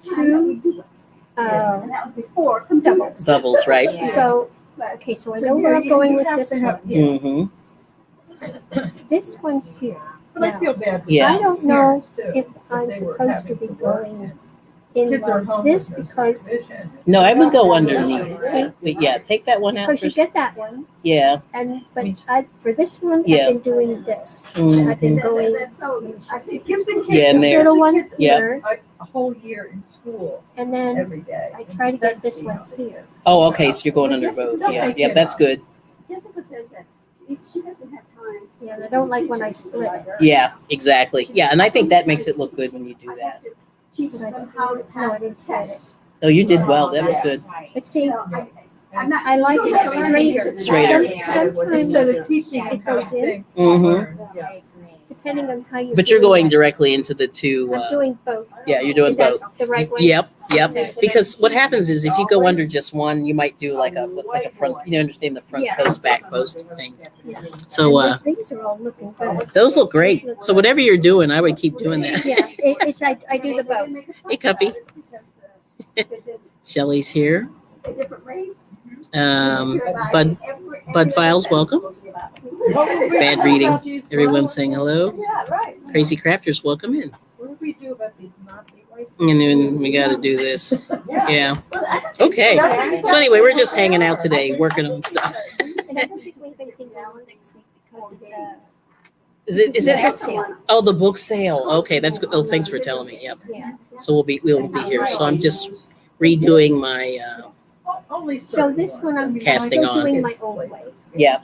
two doubles. Doubles, right? So, okay, so I know where I'm going with this one. Mm-hmm. This one here. But I feel bad for Yeah. I don't know parents, too, if that I'm they were supposed to having be work going and in kids are like home this with because supervision. No, I would go underneath. See? But yeah, take that one out you first. get that one, Yeah. but for this one Yeah. I've been doing this. Mhm. I've been going I think give the kids Yeah, and this there. little one Yeah. here, a whole year in school and then every day. I try to get this one here. Oh, okay. So you're going under both. Yeah. Yeah, that's good. Jessica says that she doesn't have time. Yeah, and I don't like when I split it. Yeah, exactly. Yeah, and I think that makes it look good when you do that. Teach them how to No, I pass the didn't split it. test. Oh, you did well. That was good. But see, I'm not. I like it straighter. Straighter. Sometimes Instead of teaching it them goes in. things, Mhm. learn. Yeah. depending on how you. But you're do going it. directly into the two. I'm doing both. Yeah, you're doing Is that both. the right way? Yep, yep. Because what happens is if you go under just one, you might do like a front. You understand the front Yeah. post, back post thing. Yeah. So And these are all looking good. those look great. So whatever you're doing, I would keep doing that. Yeah, I do the both. Hey, Cuppy. Shelly's here. A different race. Bud Files, welcome. Bad reading. Everyone's saying hello. Yeah, right. Crazy Crafters, welcome in. What do we do about these Nazi white? And then we got to do this. Yeah. Well, Okay. So anyway, we're just hanging out today, working on stuff. And I don't think we have anything going next week because of the. Is it? book sale. Oh, the book sale. Okay, that's good. Oh, thanks for telling me. Yep. Yeah. So we'll be here. So I'm just redoing my So this one I'm Casting still on. doing my old way. yeah.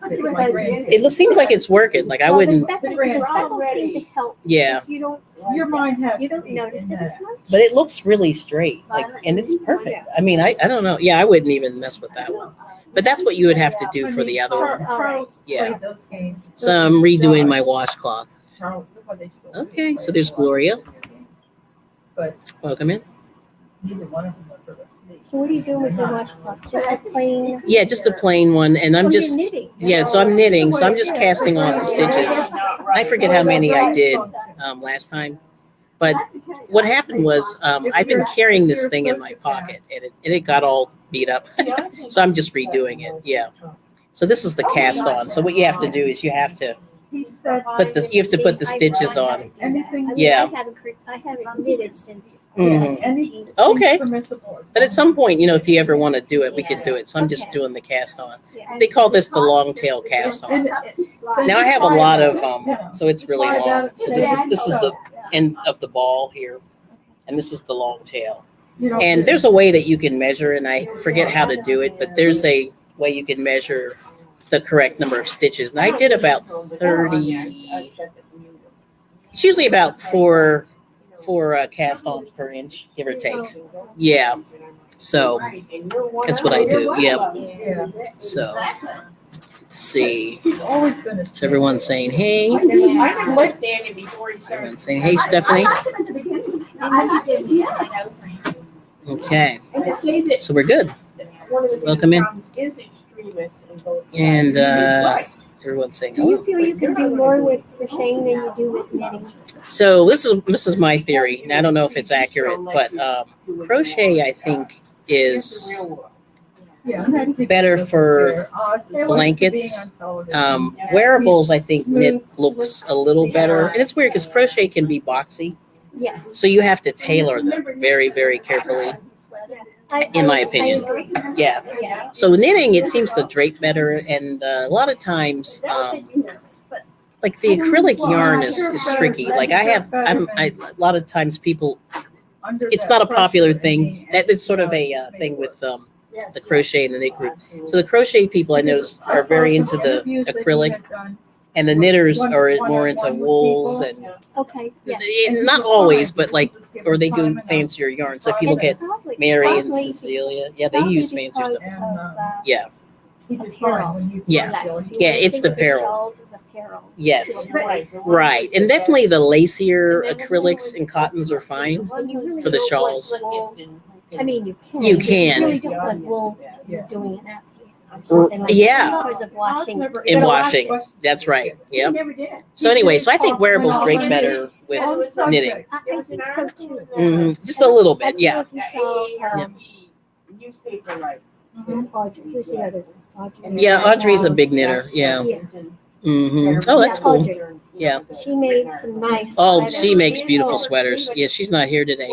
It seems like it's working. Like I Well, the wouldn't. speckles seem to help. Yeah. because You don't. Your mind has. You to don't be notice in it as that. much. But it looks really straight. Like, and it's perfect. I mean, I don't know. Yeah, I wouldn't even mess with that one. But that's what you would have to do for the other one. Charles Yeah. played those games. So I'm redoing my washcloth. Charles, well, they still Okay, play so there's those Gloria. games, But Welcome in. neither one of them are for us. So what are you doing with your washcloth? Just a plain. Yeah, just a plain one. And I'm Oh, you're just, knitting. yeah, so I'm knitting. So I'm just casting on the stitches. I forget how many I did last time. But what happened was I've been carrying this thing in my pocket and it got all beat up. So I'm just redoing it. Yeah. So this is the cast on. So what you have to do is you have to He said, put the stitches on. anything. Yeah. I haven't knitted since. Mhm. Anything Okay. permissible. But at some point, if you ever want to do it, we could do it. So I'm just doing the cast on. Yeah. They call this the long tail cast on. Now I have a lot of so it's really long. So this is the end of the ball here, and this is the long tail. And there's a way that you can measure, and I forget how to do it, but there's a way you can measure the correct number of stitches. And I did about 30. It's usually about four cast-ons per inch, give or take. Yeah. So that's what I do. Yep. Yeah. So let's see. He's always gonna. So everyone's saying hey. Everyone's saying hey, Stephanie. Okay. So we're good. Welcome in. And everyone's saying Do you hello. feel you can do more with crocheting than you do with knitting? So this is my theory, and I don't know if it's accurate, but crochet I think is better for blankets. Wearables I think knit looks a little better, and it's weird because crochet can be boxy, Yes. so you have to tailor them very, very carefully. In my opinion. I agree. Yeah. Yeah. So knitting, it seems to drape better, and a lot of times, like the acrylic yarn is tricky. Like a lot of times people, it's not a popular thing. It's sort of a thing with the crochet and the knit group. So the crochet people I notice are very into the acrylic, and the knitters are more into wools and Okay, yes. not always, but or they do fancier yarn. So if you look at Probably- Mary and probably- Cecilia, yeah, they probably use fancier because stuff. of, Yeah. apparel. Yeah. Yes. Yeah, it's the Think of apparel. shawls as apparel. Yes. Right. And definitely the lacier acrylics and cottons are fine. And you really For the don't want shawls. wool. I mean, you can. You but can. You really don't want wool you're doing an Afghan or something like Yeah. that because of washing. In washing. That's right. Yep. Never did. So anyway, so I think wearables drape better with Oh, it's okay. knitting. I think so too. Just a little I bit, don't know yeah. if you saw Newspaper like. Audrey. Who's the other one? Audrey. Yeah, Audrey's a big knitter. Yeah. Yeah. Oh, that's Yeah, cool. Audrey. Yeah. She made some nice. Oh, sweaters. she makes beautiful sweaters. Yeah, she's not here today.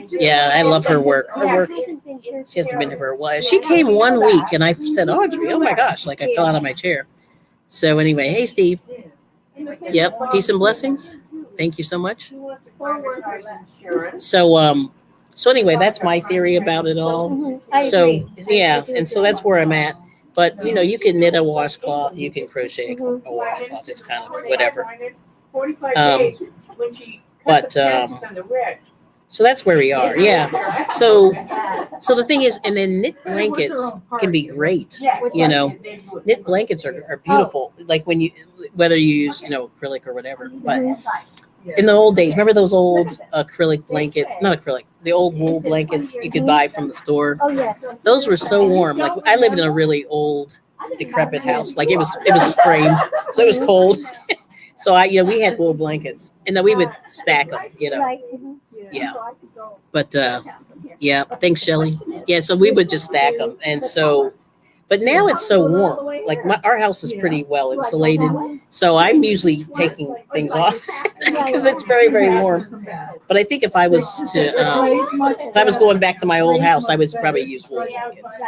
Yeah, I love her work. Her Yeah, work. hasn't been here She hasn't been here for a while. She came one week, and I said, Audrey, oh my gosh, like I fell out of my chair. So anyway, hey Steve. Yep. Peace and blessings. Thank you so much. So anyway, that's my theory about it all. Mhm. I So agree. yeah, I do and so agree. that's where I'm at. But you can knit a washcloth, you can crochet Mhm. a washcloth. It's kind of whatever. 45 Um, days when she but, cut the patches on the red. So that's where we are. Yeah. So the thing is, and then knit blankets can be great. You know, knit blankets are beautiful. Like when whether you use acrylic or whatever. But in the old days, remember those old acrylic blankets? Not acrylic, the old wool blankets you could buy from the store. Oh yes. Those were so warm. Like I lived in a really old, decrepit house. Like it was framed, so it was cold. So we had wool blankets, and then we would stack them. Right. Mhm. Yeah. But yeah, thanks, Shelley. Yeah, so we would just stack them, and so. But now it's so warm. Like our house is pretty well insulated, so I'm usually taking things off because it's very, very warm. But I think if I was going back to my old house, I would probably use wool blankets,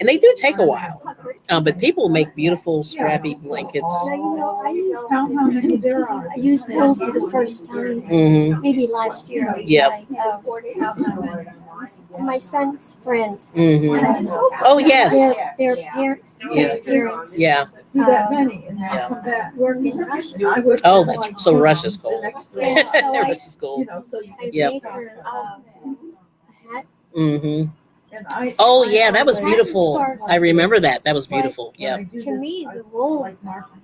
and they do take a while. But people make beautiful scrappy blankets. Now, I used wool for the first time, Mm-hmm. maybe last year. Yep. My son's friend. Mm-hmm. Oh yes. Their parents. Yeah. His parents. Yeah. Do that many and then come back. Work in Russia. Oh, that's so Russia's cold. Yeah, so Russia's cold. I Yep. made her a hat. Mm-hmm. Oh yeah, that was beautiful. I remember that. That was beautiful. Yeah. To me, the wool is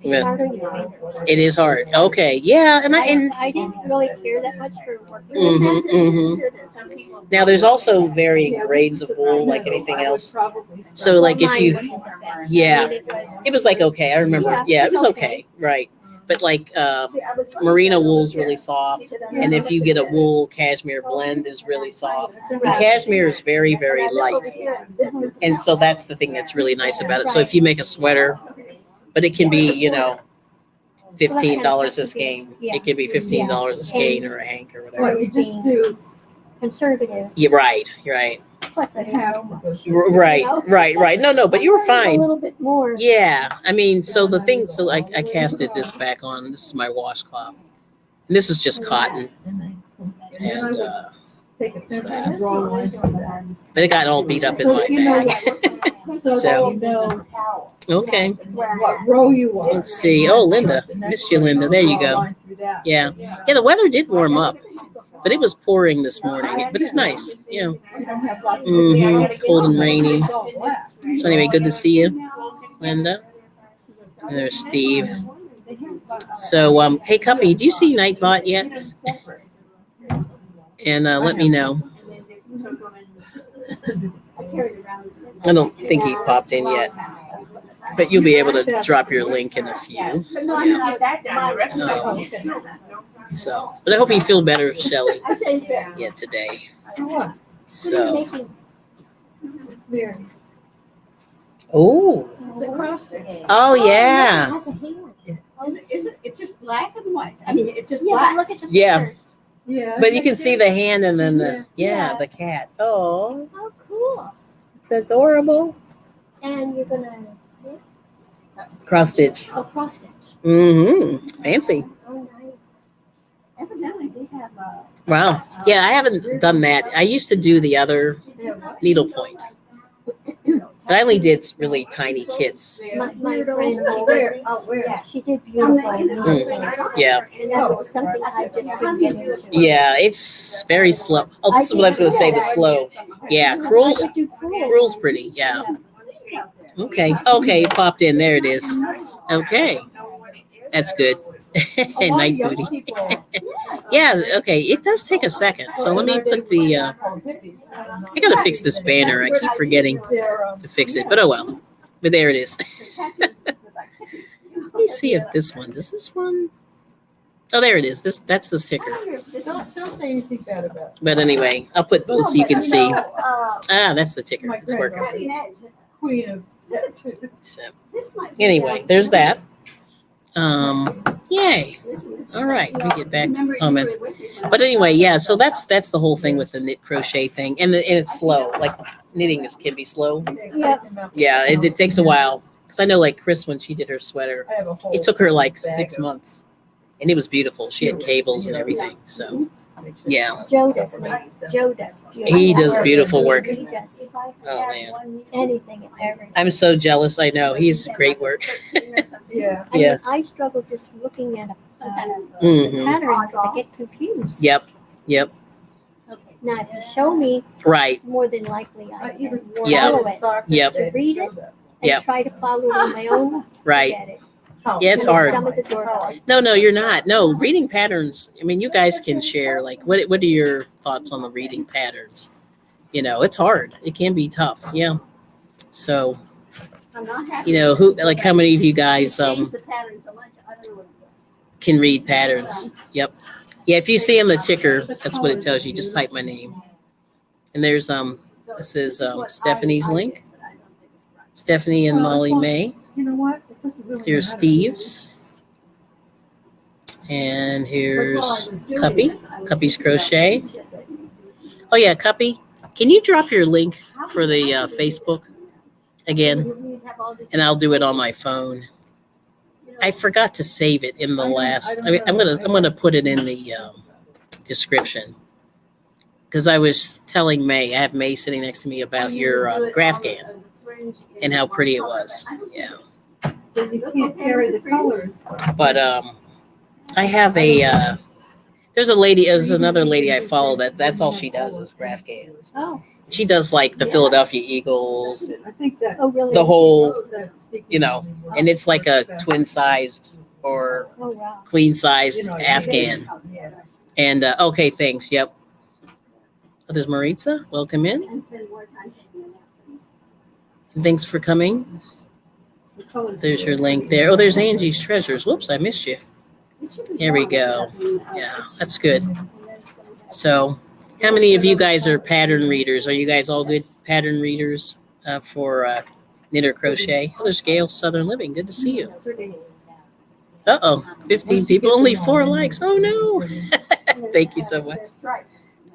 Yeah. hard on your fingers. It is hard. Okay. Yeah, and I didn't really care that much for working with Mm-hmm, that. mm-hmm. Now there's also varying grades of wool, like anything else. So like if Mine you, wasn't the best. yeah. I mean, it was like okay. I remember. Yeah, it was okay. Right. But like merino wool's really soft, and if you get a wool cashmere blend is really soft. And cashmere is very, very light, and so that's the thing that's really nice about it. So if you make a sweater, but it can be $15 a skein. It could be $15 a skein or a hank or whatever. What you just do, Conservative. Yeah, right, right, Plus, I have right. No, but you were A fine. little bit more. Yeah, I mean, so the thing, so I casted this back on. This is my washcloth. And this is just cotton, and take a pencil and draw lines on that. but it got all beat up in So my you know bag. So So. you know Okay, what row you are. let's see. Oh, Linda, missed you, Linda. There you go. Yeah, the weather did warm up, but it was pouring this morning. But it's nice. Yeah. Cold and rainy. So anyway, good to see you, Linda. And there's Steve. So hey, Cuppy, do you see Nightbot yet? And let me know. I don't think he popped in yet, but you'll be able to drop your link in a few. So, but I hope you feel better, Shelley. Yeah, today. So, oh, It's a cross stitch. oh yeah, It has a hand. It's just black and white. I mean, it's just Yeah, but black. look at the Yeah. pictures. Yeah. but you can see the hand and then the Yeah. the cat. Oh, How cool. it's adorable. And you're gonna Cross stitch. cross stitch. Mm-hmm. Fancy. Oh, nice. Evidently, they have Wow. Yeah, I haven't done that. I used to do the other needlepoint, but I only did really tiny kits. My friend, she did beautiful. Yeah. And that was something I just couldn't get into. Yeah, it's very slow. Oh, this is what I was going to say, the slow. Yeah, Crewel's, I could do cruel. Crewel's pretty, yeah. Okay, it popped in. There it is. Okay, that's good. Night booty. Yeah, okay, it does take a second. So let me put the, I got to fix this banner. I keep forgetting to fix it, but oh well. But there it is. Let me see if this one, does this one? Oh, there it is. That's the sticker. Don't say anything bad about it. But anyway, I'll put both so you can see. That's the ticker. My It's working. granddaughter, queen of that too. So anyway, there's that. Yay. All right, let me get back to the comments. But anyway, yeah, so that's the whole thing with the knit crochet thing. And it's slow. Like knitting can be slow. Yeah, it takes a while. Because I know like Chris, when she did her sweater, it took her like 6 months. And it was beautiful. She had cables and everything. So yeah. Joe does beautiful. He does beautiful work. He does Oh man. anything and everything. I'm so jealous. I know. He's great work. Yeah. I mean, Yeah. I struggle just looking at a Mhm. pattern because I get confused. Yep. Now, if you show me, Right. more than likely I can Yeah. follow it. Yep. To read it and Yep. try to follow it on my own. Right. Get it. Yeah, it's I'm as hard. dumb as a doorbell. No, you're not. No, reading patterns. I mean, you guys can share. Like, what are your thoughts on the reading patterns? You know, it's hard. It can be tough. Yeah. So, you know, how many of you guys can read patterns? Yep. Yeah. If you see on the ticker, that's what it tells you. Just type my name. And there's this is Stephanie's link. Stephanie and Molly May. You know what? It doesn't really Here's matter. Steve's. And here's Cuppy's Crochet. Oh yeah, Cuppy. Can you drop your link for the Facebook again? And I'll do it on my phone. I forgot to save it in the last. I'm gonna put it in the description because I was telling May. I have May sitting next to me about your Grafgan and how pretty it was. Yeah. You can't carry the colors. But I have a there's another lady I follow that's all she does is Grafgans. Oh, She does like the Philadelphia Eagles, I think that. oh, really? the whole, that's speaking you know, really and it's like a twin sized or Oh, wow. queen sized Afghan. Yeah. And okay, thanks. Yep. Oh, there's Maritza. Welcome in. And thanks for coming. The colors. There's your link there. Oh, there's Angie's Treasures. Whoops, I missed you. Here we go. Yeah, that's good. So, how many of you guys are pattern readers? Are you guys all good pattern readers for knit or crochet? Oh, there's Gail Southern Living. Good to see you. 15 people, only 4 likes. Oh no. Thank you so much.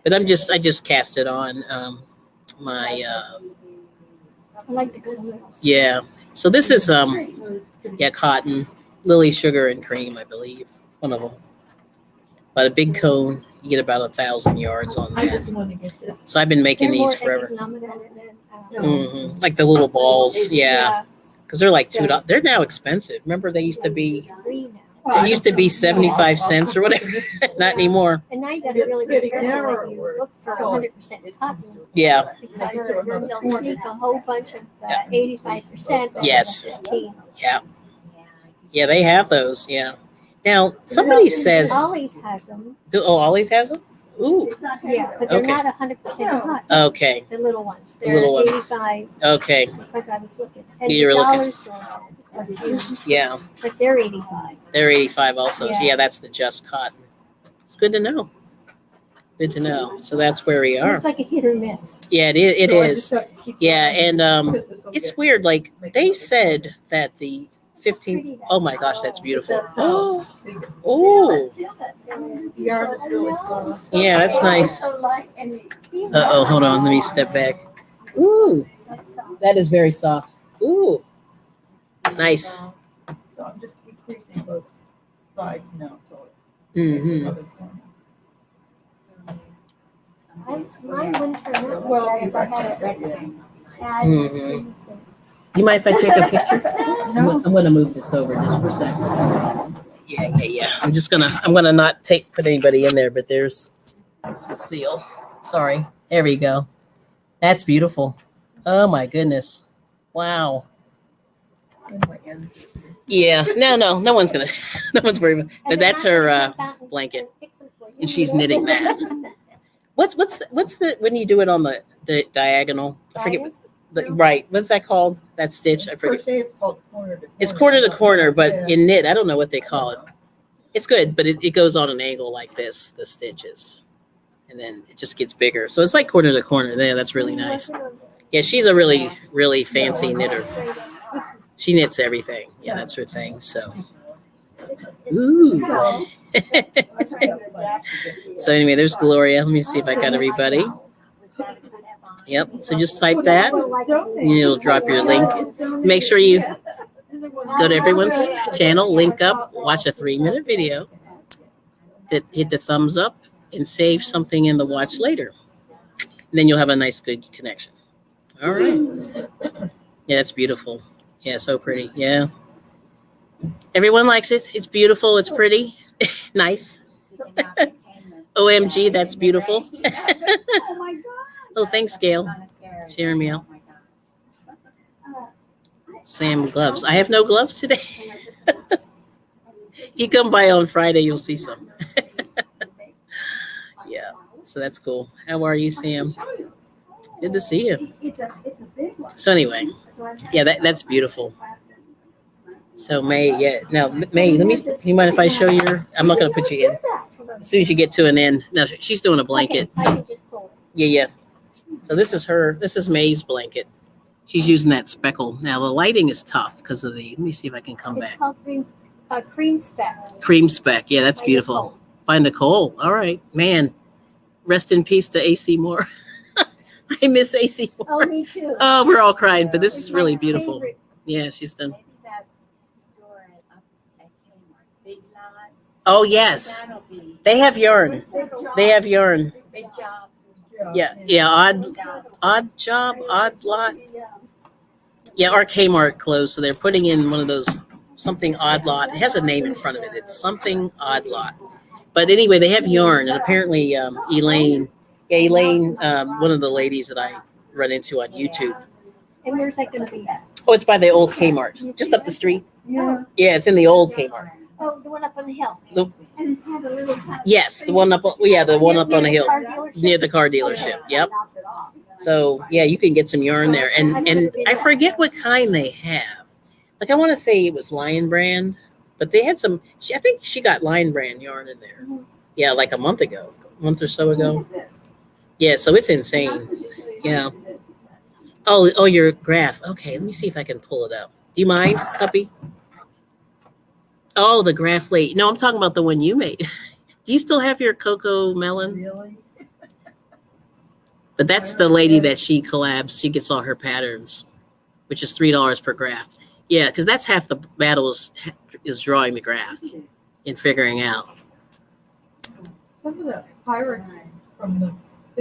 But I just cast it on my I like the colors. yeah. So this is cotton, lily sugar and cream, I believe. One of them. But a big cone, you get about 1,000 yards on I that. just want to get this. So I've been making They're more these forever. economical than, Like the little balls, yeah. Because they're like $2. They're now expensive. Remember they used to be free now. They used to be 75 cents or whatever. Not anymore. And now you gotta really be careful when you look for 100% cotton. Yeah. Because they'll sneak a whole bunch of 85%. Yes. 15. Yeah. Yeah, they have those. Yeah. Now somebody says, Ollie's has them. oh, Ollie's has them. Ooh. Yeah, but they're Okay. not 100% cotton. Okay. The little ones. The They're little ones. 85 Okay. because I was looking. And You the were looking. dollar store had a few, Yeah. but they're 85. They're 85 also. Yeah. Yeah, that's the just cotton. It's good to know. Good to know. So that's where we are. It's like a hit or miss. Yeah, it So I is. just have to keep Yeah, going and because this will it's get- weird. Like they said that the 15. Oh my gosh, that's beautiful. That's Oh, how big oh, the yarn is really soft. yeah, that's nice. Hold on. Let me step back. Ooh, that is very soft. Ooh, nice. So I'm just decreasing both sides now. So it Mm-hmm. another corner. My winter, Well, if I had it Mhm. You mind if I take a picture? No. I'm gonna move this over just for a second. Yeah. I'm gonna not put anybody in there, but there's Cecile. Sorry. There we go. That's beautiful. Oh my goodness. Wow. And my ends. Yeah. No one's gonna no one's worried about but that's her blanket. And she's knitting that. What's the when you do it on the diagonal? I forget right. What's that called? That stitch? I forget. Crochet, it's called corner to corner. It's corner to corner, but Yeah. in knit, I don't know what they call it. It's good, but it goes on an angle like this, the stitches. And then it just gets bigger. So it's like corner to corner there. That's really nice. Yeah, she's a really, really fancy knitter. She knits everything. Yeah, that's her thing. So, ooh. So anyway, there's Gloria. Let me see if I got everybody. Yep. So just type that. And it'll drop your link. Make sure you go to everyone's channel, link up, watch a 3-minute video. Hit the thumbs up and save something in the watch later. And then you'll have a nice, good connection. All right. Yeah, it's beautiful. Yeah, so pretty. Yeah. Everyone likes it. It's beautiful. It's pretty. Nice. OMG, that's beautiful. Oh my God. Oh, thanks, Gail. Sharing me out. Sam gloves. I have no gloves today. You come by on Friday, you'll see some. Yeah, so that's cool. How are you, Sam? Good to see you. So anyway, yeah, that's beautiful. So May, yeah. Now May, you mind if I show your? I'm not gonna put you in. As soon as you get to an end, no, she's doing a blanket. Okay, I can just pull it. Yeah. So this is May's blanket. She's using that speckle. Now the lighting is tough because of the. Let me see if I can come It's back. called cream speck. Cream speck. Yeah, that's By beautiful. Nicole. By Nicole. All right, man. Rest in peace to AC Moore. I miss AC Oh, Moore. me too. Oh, we're all crying, but this It's is my really beautiful. favorite. Yeah, she's done. Maybe that store up at Kmart, Big Lot. Oh yes, That'll be they have yarn. They have yarn. big job. Yeah. Odd job, odd lot. Yeah, our Kmart closed, so they're putting in one of those something odd lot. It has a name in front of it. It's something odd lot. But anyway, they have yarn, and apparently Elaine, one of the ladies that I run into on YouTube. And where's that going to be at? Oh, it's by the old Kmart, just up the street. Yeah. Yeah, it's in the old Kmart. Oh, the one up on the hill. And it had a little kind of. Yes, the one up. Yeah, the one up on the Near hill car dealership? near the car dealership. Yep. So yeah, you can get some yarn there, and I forget what kind they have. Like I want to say it was Lion Brand, but they had some. I think she got Lion Brand yarn in there. Yeah, like a month or so ago. Yeah, so it's insane. Yeah. Oh, your graph. Okay, let me see if I can pull it up. Do you mind, Cuppy? Oh, the graph late. No, I'm talking about the one you made. Do you still have your cocoa melon? Really? But that's the lady that she collabs. She gets all her patterns, which is $3 per graph. Yeah, because that's half the battle is drawing the graph and figuring out. Some of the pirates from the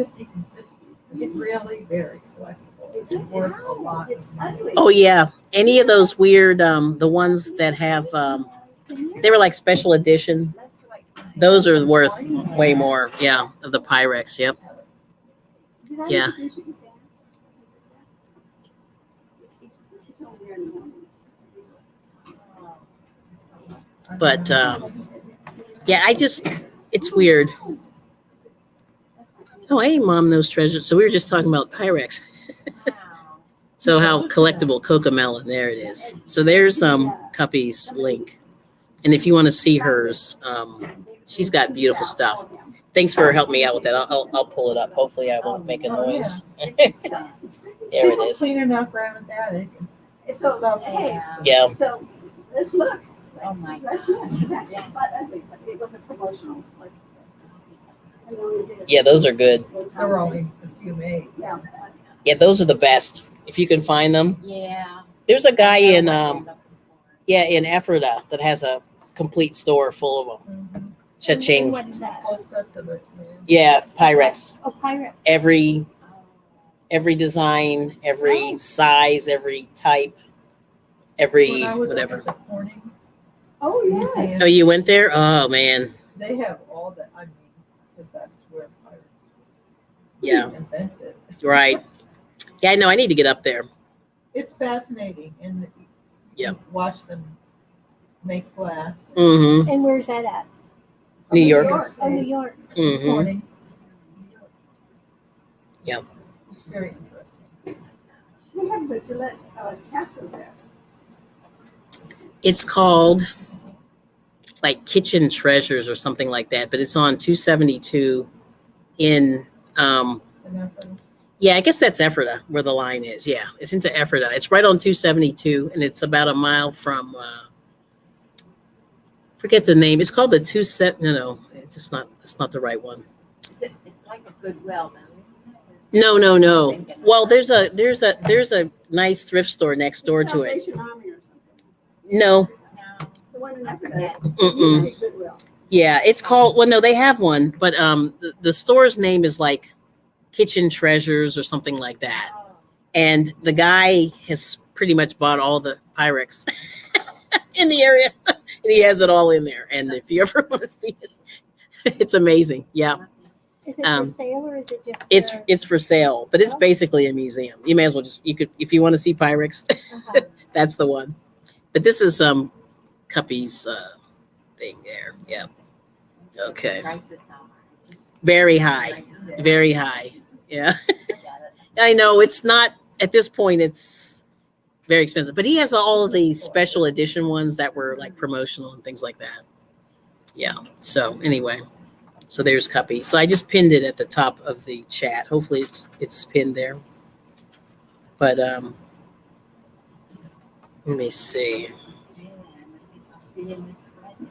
50s and 60s is really very collectible. It's worth a lot of money. Oh yeah, any of those weird, the ones that have, they were like special edition. Those are worth way more. Yeah, of the Pyrex. Yep. Yeah. But yeah, it's weird. Oh, hey, Mom knows treasure. So we were just talking about Pyrex. So how collectible Cocomelon, there it is. So there's Cuppy's link. And if you want to see hers, she's got beautiful stuff. Thanks for helping me out with that. I'll pull it up. Hopefully I won't make a noise. There it is. Cleaning up Grandma's attic. It's so okay. Yeah. So let's look. Oh my Let's look. It was a promotional. Yeah, those are good. There were only a few made. Yeah. Yeah, those are the best. If you can find them. Yeah. There's a guy in Ephrata that has a complete store full of them. Mm-hmm. Cha-ching. What is that? All sets of it. Yeah, Pyrex. Oh, pirate. Every design, every size, every type, every When I was whatever. at the Corning Oh, yes. Museum, Oh, you went there? Oh man. they have all that. I mean, because that's where pirates Yeah. invented. Right. Yeah, I know. I need to get up there. It's fascinating, and you Yeah. can watch them make glass. Mm-hmm. And where's that at? New York. Oh, New York. Mm-hmm. Corning. Yeah. It's very interesting. We have the Gillette castle there. It's called. like kitchen treasures or something like that, but it's on 272 in yeah, I guess that's Ephrata where the line is. Yeah, it's into Ephrata. It's right on 272, and it's about a mile from forget the name. It's called the no, it's not the right one. It's like a Goodwill, though, isn't it? No. Well, there's a nice thrift store next door to it. Salvation Army or something. No. No. The one in Africa. Mm-mm. Goodwill. Yeah, it's called, well, no, they have one, but the store's name is like Kitchen Treasures or something like that. And the guy has pretty much bought all the Pyrex in the area, and he has it all in there. And if you ever want to see it, it's amazing. Yeah, Is it for sale or is it just? it's for sale, but it's basically a museum. You may as well you could, if you want to see Pyrex, that's the one. But this is Cuppy's thing there. Yeah. Okay. Prices are just Very high. Very high. Yeah. I know it's not at this point, it's very expensive, but he has all of the special edition ones that were like promotional and things like that. Yeah. So anyway, so there's Cuppy. So I just pinned it at the top of the chat. Hopefully it's pinned there. But let me see.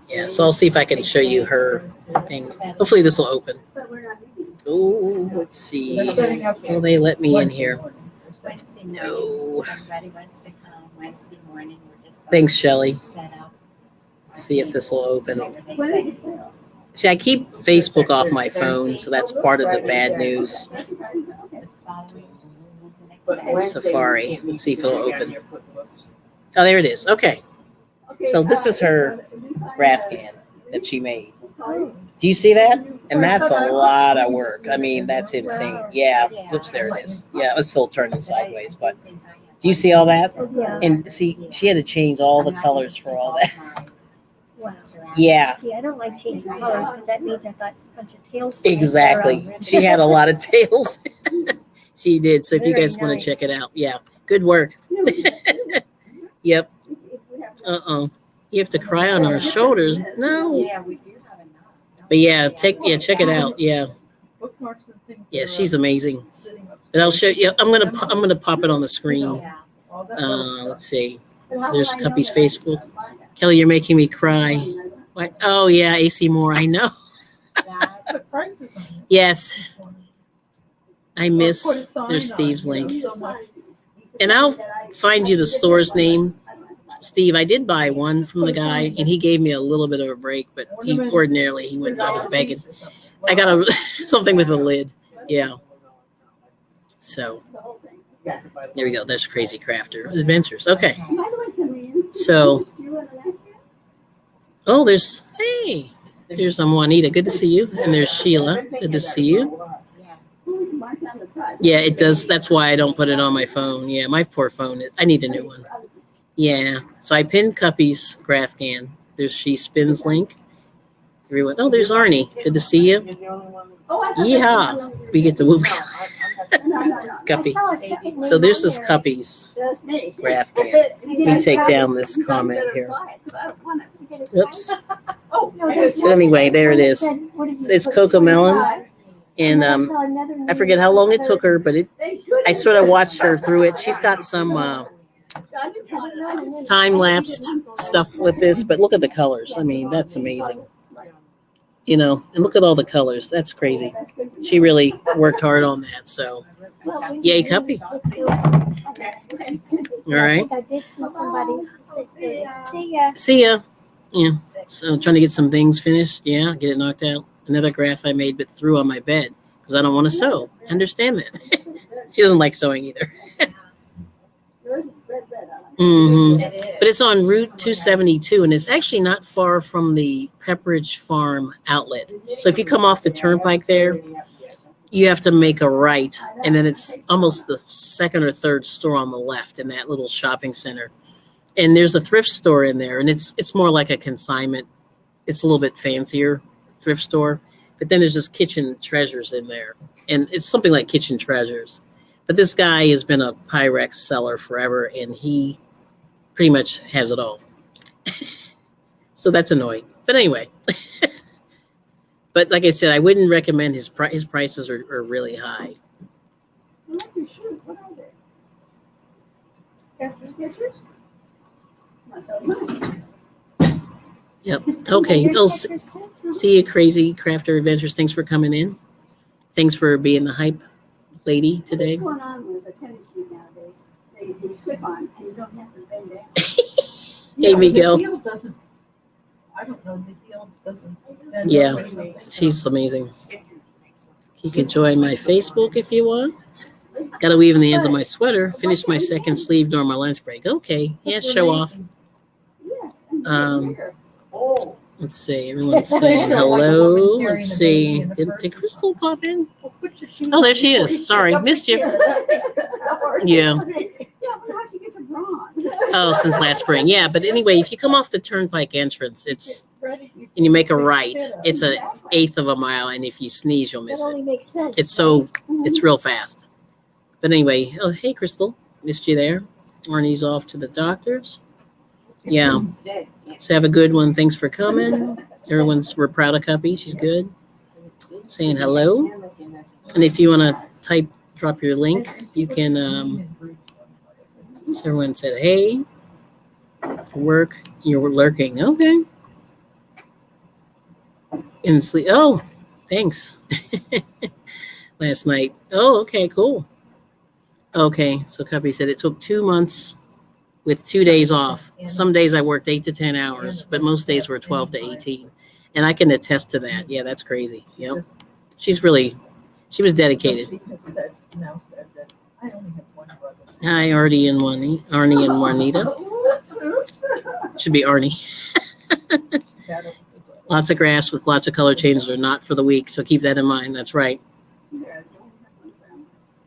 Yeah, so I'll see if I can show you her thing. Hopefully this will open. But we're not eating. Oh, let's see. They're setting up Will they let me in lunch here? morning. They're setting- Wednesday No. morning, everybody wants to come. Wednesday morning, we're just. Thanks, Shelley. Set up. Let's see if this will open. What is it? Sale? See, I keep Facebook off my phone, so that's part of the bad news. That's the kind of- okay. Safari. Let's see if it'll open. Oh, there it is. Okay. Okay, So this is her graph can that she made. Do you see that? And that's a lot of work. I mean, that's insane. Yeah. Oops, there it is. Yeah, it's still turning sideways, but do you see all that? Yeah. And see, she had to change all the colors for all that. Wow. Yeah, See, I don't like changing colors because that means I've got a bunch of tails. to exactly. make. She had a lot of tails. She did. So if you Very guys want to nice. check it out, yeah, good work. Yep. You have to cry on our shoulders. No. Yeah, we do have enough. But yeah, check it out. Yeah. Bookmarks and things. Yeah, are, she's amazing. sitting up And I'll show you. I'm gonna pop it on the screen. Yeah. all that little stuff. Let's see. So there's Cuppy's Facebook. Kelly, you're making me cry. What? Oh yeah, AC Moore. I know. Put prices on it. Yes, I Or put a miss sign there's on, Steve's you know, link. so much. And I'll find you the store's name. Steve, I did buy one from the guy, and he gave me a little bit of a break, but he ordinarily he wouldn't. I was begging. I got a something with a lid. Yeah. So there we go. There's Crazy Crafter Adventures. Okay. So, oh, there's Juanita. Good to see you. And there's Sheila. Good to see you. Yeah, it does. That's why I don't put it on my phone. Yeah, my poor phone. I need a new one. Yeah. So I pinned Cuppy's graph can. There's She Spins link. Everyone. Oh, there's Arnie. Good to see you. Yeehaw. We get the whoop. Cuppy. So there's this Cuppy's graph can. Let me take down this comment here. Oops. But anyway, there it is. It's Coco Melon. And I forget how long it took her, but I sort of watched her through it. She's got some time-lapsed stuff with this, but look at the colors. I mean, that's amazing. You know, and look at all the colors. That's crazy. She really worked hard on that. So, yay, Cuppy. All right. I did see somebody. See ya. See ya. Yeah. So trying to get some things finished. Yeah. Get it knocked out. Another graph I made, but threw on my bed because I don't want to sew. I understand that. She doesn't like sewing either. Mm-hmm. But it's on Route 272, and it's actually not far from the Pepperidge Farm outlet. So if you come off the turnpike there, you have to make a right, and then it's almost the second or third store on the left in that little shopping center. And there's a thrift store in there, and it's more like a consignment. It's a little bit fancier thrift store, but then there's just kitchen treasures in there, and it's something like Kitchen Treasures. But this guy has been a Pyrex seller forever, and he pretty much has it all. So that's annoying. But anyway, but like I said, I wouldn't recommend his prices are really high. I like your shoes. What are they? Skechers? Not so much. Yep. Okay. Your Oh, Skechers too? see you, Crazy Crafter Adventures. Thanks for coming in. Thanks for being the hype lady today. What's going on with the tennis shoe nowadays? They slip on and you don't have to bend down. Hey, Miguel. The heel doesn't, I don't know, the heel doesn't. bend Yeah, over something. she's amazing. You can join my Facebook if you want. Got to weave in the ends of my sweater. Finished my second sleeve during my lunch break. Okay. Yeah, show off. Yes. and Um, bigger. Oh, Let's see. Everyone's saying hello. Let's see. Did Crystal pop in? Well, put your shoes Oh, there on she before is. you Sorry, get up missed you. again. Yeah. Yeah, but how she gets it wrong? Oh, since last spring. Yeah, but anyway, if you come off the turnpike entrance, it's and you make a right. It's an eighth of a mile, and if you sneeze, you'll miss That it. only makes sense. It's real fast. But anyway, oh hey Crystal, missed you there. Arnie's off to the doctor's. Yeah. said. So have a good one. Thanks for coming. We're proud of Cuppy. She's good. Saying hello. And if you want to drop your link, you can. So everyone said, hey, work, you're lurking. Okay. In sleep. Oh, thanks. Last night. Oh, okay, cool. Okay. So Cuppy said it took 2 months with 2 days off. Some days I worked 8 to 10 hours, but most days were 12 to 18. And I can attest to that. Yeah, that's crazy. Yep. She was dedicated. She has now said that I only have one brother. Hi, Arnie and Juanita. Should be Arnie. Lots of grass with lots of color changes are not for the weak, so keep that in mind. That's right.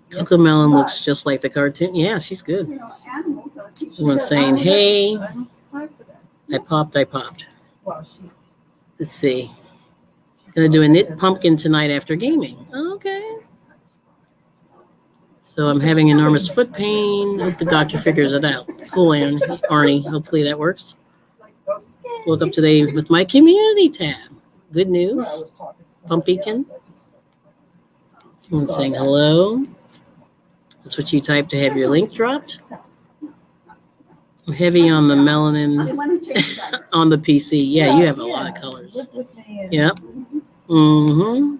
Coco Melon looks just like the cartoon. Yeah, she's good. You know, animals are teaching. Everyone's saying, hey, I don't have for that. I popped. Well, she. Let's see. Gonna do a knit pumpkin tonight after gaming. Okay. So I'm having enormous foot pain. Hope the doctor figures it out. Cool, Arnie. Hopefully that works. Woke up today with my community tab. Good news. Pumpkin. Someone's saying hello. That's what you type to have your link dropped. I'm heavy on the I melanin want to change that. on the PC. Yeah, you have a lot of colors. Yep. Mm-hmm.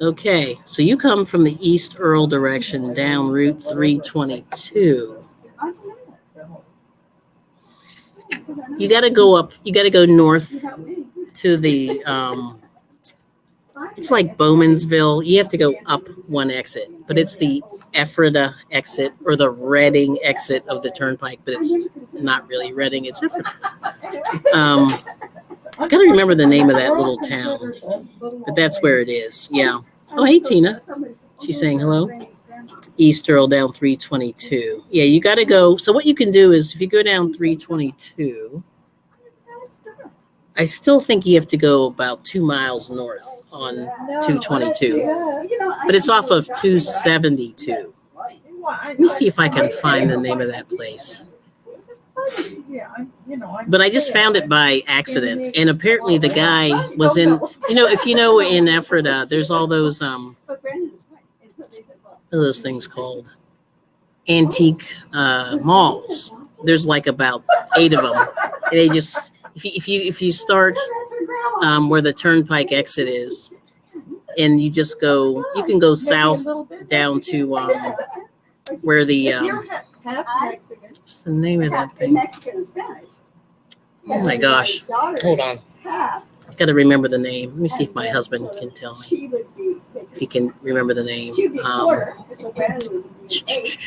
Okay, so you come from the East Earl direction down Route 322. You got to go up. You got to go north to the. It's like Bowmansville. You have to go up one exit, but it's the Ephrata exit or the Reading exit of the turnpike, but it's not really Reading. It's Ephrata. I got to remember the name of that little town, but that's where it is. Yeah. Oh, hey, Tina. She's saying hello. East Earl down 322. Yeah, you got to go. So what you can do is if you go down 322, I still think you have to go about 2 miles north on 222, but it's off of 272. Let me see if I can find the name of that place. But I just found it by accident, and apparently the guy was in. If you know in Ephrata, there's all those what are those things called? Antique malls. There's like about 8 of them. And they just if you start where the turnpike exit is, and you just go, you can go south down to where the what's the name of that thing? Oh my gosh! Hold on. I got to remember the name. Let me see if my husband can tell me if he can remember the name. She'd be quarter, so Brandon would be 8.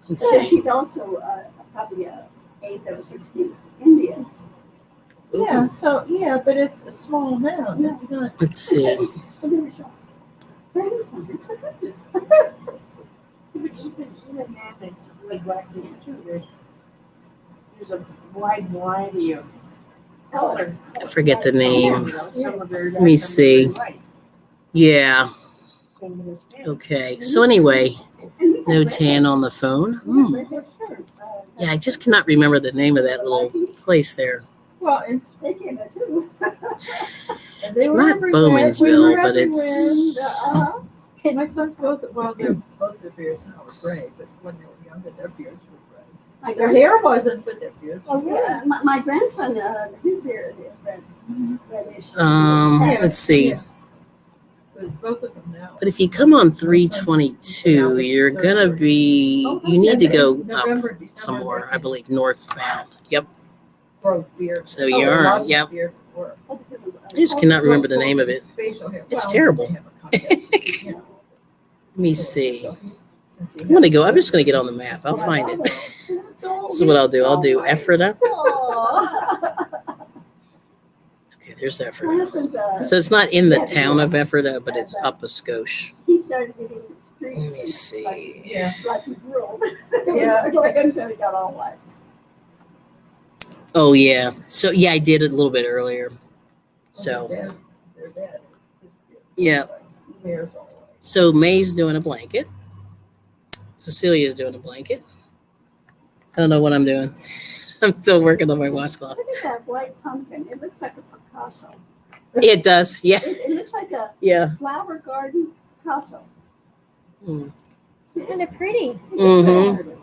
Let's So see. she's also probably a 8th or 16th Indian. Yeah, but it's a small amount. It's not. Let's see. But even that, it's like black people too. There's a wide variety of colors. I forget the name. Some of them Let me see. white, Yeah. some of this tan. Okay. So anyway, no tan on the phone. Yeah, I just cannot remember the name of that little place there. Well, it's, They came there too. and they It's were not everywhere. Bowmansville, We were but it's- everywhere. My sons both, well, both their beards now are gray, but when they were younger, their beards were gray. My Their grand- hair wasn't, but their beards. Oh, yeah, my grandson, his beard is red, reddish. Let's see. Yeah. But both of them now. But if you come on 322, you're gonna be. You need to go up November, December, some more. they I believe northbound. Yep. grow beards. So A you're- lot of yep. beards were- I just cannot remember the name of it. Facial hair. It's Well, terrible. they have a contest, you know. Let me see. So since he I'm gonna go. had I'm just gonna get on the map. I'll find it. This This is what I'll do. I'll do Ephrata. Aw. Okay, there's My Ephrata. husband's, So it's not in the town of Ephrata, but it's up a skosh. he started getting the Let me streets. and, see. Yeah. Like he drilled. Yeah. Like until he got all white. Oh yeah. So yeah, I did it a little bit earlier. So Their dad is yeah. his hair's all white. So May's doing a blanket. Cecilia's doing a blanket. I don't know what I'm doing. I'm still working on my washcloth. Look at that white pumpkin. It looks like a Picasso. It does. Yeah. It looks like a Yeah. flower garden Picasso. Mm. It's kind of pretty. Mhm.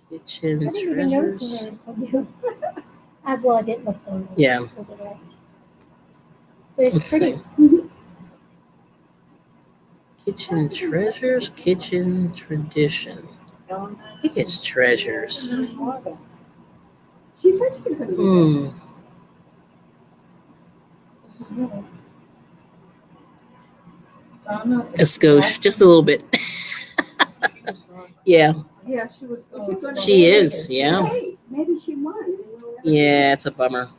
Kitchen I didn't even notice treasures. it until you. Well, I didn't look for it. Yeah. But it's Let's pretty. see. Kitchen treasures, kitchen tradition. I think it's treasures. She said she could do Hmm. Donna A skosh, just a little bit. Yeah. Yeah, she was. going- She is, yeah. Hey, maybe she won. and we'll never Yeah, it's a bummer. see.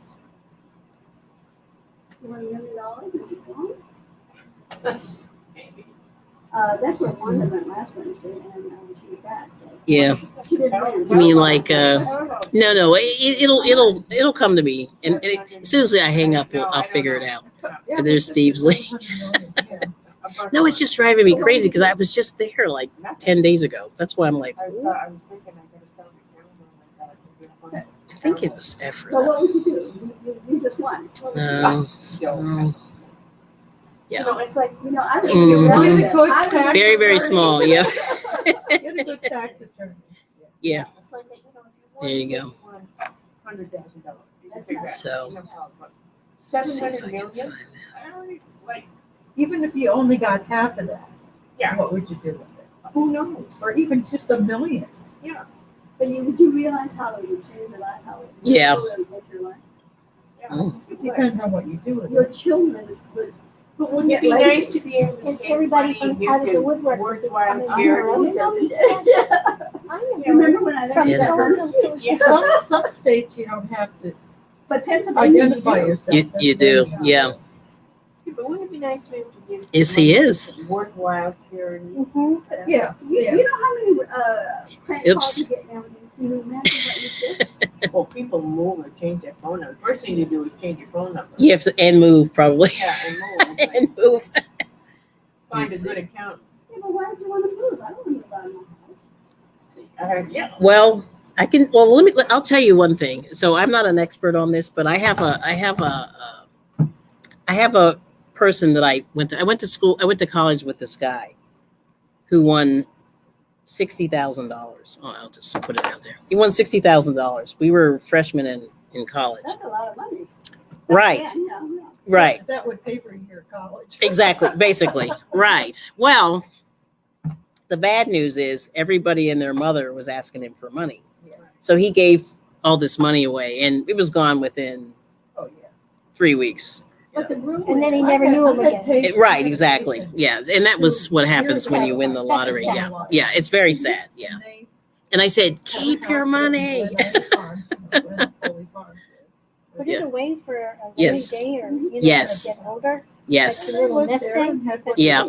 She won $1 million. Is she won? That's where Wanda went last Wednesday, and she was back. So Yeah. she didn't win. You mean like no, it'll come to me, and as soon as I hang up, I'll figure it out. Yeah, But there's Steve's link. Yeah. No, it's just driving me crazy because I was just there like 10 days ago. That's why I'm like, I was thinking I gotta start the I think it was Well, Ephrata. what would you do? You just won. No, so, You know, yeah, it's like, I think Mhm. you're right. Get a good I- tax very, very attorney. small. Yeah, Get a good tax attorney. yeah. it's like, if you won, There you say go. won $100,000. You can That's figure not- out, So, you know, how, but see if 700 I can million? find that. I don't like, Even if you only got half of that, Yeah. what would you do with it? who knows? Or even just $1 million? But would you realize how it would change your life? How it would Yeah. really make your life? Mm. It depends on what you do with Your it. children would. But wouldn't it be Get lazy. nice to be able to And take everybody money from and give out of the to woodwork would worthwhile come in I here. charities? I Remember when I left From Yeah. Denver? so Some states you don't have to But Pennsylvania, you identify do. yourself. You do, yeah. But wouldn't it be nice to be able to give? Yes, he money is. to worthwhile charities? Yeah, You yeah. know how many prank Oops. calls you get nowadays? Can you imagine what you did? Well, people move or change their phone number. First thing you do is change your phone number. You have to and move probably Yeah, and move. Like, and move. find a Let's good account. Yeah, but why do you want to move? I don't want to buy my house. See, I heard, yeah. Well, I can. Well, I'll tell you one thing. So I'm not an expert on this, but I have a person that I went to school. I went to college with this guy who won $60,000. Oh, I'll just put it out there. He won $60,000. We were freshmen in college. That's a lot of money. Right. Yeah, yeah. Right. That would pay for your college. Exactly. Basically. Right. Well, the bad news is everybody and their mother was asking him for money. Yeah. So he gave all this money away, and it was gone within Oh, yeah. 3 weeks. But the rule And then he is- never knew him again. Right, exactly. Yeah, and that was what happens when you win the lottery. That's Yeah, sad. yeah, it's very sad. Yeah, and I said, keep your money. Put Yeah. it away for a rainy Yes. day or, Yes. get older. Yes. Like a little nest egg. Yeah.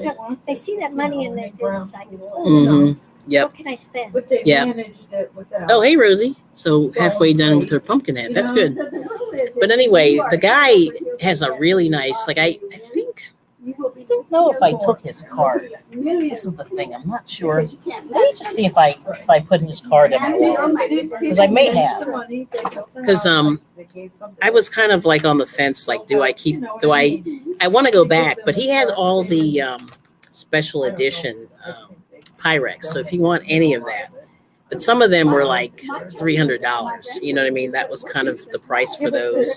They see that money and it's like, Hmm. Yep. what can I spend? But they Yeah. managed it without. Oh, hey, Rosie. So halfway done with her pumpkin head. That's good. The rule is But if anyway, you are the guy over here has a for really that, nice, like I think I don't know if I took his card. This is the thing. I'm not sure. Because you can't Let me just see if I put his card in my wallet. Because I may have. Because I was kind of like on the fence. Like, do I keep? I want to go back, but he has all the special edition Pyrex. So if you want any of that. But some of them were like $300. You know what I mean? That was kind of the price for those.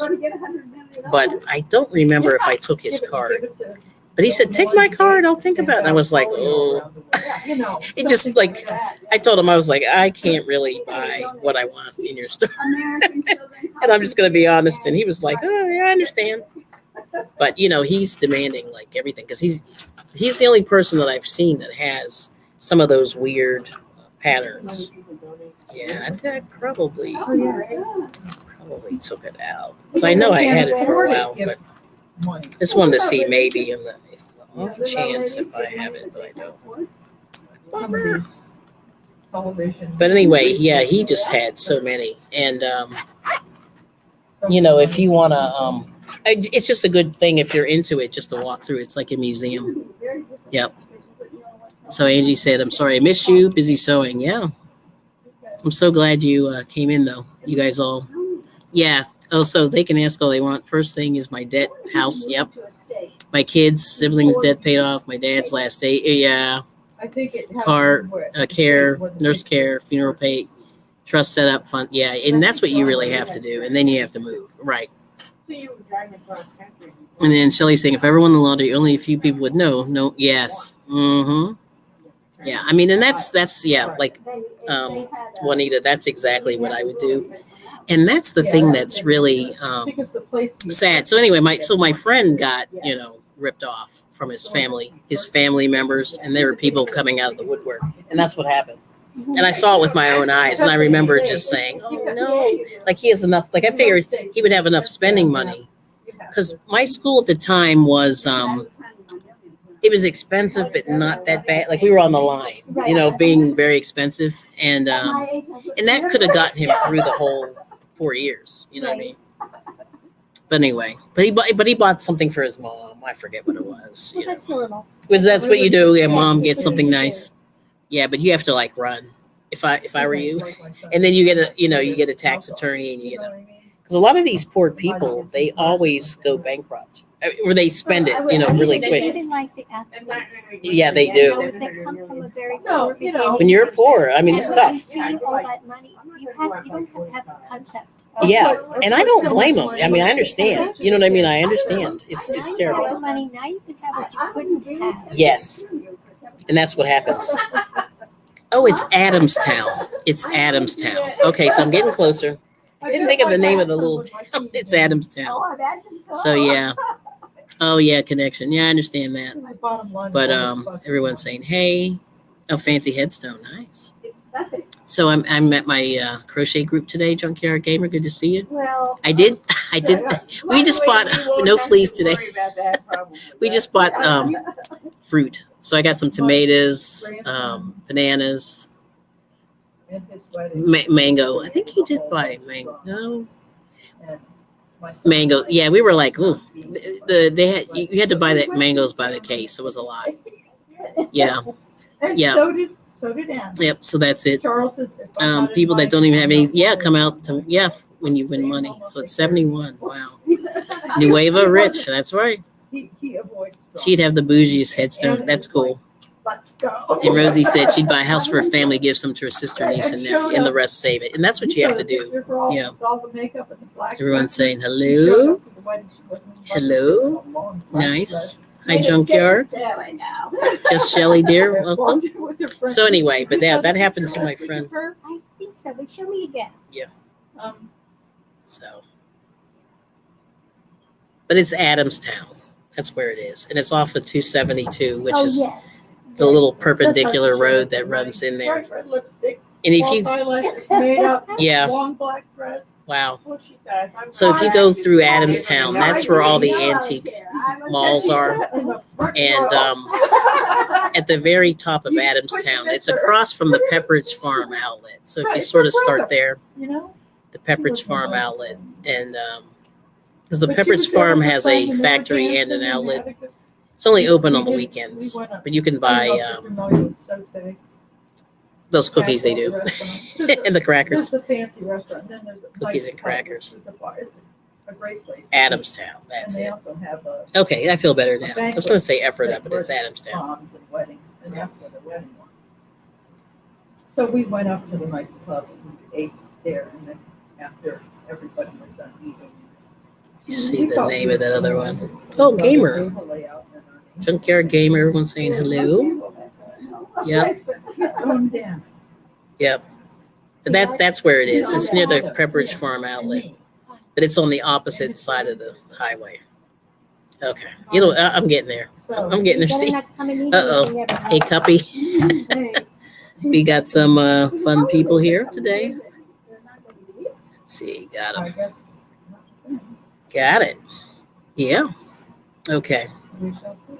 But I don't remember if I took his card. But he said, take my card, I'll think about it. And I was like, oh. It just like, I told him, I was like, I can't really buy what I want in your store. And I'm just going to be honest. And he was like, oh, yeah, I understand. But, you know, he's demanding like everything. Because he's the only person that I've seen that has some of those weird patterns. Yeah, I probably took it out. But I know I had it for a while, but just wanted to see maybe in the off chance if I have it, but I don't. But anyway, yeah, he just had so many. And, you know, if you want to, it's just a good thing if you're into it just to walk through. It's like a museum. Yep. So Angie said, I'm sorry I missed you. Busy sewing. Yeah. I'm so glad you came in, though. You guys all. Yeah. Oh, so they can ask all they want. First thing is my debt house. Yep. My kids, siblings debt paid off. My dad's last day. Yeah. I think it Car, care, nurse care, funeral paid, trust set up fund. Yeah. And that's what you really have to do. And then you have to move. Right. So you were driving across country. And then Shelly's saying, if everyone in the laundry, only a few people would know. No. Yes. Mm-hmm. Yeah. I mean, and that's yeah, like Juanita, that's exactly what I would do. And that's the thing that's really sad. So anyway, my friend got, you know, ripped off from his family members, and there were people coming out of the woodwork. And that's what happened. And I saw it with my own eyes. And I remember just saying, oh no, like he has enough, like I figured he would have enough spending money. Because my school at the time was, it was expensive, but not that bad. Like we were on the line, you know, being very expensive. And that could have gotten him through the whole 4 years, you know what I mean? But anyway, but he bought something for his mom. I forget what it was. You know. That's normal. Because that's what you do. Yeah, mom gets something nice. Yeah, but you have to like run. If I were you, and then you get a tax attorney, and you get because a lot of these poor people, they always go bankrupt or they spend it, you know, really quick. Even like the athletes. Yeah, they You do. know, they come from a very poor beginning. When you're poor, I mean, it's And when you tough. see all that money, you don't have the concept. Yeah, and I don't blame them. I mean, I understand. You know what I mean? I understand. It's Now you have terrible. the money, now you can have what you couldn't have. Yes, and that's what happens. Oh, it's Adamstown. It's Adamstown. Okay, so I'm getting closer. I didn't think of the name of the little town. It's Adamstown. So yeah. Oh yeah, connection. Yeah, I understand that. But everyone's saying, "Hey, a fancy headstone, nice." So I'm at my crochet group today, Junkyard Gamer. Good to see you. Well, I did. We just bought no fleas today. We just bought fruit. So I got some tomatoes, bananas, mango. I think he did buy mango. No. Mango. Yeah, we were like, ooh, you had to buy that mangoes by the case. It was a lot. Yeah. Yeah. So did Anne. Yep. So that's it. Charles says, People that don't even have any, come out to, when you win money. So it's 71. Wow. Nueva Rich. That's right. He avoids trouble. She'd have the bougiest headstone. That's cool. Let's go. And Rosie said she'd buy a house for a family, give some to her sister, niece, and nephew, and the rest save it. And that's what you have to do. Yeah. Everyone's saying hello. Hello. Nice. Hi, Junkyard. Just Shelly, dear. Welcome. So anyway, but that happened to my friend. I think so, but show me again. So, but it's Adamstown. That's where it is, and it's off of 272, which is Yes. the little perpendicular road that runs in there. And if you, yeah, long black dress. wow. So if you go through Adamstown, that's where all the antique malls are. And at the very top of Adamstown, it's across from the Pepperidge Farm outlet. So if you sort of start there, the Pepperidge Farm outlet, and because the Pepperidge Farm has a factory and an outlet, It's only open on the We weekends, went up- but you can I buy don't know if you're familiar with Stokes Egg. those cookies they do, Restaurant. and the crackers, There's a fancy restaurant, then there's a Cookies nice and pub, crackers. which is a bar. It's a great place. to eat. Adamstown. And That's they it. also have Okay, I feel better now. I was going to say Ephrata, but it's banquet Adamstown. proms and weddings, and that's where the wedding was. So we went up to the Knights Club and we ate there, and then after everybody was done eating. You see we the felt name of that other good. one. Oh, So the Gamer. table layout and our name. Junkyard Gamer. Everyone's saying hello. Yep. It's owned down. Yep. But that's where it is. It's near the Pepperidge Farm outlet, but it's on the opposite side of the highway. Okay. You know, I'm getting there. So, I'm getting there. Better See, not come and eat Uh-oh. anything ever. hey, Cuppy. hey, We got some fun people here today. Let's see. Got I them. guess Got it. Yeah. Okay. we shall see.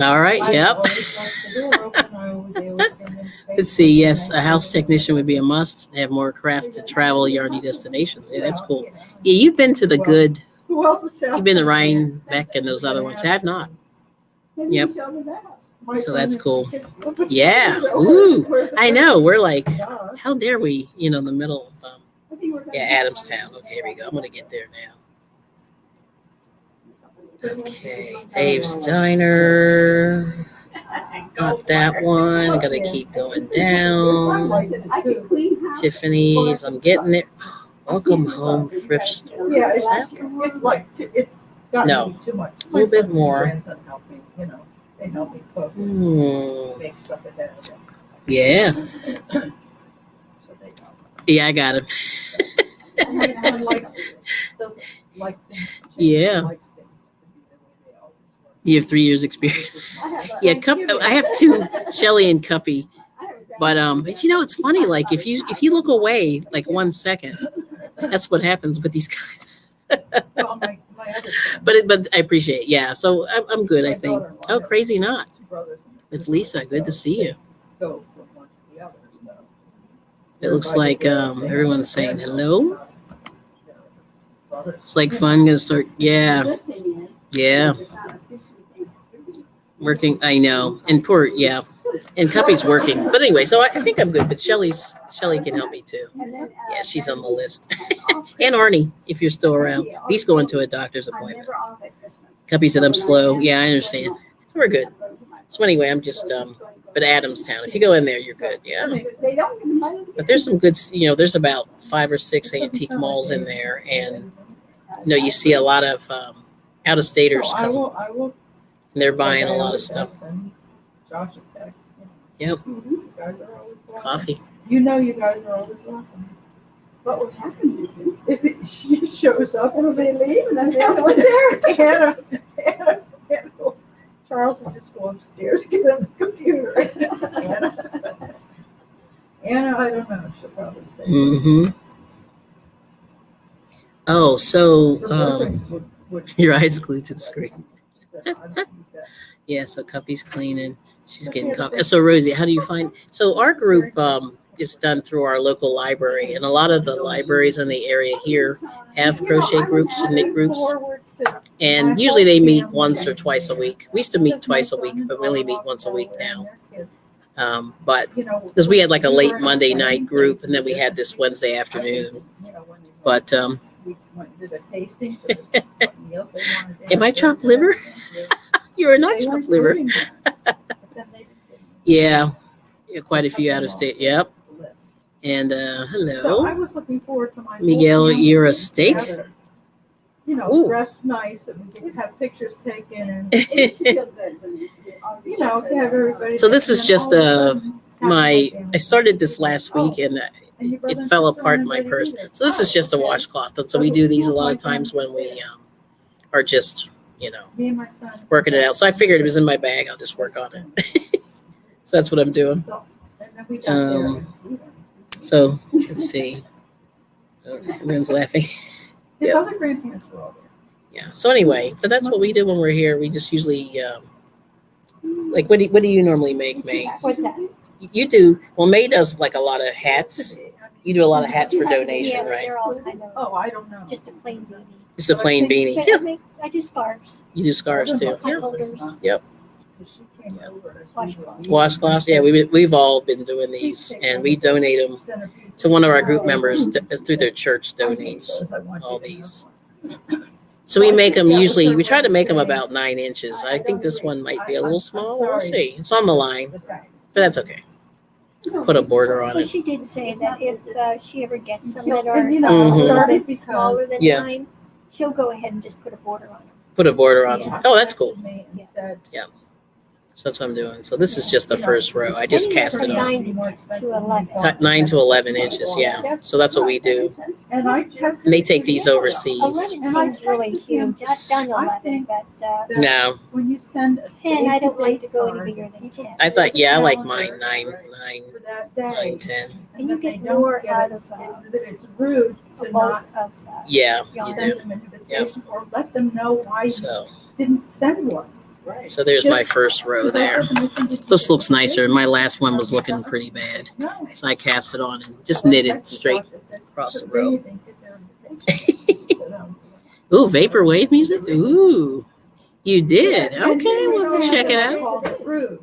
All right. I Yep. always like the door open. They always give me the Let's see. Yes, a house technician would be a must. Have more craft to travel yarny destinations. Yeah, that's cool. Yeah, you've been to the good. Who else is You've been to Rhinebeck and those other ones. I have not. Yep. So that's cool. Yeah. Ooh. I know. We're like, how dare we? You know, in the middle of yeah, Adamstown. Okay, here we go. I'm gonna get there now. Okay, Dave's Diner. Got that one. I gotta keep going down. Tiffany's. I'm getting there. Welcome Home Thrift Store. Yeah, Is that it's like it's gotten No. me too much. A little bit My son and more. grandson help me, they help me cook, make stuff ahead of them. Yeah. So they help. Yeah, I got him. My son doesn't like things to change. Yeah. He likes things to be the way they always were. You have 3 years experience. Yeah, I have two, Shelly and Cuppy. But you know, it's funny. Like if you look away like 1 second, that's what happens with these guys. Well, my other son, But I appreciate it. Yeah, so I'm good. I my think. daughter-in-law Oh, has crazy not. 2 brothers and a With sister, Lisa, good to so see you. they Go from one to the other. So It looks like everyone's saying hello. Brothers. It's like fun. Gonna start. Yeah, yeah. Working. I know. And poor. Yeah. And Cuppy's working. But anyway, so I think I'm good. But Shelly can help me too. Yeah, she's on the list. And Arnie, if you're still around, he's going to a doctor's appointment. Cuppy said I'm slow. Yeah, I understand. So we're good. So anyway, I'm just but Adamstown. If you go in there, you're good. Yeah. But there's some good. You know, there's about 5 or 6 antique malls in there, and you know, you see a lot of out of staters I come, will. and they're buying a lot of stuff. Josh and Tex. Yep. You guys are always welcome. Coffee. You know, you guys are always welcome. What would happen with you? If she shows up, everybody leave, and then the other one there. Anna, Charles will just go upstairs, get on the computer. Anna, I don't know. She'll probably say. Mm-hmm. Oh, so Her boyfriend would- your eyes glued to the screen. said, "I don't need that." Yeah. So Cuppy's cleaning. She's getting coffee. So Rosie, how do you find? So our group is done through our local library, and a lot of the libraries in the area here have crochet groups and knit groups. And usually they meet once or twice a week. We used to meet twice a week, but we only meet once a week now. But because we had like a late Monday night group, and then we had this Wednesday afternoon. But Did a tasting for the meals they wanted. Am I chopped liver? You're not They weren't chopped liver. doing that, but then they did Yeah, quite a few out of state. Yep. the list. And So hello, I was looking forward to my. Miguel. whole You're a family steak. together. Ooh. Dressed nice, and we could have pictures taken, and It makes you feel good when you have everybody. So this is and then just all of a sudden, half I family. started this last week, and And your brother it and fell sister apart in aren't my invited purse. either. So this is just a Oh, okay. washcloth. And so we do these a lot of times when we are just, Me and my son. working it out. So I figured it was in my bag. I'll just work on it. So that's what I'm doing. So, and then we got there and So let's see. Oh, everyone's laughing. his Yep. other grandparents were all there. Yeah. So anyway, but that's what we do when we're here. We just usually like what do you normally make, May? What's that? You do. Well, May does like a lot of hats. You do a lot of hats for Yeah, donation, but right? they're all kind of Oh, I don't know. just a plain beanie. Just a plain beanie. But Yeah. I do scarves, You do scarves too. hat Yeah. holders. Yep. because she came over. as we Washcloths. were- Washcloths, yeah, we've all been doing these, and we donate them to one of our group members through their church donates all these. So we make them usually, we try to make them about 9 inches. I think this one might be a little small. We'll see. It's on the line, but that's okay. Put a border on Well, it. she did say that if she ever gets some that are And, you a know, Mhm. little started bit smaller than Yeah. mine, she'll go ahead and just put a border on them. Put a border on it. Yeah. Oh, that's cool. Me and said, So that's what I'm doing. So this is just the first row. I just cast it on. 9 to 11. 9 to 11 inches, yeah. So that's what we do. and I checked. And they take these overseas. 11 seems really huge. I've done 11, but No, When you send a 10, I don't like to go safety any card bigger than 10. I thought, yeah, I like mine 9, for that day, 10. And you that they get don't more get out it, of that it's rude a to bulk not of Yeah, you yarn. send do. them an invitation or let them know why you So, didn't send one. so there's my first row there. This looks nicer. My last one was looking pretty bad. No. So I cast it on and just knitted straight across the row. Ooh, vaporwave music? Ooh, you did? Okay, we'll check it out.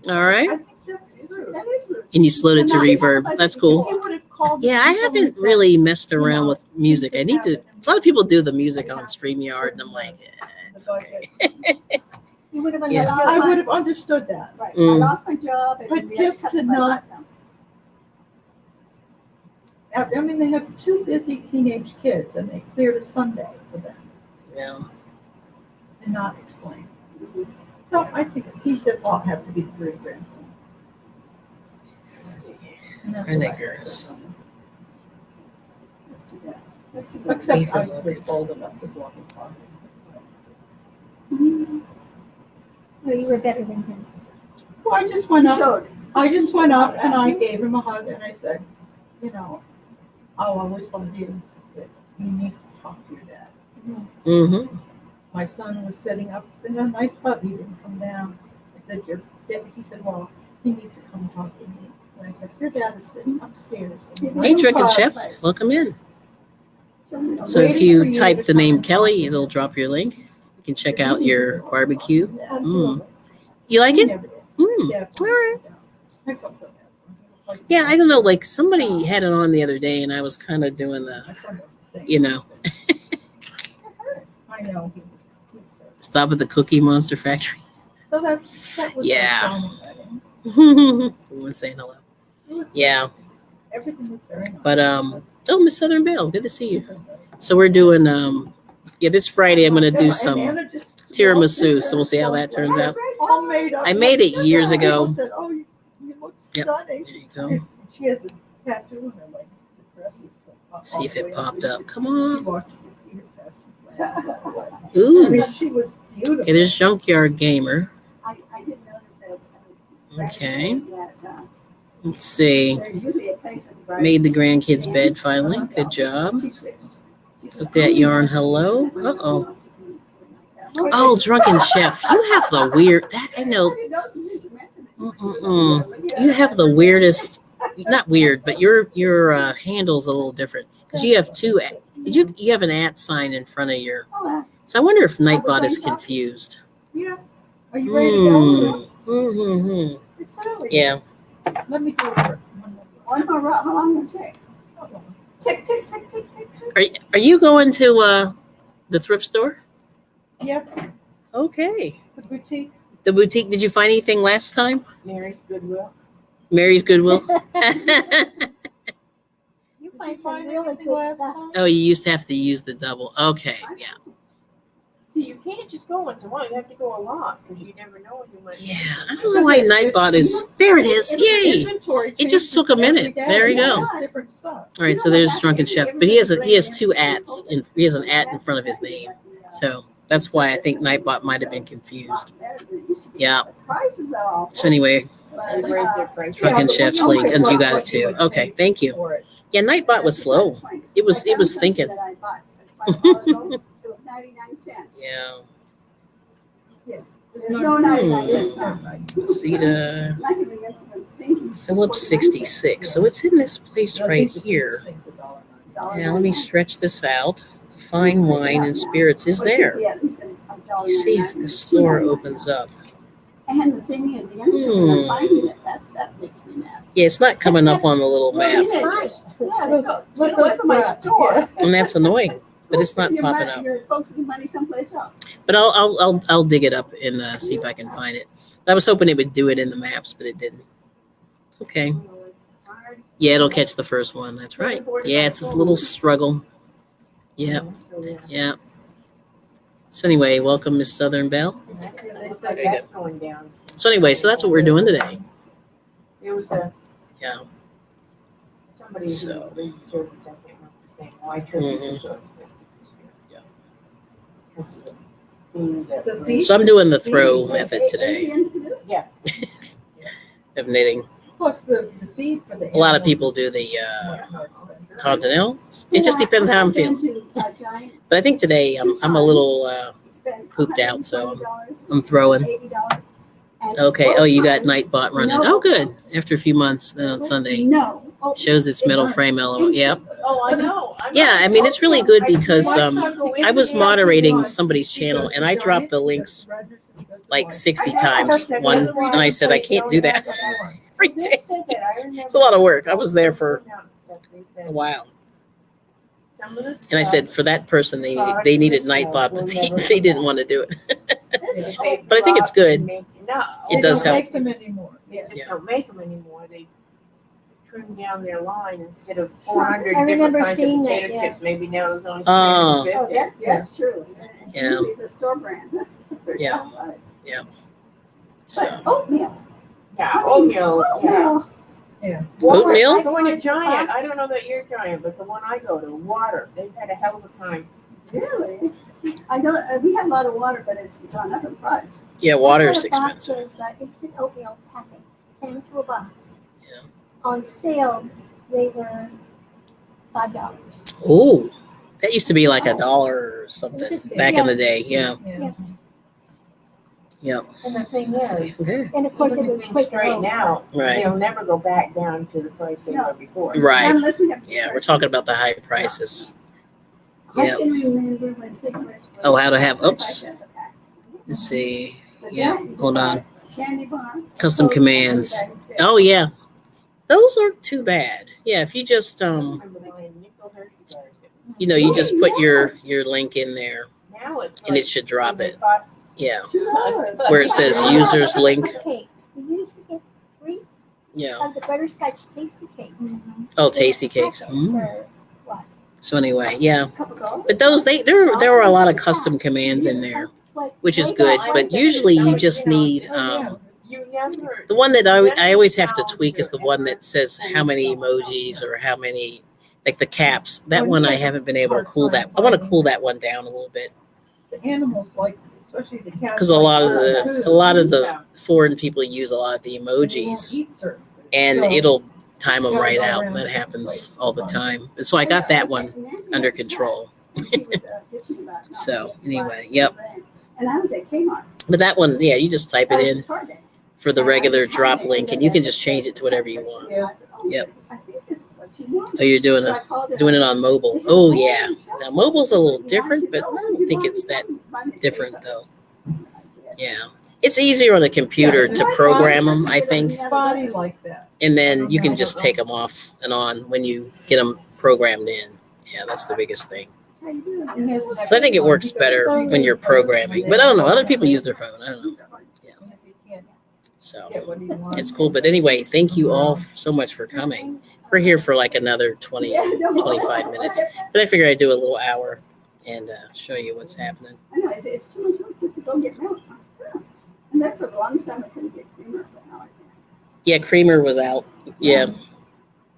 All right. That is rude. And you slowed it to reverb. That's cool. You would have called Yeah, I people and haven't said, really messed around with music. I need to. A lot of people do the music on StreamYard, and I'm like, it's okay. You would have Yeah. understood. I would have understood that. Right. Mm. I lost my job. And But we just had to cut my not- life down. I mean, they have 2 busy teenage kids and they cleared a Sunday for them Yeah. and not explain. So I think he said, well, I'll have to be the great grandson. And that's what I Renegers. heard. That's too bad. That's too bad. Except I was bold enough to block and talk. Well, you were better than him. Well, I just went up. Showed. I just went up and I gave him a hug and I said, you know, I'll always love you, but you need to talk to your dad. Mm-hmm. My son was sitting up in the night club. He didn't come down. I said, your dad, he said, well, he needs to come talk to me. And I said, your dad is sitting upstairs. in the Hey, Drinking Chef, fireplace, welcome in. So if waiting for you you type to the come name and Kelly, talk. it'll drop your link. You can check out your barbecue. Absolutely. You like He it? never did. Mm. Yeah, All right. I felt so bad. Yeah, I don't know. Like somebody had it on the other day, and I was kind of doing the, My son was the same. you know, I know. He was stop at the Cookie Monster Factory. So that was Yeah. our final wedding. Everyone's saying hello. It was Yeah. nice. Everything was very nice. But oh, Miss Southern Belle, good to see you. So we're doing yeah, this Friday I'm gonna do And some Anna just tiramisu, so we'll see how that turns out. all made up. I made it years People ago. said, oh, you look Yep. stunning. There you go. And she has this tattoo on her leg. The dress is all See if the it way up. popped up. Come She on. watched, you could see her tattoo. I Ooh. mean, she was beautiful. Okay, there's Junkyard Gamer. I didn't notice that. Okay. That, Let's see. there's usually a place at the Made the grandkids' bed finally. Good job. She switched. She said, Took that yarn. Hello. Uh-oh. Oh, Drunken Chef. You have the weird. That I know. You have the weirdest. Not weird, but your handle's a little different because you have two. You have an @ sign in front of your. So I wonder if Nightbot is confused. Yeah. Are you ready to go? Mm-hmm. It's early. Yeah. Let me do it. One more, how long will it take? Tick, tick, tick, tick, tick, tick. Are you going to the thrift store? Yep, Okay. the boutique. The boutique. Did you find anything last time? Mary's Goodwill. Mary's Goodwill. You find some find really anything good last stuff. time? Oh, you used to have to use the double. Okay. Yeah. See, you can't just go once in a while. You have to go a lot because you never know when you might. Yeah. I don't know why Nightbot is. There it is. Yay. Inventory It just took a changes minute. every day. There you go. It's different stuff. All right. So there's Drunken Chef, but he has two ats, and he has an @ in front of his name. So that's why I think Nightbot might have been confused. Yeah. Prices are all. So anyway, They raise their prices. Drunken Chef's link, and you got it too. Okay. Thank you. For it. Yeah. Nightbot was slow. It was thinking. That I bought. It was 99 cents. Yeah. There's no 99 cents It's now. not right. Zeta I can remember when things. Phillips 66. So it's in this place I right think the here. cheapest thing's $1.99. Now let me stretch this out. Fine wine and spirits is there. Yeah, at least $1.99. Let's see if this store opens up. And the thing is, the young children are finding it. That makes me mad. Yeah, it's not coming up on the little map, Teenagers. Yeah, they go, get away from my store. and that's annoying. But it's not popping up. You're focusing money someplace else. But I'll dig it up and see if I can find it. I was hoping it would do it in the maps, but it didn't. Okay. Yeah, it'll catch the first one. That's right. Yeah, it's a little struggle. Yeah, yeah. So anyway, welcome, Miss Southern Belle. They said that's going down. So anyway, so that's what we're doing today. There was Yeah. somebody So. who raised service, I can't remember saying, why churches are so expensive this year. Yeah. Because of the food that The brings- So I'm doing the throw method today Yeah. of knitting. Plus the feed for the. A lot of people do the much more expensive. continental. It just depends how I'm feeling. But I think today I'm a little pooped out, so I'm throwing. Okay. Oh, you got Nightbot running. Oh, good. After a few months, then on Sunday No. shows its metal frame element. Yep. Oh, I know. Yeah, I mean it's really good because Why should I go I was into that? moderating somebody's channel and I dropped the links like 60 times. One, and I said I can't do that every They day. said that. I remember It's a lot of work. I was there for They a said while, some of the and I stuff- said for that person they needed Nightbot, but they didn't want to do it. They say But I think it's good. No, It does They don't help. make them anymore. They just Yeah. don't make them anymore. They trim down their line instead of Sure. 400 I different remember kinds of seeing that, potato yeah. chips. Maybe now there's only Oh. 350. That's true. Yeah. Usually it's a store brand. Yeah. So But oatmeal. Yeah, oatmeal. Yeah. Oatmeal? I go in a Giant. I don't know that you're Giant, but the one I go to, Water. They've had a hell of a time. Really? I know, we have a lot of water, but it's gone up in price. yeah, water is expensive. Instant oatmeal packets, 10 to a box. Yeah. On sale, they were $5. Oh, that used to be like $1 or something back in the day. Yeah. Yep. And the thing is, Okay. And of course, it even was things quick straighten out. Right. They'll never go back down to the price they were before. Right. Unless we have. Yeah, we're talking about the high prices. I Yeah. can remember when cigarettes were. Oh, how to have- oops. 25 cents a pack. Let's see. But Yeah, that, you hold can on. buy Candy bar. Custom commands. Oh yeah, those aren't too bad. Yeah, if you just I remember buying nickel Hershey bars. you know, you just put your link in there Now it's and it like should drop they it. cost Yeah, $2. where it says users link. Cakes. We used to get 3 Yeah. of the butterscotch tasty cakes. Oh, tasty cakes. Packet Mm. For what? So anyway, yeah. Cup of coffee. But those there were a lot of custom commands in there, which is good. But usually you just need you never. the one that I always have to tweak is the one that says how many emojis or how many, like the caps. That one I haven't been able to cool that. I want to cool that one down a little bit The animals like, especially the cats. because a lot of the foreign people use a lot of the emojis and it'll time them right out. That happens all the time. And so I got that one under control. So, anyway, yep. And I was at Kmart. But that one, yeah, you just type it in Target. for the regular drop link and you can just change it to whatever you want. Yep. I think this is what she wants. Oh, you're doing So I called it on mobile. Oh yeah. Now mobile's a little different, but I don't think it's that different though. Yeah. It's easier on a computer to program them, I think. Body like that. And then you can just take them off and on when you get them programmed in. Yeah, that's the biggest thing. How you doing? So I think it works better when you're programming. But I don't know. Other people use their phone. I don't know. So it's cool. But anyway, thank you all so much for coming. We're here for like another 20, 25 minutes. But I figured I'd do a little hour and show you what's happening. I know, it's too much work to go get milk. And then for the longest time, I couldn't get creamer, but now I can. Yeah, creamer was out. Yeah.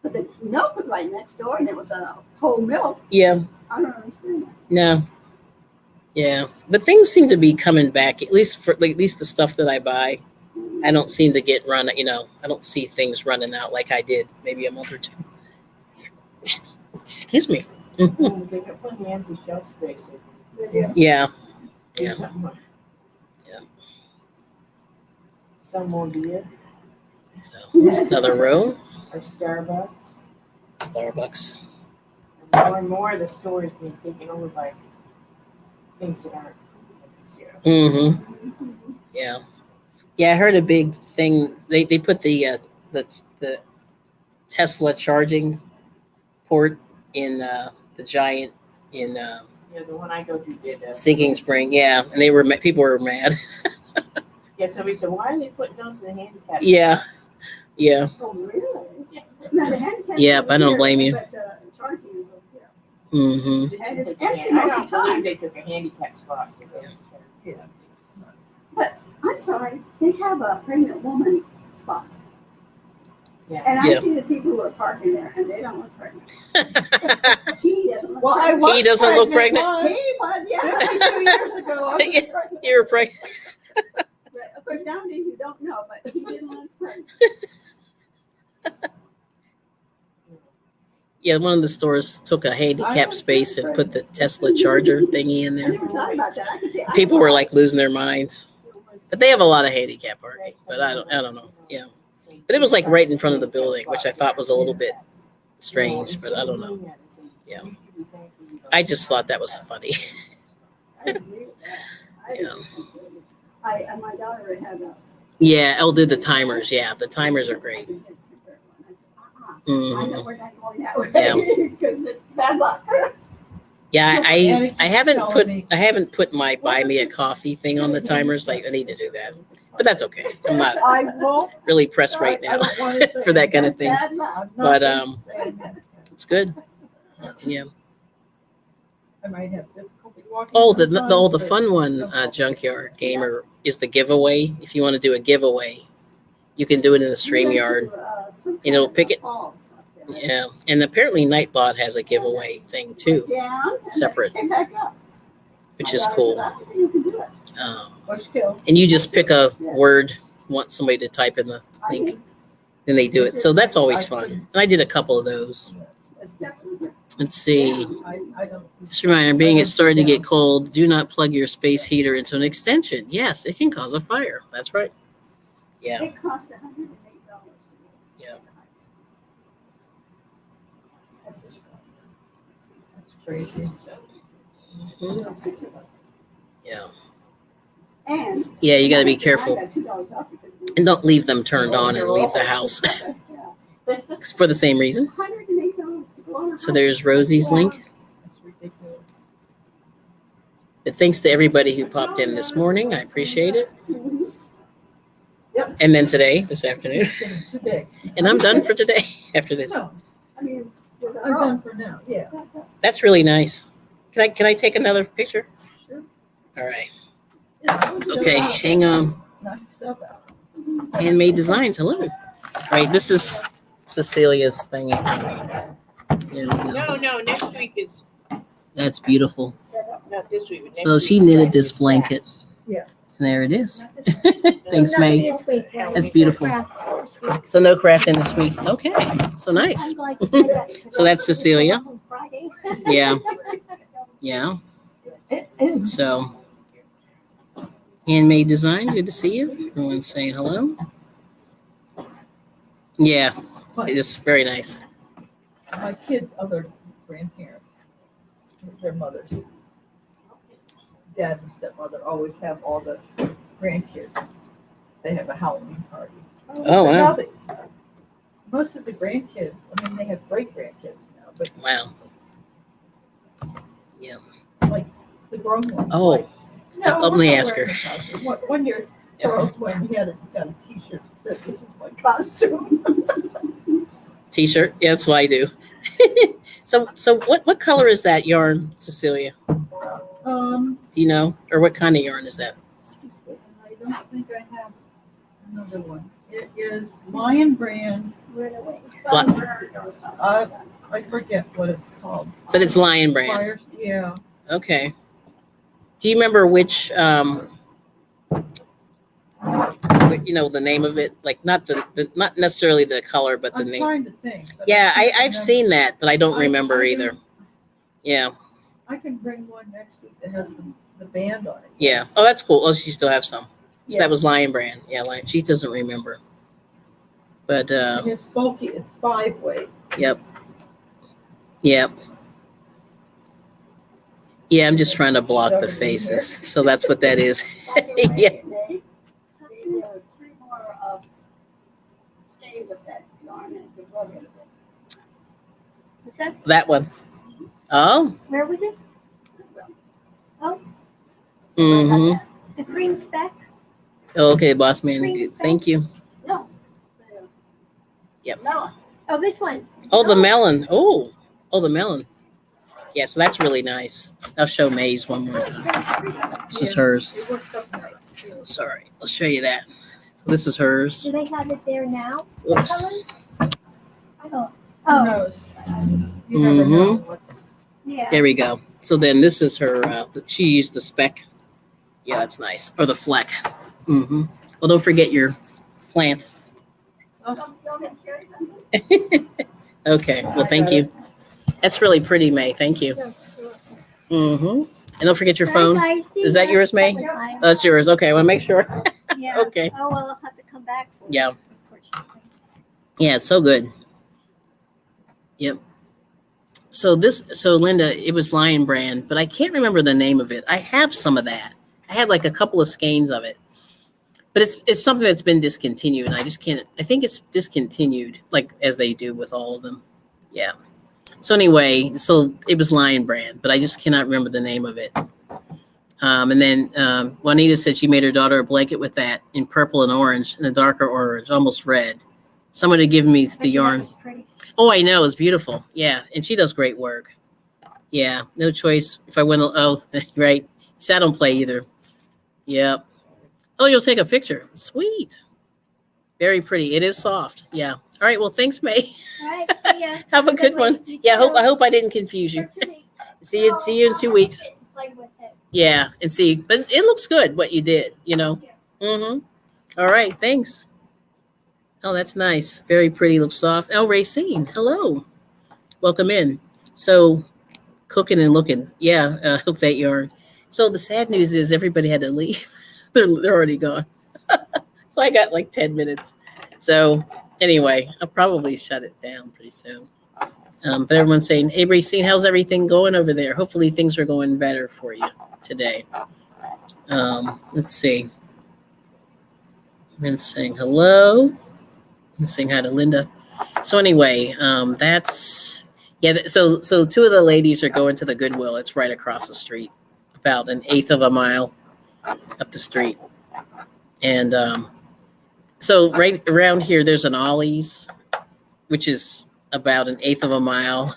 But the milk was right next door, and it was whole milk. Yeah. I don't understand that. No. Yeah. But things seem to be coming back, at least the stuff that I buy. I don't seem to get run, I don't see things running out like I did maybe a month or two. Excuse me. They got plenty of empty shelf space. Yeah. Do Yeah. something with. Yeah. Some more beer So there's another row. or Starbucks. Starbucks. And more of the store is being taken over by things that aren't food this year. Mm-hmm. Yeah. Yeah, I heard a big thing. They put the Tesla charging port in the giant in Yeah, the one I go to did. Sinking Spring. Yeah, and people were mad. Yeah, somebody said, why are they putting those in the handicap? Yeah. Yeah. Oh, really? Now, the handicap. Yep, I don't blame you. But the charging is over here. Mm-hmm. And it's I empty most of the don't believe time. they took a handicap spot. Yeah. I'm sorry, they have a pregnant woman spot. Yeah. And I Yeah. see the people who are parking there and they don't look pregnant. He doesn't look Well, I pregnant. was He doesn't look pregnant? once. He was, yeah. 52 years ago, I was Yeah. pregnant. You were pregnant. But of course, nowadays you don't know, but he didn't look pregnant. Yeah, one of the stores took a handicap space and put the Tesla charger thingy in I there. never thought about that. I could see. People were like losing their minds. But they have a lot of handicap parking. But I don't know. Yeah. But it was like right in front of the building, which I thought was a little bit strange, but I don't know. Yeah. I just thought that was funny. I agree with that. Yeah. My daughter had a. Yeah, I'll do the timers. Yeah, the timers are great. I know Mhm. we're not going that way. Yeah. Because it's bad luck. Yeah, I Telling haven't put my buy me a coffee thing on the timers. I need to do that. But that's okay. I'm not I won't. really pressed right I now don't wanna say for that kind of thing. Bad luck. I'm not But, gonna say that. It's good. Yeah. I might have difficulty walking. Oh, the sometimes, fun one, Junkyard Gamer, is the giveaway. If you want to do a giveaway, you can do it in the StreamYard. And it'll pick it. Yeah, and apparently Nightbot has a giveaway thing too, Yeah. Separate. Came back up. which My is daughter cool. said, "I don't think you can do it." Bush kill. And you just pick a Yes. word you want somebody to type in the I link, think and they do it. So that's always fun. And I did a couple of those. it's definitely just. Let's see. I don't. Just a reminder, being it's starting to get cold, do not plug your space heater into an extension. Yes, it can cause a fire. That's right. Yeah. It cost $108. Yeah. That's crazy. Mhm. 6 of us. Yeah. And. Yeah, you got to be I careful. got $2 off because we- And don't leave them turned on and leave the house Yeah. for the same reason. $108 to go on a So hike. there's Rosie's link. That's ridiculous. But thanks to everybody who popped in this morning. I appreciate it. Mhm. And then today, this afternoon. It's getting too big. And I'm done for today after this. No, I mean, with a I'm rope. done for now. Yeah. That's really nice. Can I take another picture? Sure. All right. Yeah, I would show Okay, out. hang on. Knock yourself out. Handmade Designs. Hello. All right, this is Cecilia's thing. There we go. No, next week is, That's beautiful. not this week, but next So week. she knitted this blanket. Yeah. And there it is. Thanks, May. This week, That's beautiful. craft this week. So no crafting this week. Okay, so nice. I'm glad you said that, because So that's I was Cecilia. on Friday. Yeah. Yeah. So Handmade Design, good to see you. Everyone's saying hello. Yeah, it is very nice. My kids' other grandparents, their mothers, dad and stepmother always have all the grandkids. They have a Halloween party. Oh, But now wow. most of the grandkids, I mean, they have great grandkids now, but Wow. Yeah. the grown ones. Oh, like, no, let I'm me not ask her. wearing a costume." One year, Charles went, he got a T-shirt that said, "This is my costume." T-shirt. Yeah, that's what I do. So what color is that yarn, Cecilia? Do you know? Or what kind of yarn is that? I don't think I have another one. It is Lion Brand. Runaway. Sunbird or something. I forget what it's called. But it's Lion Brand. Fires, yeah. Okay. Do you remember which the name of it? Like not not necessarily the color, but the I'm name. trying to think. but Yeah, can't I've remember. seen that, but I don't remember I either. can- Yeah. I can bring one next week that has the band on it. Yeah. Oh, that's cool. Oh, she still have some. So Yeah. that was Lion Brand. Yeah, she doesn't remember. But And it's bulky. It's 5-weight. yep. Yep. Yeah, I'm just trying to block the faces. So that's what that is. Yeah. There was use up that yarn and we will get it. Was that, That one. Oh. where was it? Mm-hmm. The cream speck? Okay, boss man. Cream Thank you. No. Yep. No. Oh, this one. Oh, the melon. Oh, the melon. Yeah, so that's really nice. I'll show May's one more time. This is hers. It works up nice. Sorry, I'll show you that. So this is hers. Do they have it there now? Whoops. Helen? Oh, Who oh, knows? You never know what's. yeah. There we go. So then this is her. She used the speck. Yeah, that's nice. Or the fleck. Mm-hmm. Well, don't forget your plant. Don't get carry something. Okay. Well, thank you. That's really pretty, May. Thank you. Mm-hmm. And don't forget your phone. Is that yours, May? Oh, that's yours. Okay, I want to make sure. Yeah. Okay. Oh, well, I'll have to come back for it, Yeah. unfortunately. Yeah, it's so good. Yep. So Linda, it was Lion Brand, but I can't remember the name of it. I have some of that. I had like a couple of skeins of it, but it's something that's been discontinued. And I just can't. I think it's discontinued, like as they do with all of them. Yeah. So anyway, so it was Lion Brand, but I just cannot remember the name of it. And then Juanita said she made her daughter a blanket with that in purple and orange, and a darker orange, almost red. Someone had given me the I think that yarn. was pretty. Oh, I know. It's beautiful. Yeah. And she does great work. Yeah. No choice. If I win, right. So I don't play either. Yep. Oh, you'll take a picture. Sweet. Very pretty. It is soft. Yeah. All right. Well, thanks, May. All right, see ya. Have a good one. You Yeah. too. I hope I didn't confuse you. See you in 2 weeks. Play with it. Yeah. And see, but it looks good what you did, Mm-hmm. All right. Thanks. Oh, that's nice. Very pretty. Looks soft. Oh, Racine. Hello. Welcome in. So cooking and looking. Yeah. Hook that yarn. So the sad news is everybody had to leave. They're already gone. So I got like 10 minutes. So anyway, I'll probably shut it down pretty soon. But everyone's saying, hey, Racine, how's everything going over there? Hopefully things are going better for you today. Let's see. I'm saying hello. I'm saying hi to Linda. So anyway, that's, yeah. So two of the ladies are going to the Goodwill. It's right across the street, about an eighth of a mile up the street. And so right around here, there's an Ollie's, which is about an eighth of a mile.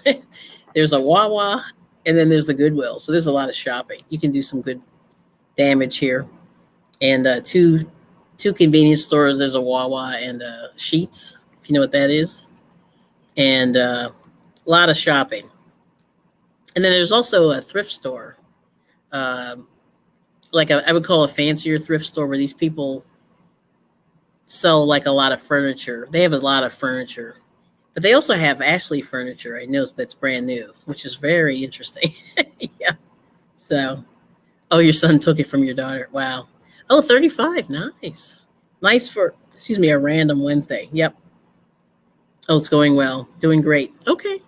There's a Wawa, and then there's the Goodwill. So there's a lot of shopping. You can do some good damage here. And two convenience stores. There's a Wawa and Sheetz, if you know what that is. And a lot of shopping. And then there's also a thrift store. I would call a fancier thrift store where these people sell like a lot of furniture. They have a lot of furniture. But they also have Ashley furniture. I noticed that's brand new, which is very interesting. Yeah. So, oh, your son took it from your daughter. Wow. Oh, 35. Nice. Nice for, a random Wednesday. Yep. Oh, it's going well. Doing great. Okay.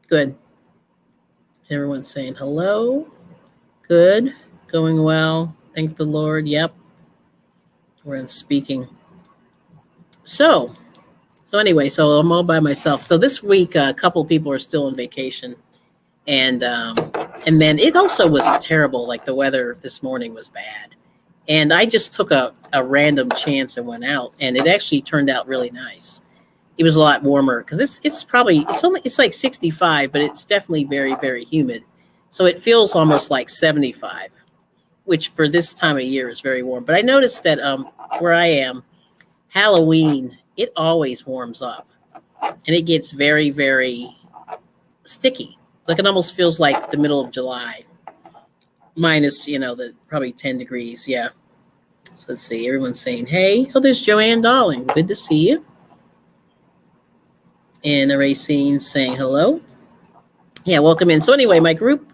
Good. Everyone's saying hello. Good. Going well. Thank the Lord. Yep. We're in speaking. So anyway, so I'm all by myself. So this week, a couple people are still on vacation. And then it also was terrible. Like the weather this morning was bad. And I just took a random chance and went out, and it actually turned out really nice. It was a lot warmer because it's like 65, but it's definitely very, very humid. So it feels almost like 75, which for this time of year is very warm. But I noticed that where I am, Halloween, it always warms up, and it gets very, very sticky. Like it almost feels like the middle of July. Minus, the probably 10 degrees. Yeah. So let's see. Everyone's saying, hey. Oh, there's Joanne Darling. Good to see you. And Racine saying hello. Yeah, welcome in. So anyway, my group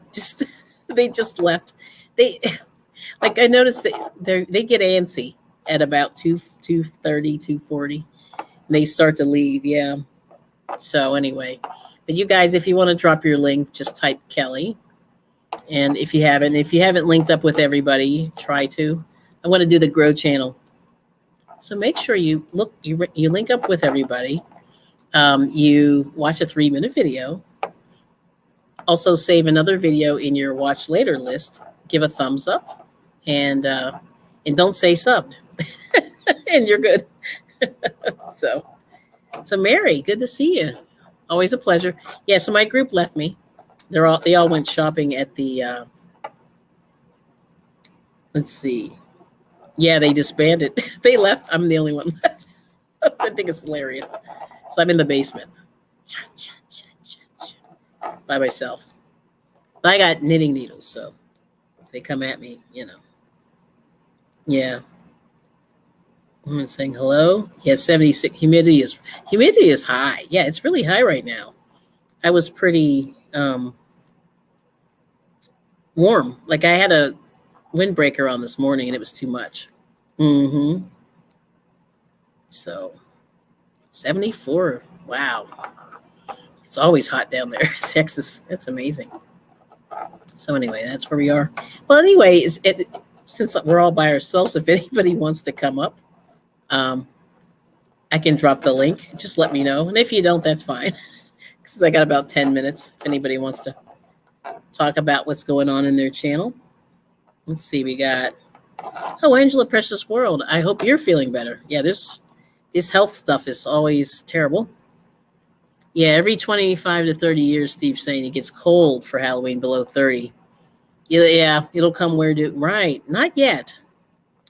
they just left. I noticed that they get antsy at about 2:30, 2:40. They start to leave. Yeah. So anyway, but you guys, if you want to drop your link, just type Kelly. And if you haven't linked up with everybody, try to. I want to do the Grow channel. So make sure you look, you link up with everybody. You watch a 3-minute video. Also save another video in your watch later list. Give a thumbs up, and don't say subbed, and you're good. So Mary, good to see you. Always a pleasure. Yeah. So my group left me. They all went shopping at the. Let's see. Yeah, they disbanded. They left. I'm the only one left. I think it's hilarious. So I'm in the basement by myself. But I got knitting needles, so if they come at me, Yeah. I'm saying hello. Yeah, 76. Humidity is high. Yeah, it's really high right now. I was pretty warm. Like I had a windbreaker on this morning and it was too much. So 74. Wow. It's always hot down there. Texas. That's amazing. So anyway, that's where we are. Well, anyway, since we're all by ourselves, if anybody wants to come up, I can drop the link. Just let me know. And if you don't, that's fine. Because I got about 10 minutes if anybody wants to talk about what's going on in their channel. Let's see. We got, Angela Precious World. I hope you're feeling better. Yeah, this health stuff is always terrible. Yeah, every 25 to 30 years, Steve's saying it gets cold for Halloween below 30. Yeah, it'll come where do right. Not yet.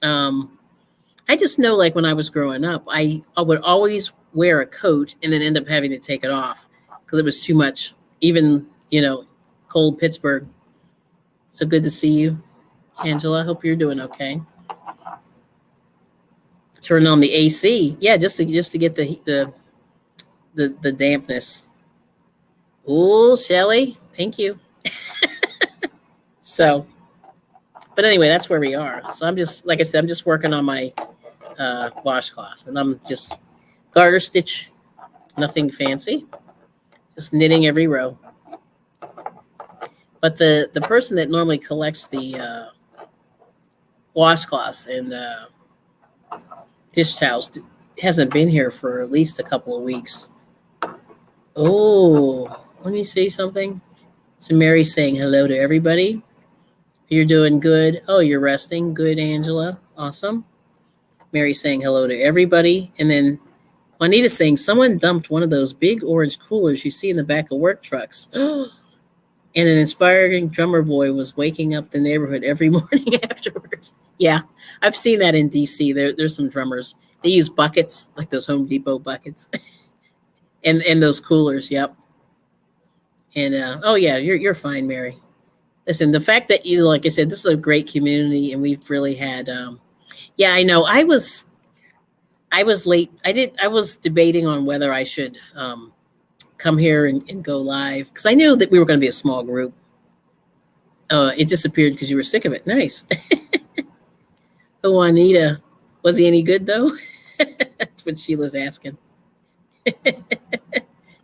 I just know, like when I was growing up, I would always wear a coat and then end up having to take it off because it was too much. Even, cold Pittsburgh. So good to see you, Angela. Hope you're doing okay. Turn on the AC. Yeah, just to get the dampness. Oh, Shelly, thank you. So, but anyway, that's where we are. So I'm just, like I said, I'm just working on my washcloth, and I'm just garter stitch, nothing fancy, just knitting every row. But the person that normally collects the washcloths and dish towels hasn't been here for at least a couple of weeks. Oh, let me see something. So Mary's saying hello to everybody. You're doing good. Oh, you're resting. Good, Angela. Awesome. Mary's saying hello to everybody. And then Juanita's saying someone dumped one of those big orange coolers you see in the back of work trucks. And an inspiring drummer boy was waking up the neighborhood every morning afterwards. Yeah, I've seen that in DC. There's some drummers. They use buckets, like those Home Depot buckets. and those coolers, yep. And oh yeah, you're fine, Mary. Listen, the fact that you, like I said, this is a great community, and we've really had. Yeah, I know. I was late. I was debating on whether I should come here and go live because I knew that we were going to be a small group. It disappeared because you were sick of it. Nice. Oh, Juanita, was he any good though? That's what Sheila's asking.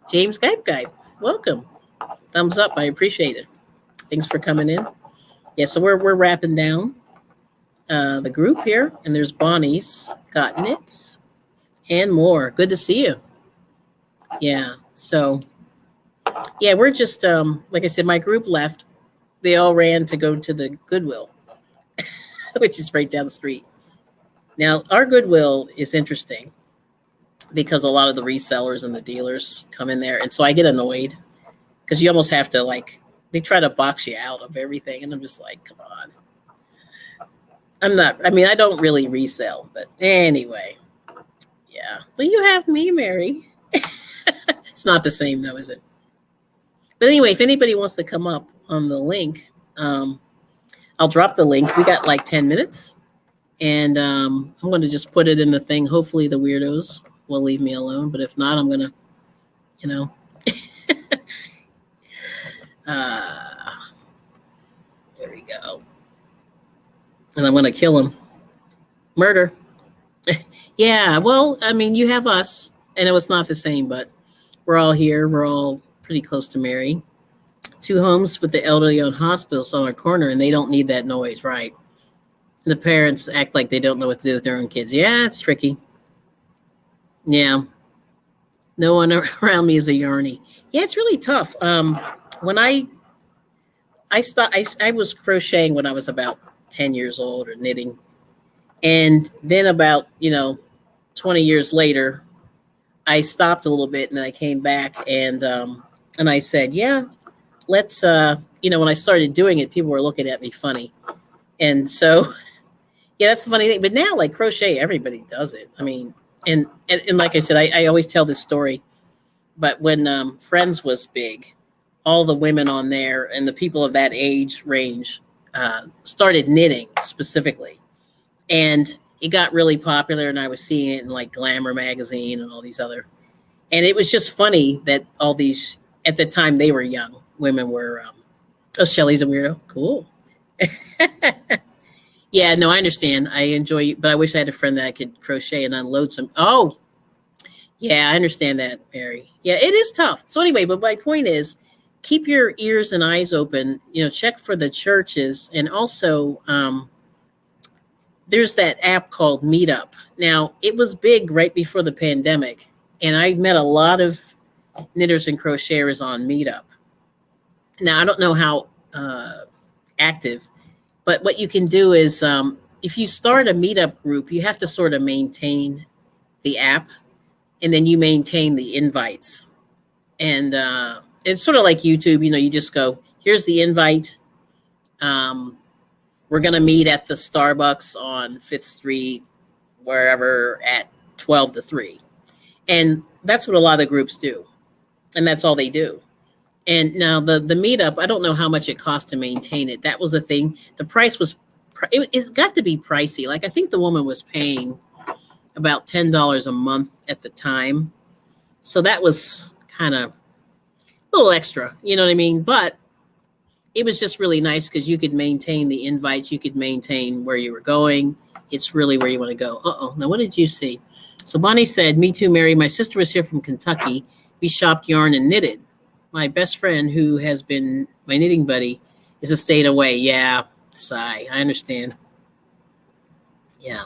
James Gype, welcome. Thumbs up. I appreciate it. Thanks for coming in. Yeah, so we're wrapping down the group here, and there's Bonnie's Got Knits and more. Good to see you. Yeah, so yeah, we're just like I said, my group left. They all ran to go to the Goodwill, which is right down the street. Now, our Goodwill is interesting because a lot of the resellers and the dealers come in there, and so I get annoyed because you almost have to they try to box you out of everything, and I'm just like, come on. I don't really resell, but anyway, yeah. But you have me, Mary. It's not the same though, is it? But anyway, if anybody wants to come up on the link, I'll drop the link. We got like 10 minutes, and I'm going to just put it in the thing. Hopefully the weirdos will leave me alone, but if not, I'm going to, there we go. And I'm going to kill him. Murder. Yeah, well, I mean, you have us. And it was not the same, but we're all here. We're all pretty close to Mary. 2 homes with the elderly owned hospitals on our corner, and they don't need that noise, right? The parents act like they don't know what to do with their own kids. Yeah, it's tricky. Yeah. No one around me is a yarny. Yeah, it's really tough. When I was crocheting when I was about 10 years old, or knitting. And then about, 20 years later, I stopped a little bit, and then I came back, and I said, yeah, let's, when I started doing it, people were looking at me funny. And so, yeah, that's the funny thing. But now, like crochet, everybody does it. I mean, and like I said, I always tell this story, but when Friends was big, all the women on there and the people of that age range started knitting specifically. And it got really popular, and I was seeing it in like Glamour magazine and all these other. And it was just funny that all these, at the time they were young, women were, oh, Shelly's a weirdo. Cool. Yeah, no, I understand. I enjoy it, but I wish I had a friend that I could crochet and unload some. Oh, yeah, I understand that, Mary. Yeah, it is tough. So anyway, but my point is, keep your ears and eyes open, check for the churches. And also, there's that app called Meetup. Now, it was big right before the pandemic, and I met a lot of knitters and crocheters on Meetup. Now, I don't know how active, but what you can do is if you start a Meetup group, you have to sort of maintain the app, and then you maintain the invites. And it's sort of like YouTube, you just go, here's the invite. We're going to meet at the Starbucks on 5th Street, wherever, at 12 to 3. And that's what a lot of groups do. And that's all they do. And now the meetup, I don't know how much it costs to maintain it. That was the thing. The price was, it got to be pricey. Like, I think the woman was paying about $10 a month at the time. So that was kind of a little extra, you know what I mean? But it was just really nice because you could maintain the invites. You could maintain where you were going. It's really where you want to go. Now, what did you see? So Bonnie said, me too, Mary. My sister was here from Kentucky. We shopped yarn and knitted. My best friend, who has been my knitting buddy, is a state away. Yeah, sigh. I understand. Yeah.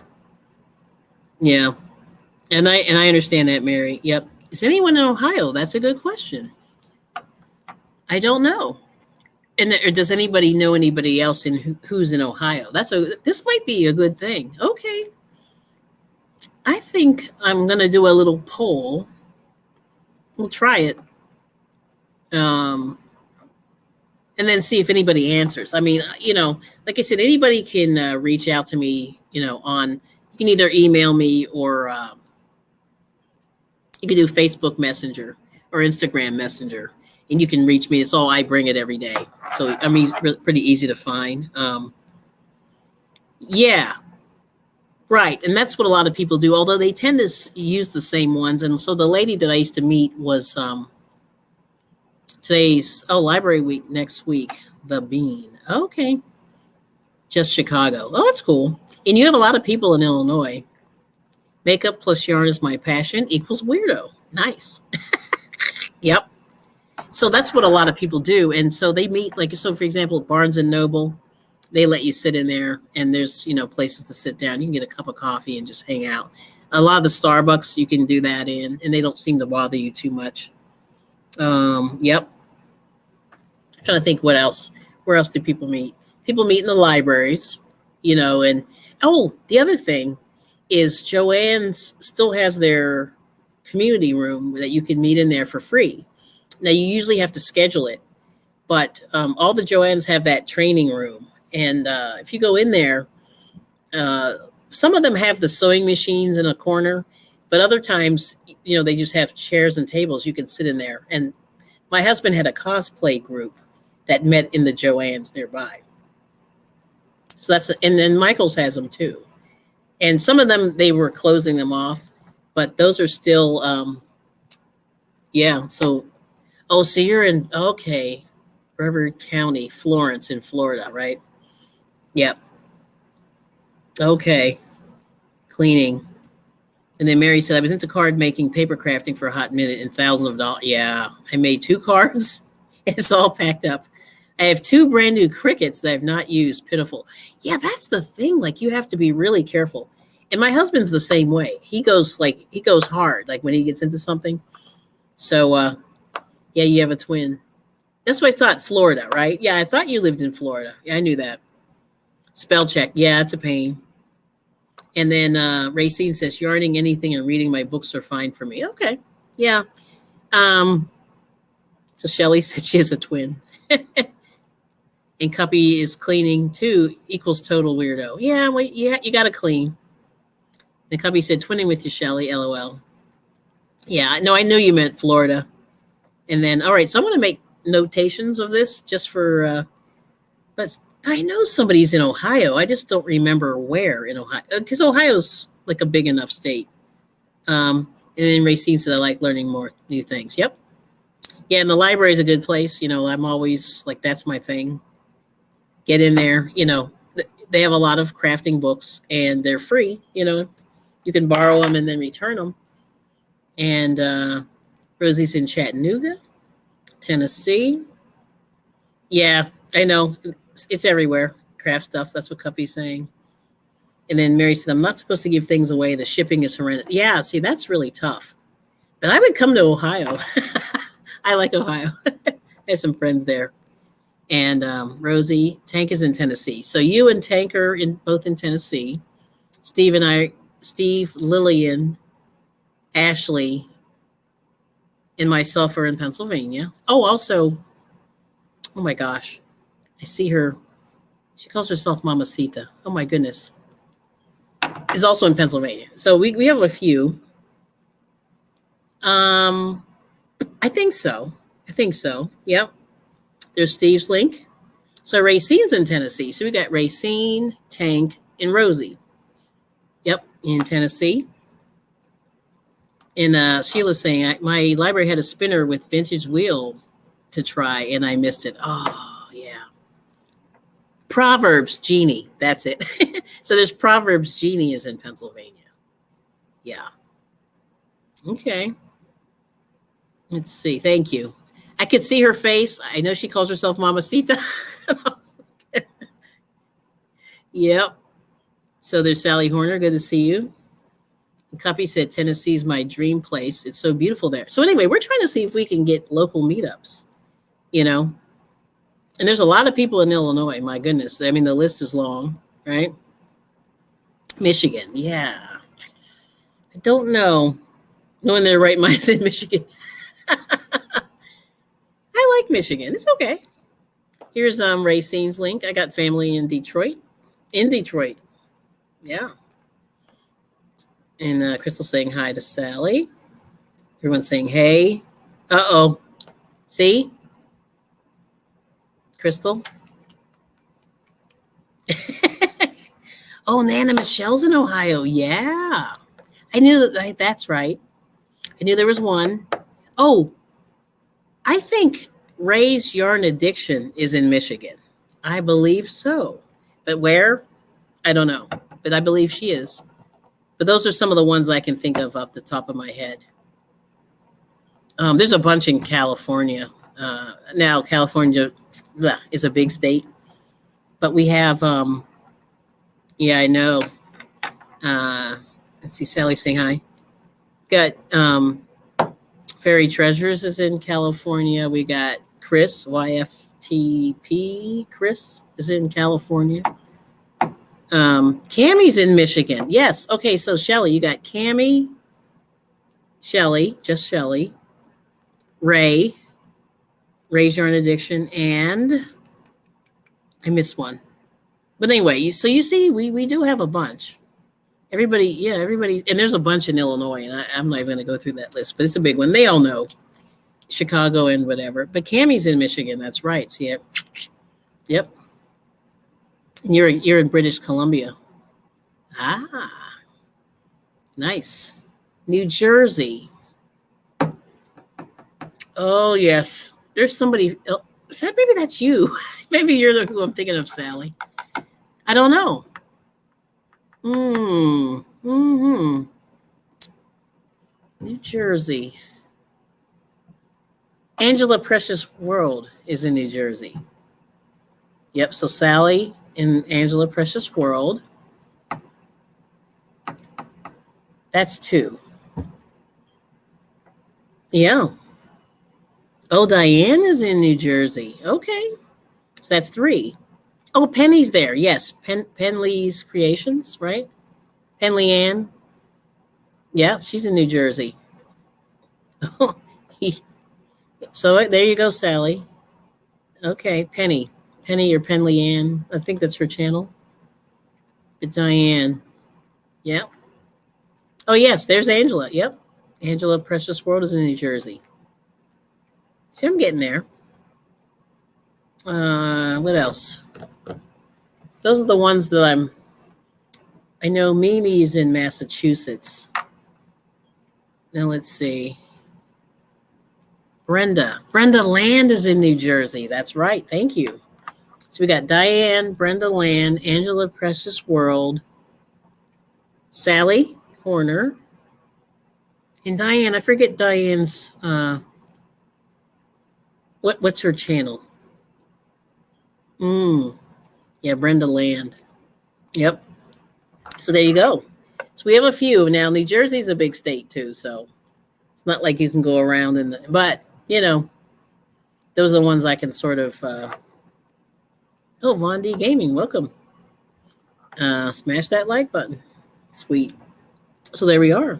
And I understand that, Mary. Yep. Is anyone in Ohio? That's a good question. I don't know. And or does anybody know anybody else who's in Ohio? This might be a good thing. Okay. I think I'm going to do a little poll. We'll try it. And then see if anybody answers. I mean, like I said, anybody can reach out to me, you can either email me or you can do Facebook Messenger or Instagram Messenger, and you can reach me. It's all, I bring it every day. So I mean, it's pretty easy to find. Yeah, right. And that's what a lot of people do, although they tend to use the same ones. And so the lady that I used to meet was, today's, Library Week next week, the Bean. Okay. Just Chicago. Oh, that's cool. And you have a lot of people in Illinois. Makeup plus yarn is my passion equals weirdo. Nice. Yep. So that's what a lot of people do. And so they meet, like, so for example, Barnes and Noble, they let you sit in there, and there's, places to sit down. You can get a cup of coffee and just hang out. A lot of the Starbucks you can do that in, and they don't seem to bother you too much. Yep. I'm trying to think where else do people meet? People meet in the libraries, and the other thing is Joann's still has their community room that you can meet in there for free. Now you usually have to schedule it, but all the Joann's have that training room. And if you go in there, some of them have the sewing machines in a corner, but other times, they just have chairs and tables. You can sit in there. And my husband had a cosplay group that met in the Joann's nearby. So and then Michael's has them too. And some of them, they were closing them off, but those are still, yeah. So, so you're in, okay, Brevard County, Florence in Florida, right? Yep. Okay. Cleaning. And then Mary said, I was into card making, paper crafting for a hot minute and thousands of dollars. Yeah, I made 2 cards. It's all packed up. I have 2 brand new Cricuts that I've not used. Pitiful. Yeah, that's the thing. Like, you have to be really careful. And my husband's the same way. He goes hard, like when he gets into something. So, yeah, you have a twin. That's what I thought. Florida, right? Yeah, I thought you lived in Florida. Yeah, I knew that. Spell check. Yeah, it's a pain. And then Racine says, yarning anything and reading my books are fine for me. Okay. Yeah. So Shelly said she has a twin. And Cuppy is cleaning too equals total weirdo. Yeah, well, you got to clean. And Cuppy said, twinning with you, Shelly, LOL. Yeah, no, I knew you meant Florida. And then, all right, so I'm going to make notations of this just for, but I know somebody's in Ohio. I just don't remember where in Ohio, because Ohio's like a big enough state. And then Racine said, I like learning more new things. Yep. Yeah, and the library is a good place. You know, I'm always like, that's my thing. Get in there. You know, they have a lot of crafting books and they're free. You know, you can borrow them and then return them. And Rosie's in Chattanooga, Tennessee. Yeah, I know. It's everywhere. Craft stuff. That's what Cuppy's saying. And then Mary said, I'm not supposed to give things away. The shipping is horrendous. Yeah, see, that's really tough. But I would come to Ohio. I like Ohio. I have some friends there. And Rosie, Tank is in Tennessee. So you and Tank are both in Tennessee. Steve, Lillian, Ashley, and myself are in Pennsylvania. Oh, also, oh my gosh. I see her. She calls herself Mamacita. Oh my goodness. Is also in Pennsylvania. So we have a few. I think so. Yep. There's Steve's link. So Racine's in Tennessee. So we got Racine, Tank, and Rosie. Yep, in Tennessee. And Sheila's saying, my library had a spinner with vintage wheel to try, and I missed it. Oh, yeah. Proverbs Genie. That's it. So there's Proverbs Genie is in Pennsylvania. Yeah. Okay. Let's see. Thank you. I could see her face. I know she calls herself Mamacita. Yep. So there's Sally Horner. Good to see you. And Cuppy said, Tennessee's my dream place. It's so beautiful there. So anyway, we're trying to see if we can get local meetups, you know. And there's a lot of people in Illinois. My goodness. I mean, the list is long, right? Michigan. Yeah. I don't know. No one in their right mind's in Michigan. I like Michigan. It's okay. Here's Racine's link. I got family in Detroit. Yeah. And Crystal saying hi to Sally. Everyone's saying hey. Uh-oh. See? Crystal? Oh, Nana Michelle's in Ohio. Yeah. I knew that. That's right. I knew there was one. Oh, I think Ray's Yarn Addiction is in Michigan. I believe so. But where? I don't know. But I believe she is. But those are some of the ones I can think of off the top of my head. There's a bunch in California. Now, California is a big state. But we have, yeah, I know. Let's see, Sally saying hi. Got Fairy Treasures is in California. We got Chris, YFTP. Chris is in California. Cammie's in Michigan. Yes. Okay, so Shelly, you got Cammie, Shelly, just Shelly, Ray's Yarn Addiction, and I missed one. But anyway, so you see, we do have a bunch. Everybody, and there's a bunch in Illinois, and I'm not even going to go through that list, but it's a big one. They all know Chicago and whatever. But Cammie's in Michigan. That's right. See it? Yep. And you're in British Columbia. Ah, nice. New Jersey. Oh yes. There's somebody. Maybe that's you. Maybe you're who I'm thinking of, Sally. I don't know. New Jersey. Angela Precious World is in New Jersey. Yep. So Sally in Angela Precious World. That's 2. Yeah. Oh, Diane is in New Jersey. Okay. So that's 3. Oh, Penny's there. Yes. Penley's Creations, right? Penley Ann. Yeah, she's in New Jersey. So there you go, Sally. Okay, Penny. Penny or Penley Ann. I think that's her channel. But Diane. Yep. Oh, yes, there's Angela. Yep. Angela Precious World is in New Jersey. See, I'm getting there. What else? Those are the ones that I know Mimi's in Massachusetts. Now let's see. Brenda Land is in New Jersey. That's right. Thank you. So we got Diane, Brenda Land, Angela Precious World, Sally Horner, and Diane. I forget Diane's. What's her channel? Yeah, Brenda Land. Yep. So there you go. So we have a few now. New Jersey's a big state too, so it's not like you can go around but you know, those are the ones I can sort of. Oh, Von D Gaming, welcome. Smash that like button. Sweet. So there we are.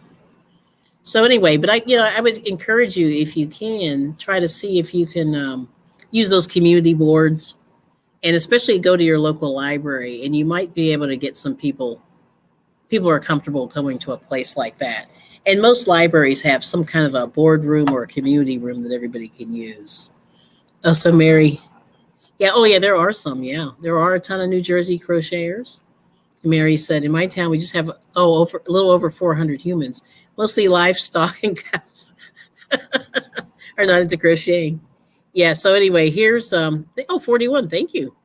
So anyway, but I would encourage you, if you can, try to see if you can use those community boards, and especially go to your local library, and you might be able to get some people are comfortable coming to a place like that. And most libraries have some kind of a boardroom or a community room that everybody can use. Oh, so Mary. Yeah, oh yeah, there are some, yeah. There are a ton of New Jersey crocheters. Mary said, in my town, we just have a little over 400 humans, mostly livestock and cows are not into crocheting. Yeah, so anyway, here's 41, thank you.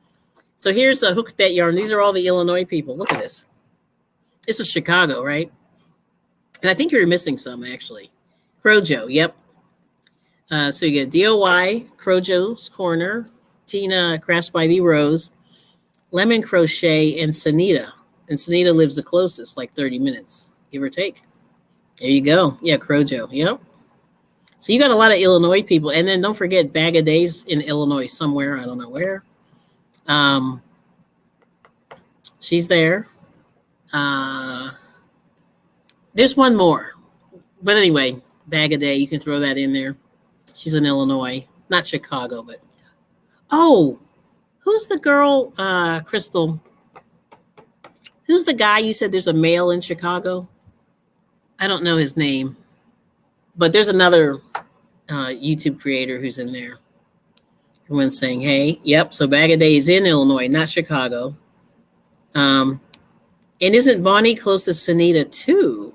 So here's a Hook That Yarn. These are all the Illinois people. Look at this. This is Chicago, right? And I think you're missing some, actually. Crojo, yep. So you get DOY, Crojo's Corner, Tina Crafts by the Rose, Lemon Crochet, and Sanita. And Sanita lives the closest, like 30 minutes, give or take. There you go. Yeah, Crojo, yep. So you got a lot of Illinois people. And then don't forget Bag of Days in Illinois somewhere. I don't know where. She's there. There's one more. But anyway, Bag a Day, you can throw that in there. She's in Illinois. Not Chicago, but... Oh, who's the girl, Crystal? Who's the guy you said there's a male in Chicago? I don't know his name. But there's another YouTube creator who's in there. Everyone's saying, hey, yep, so Bag a Day is in Illinois, not Chicago. And isn't Bonnie close to Sanita too?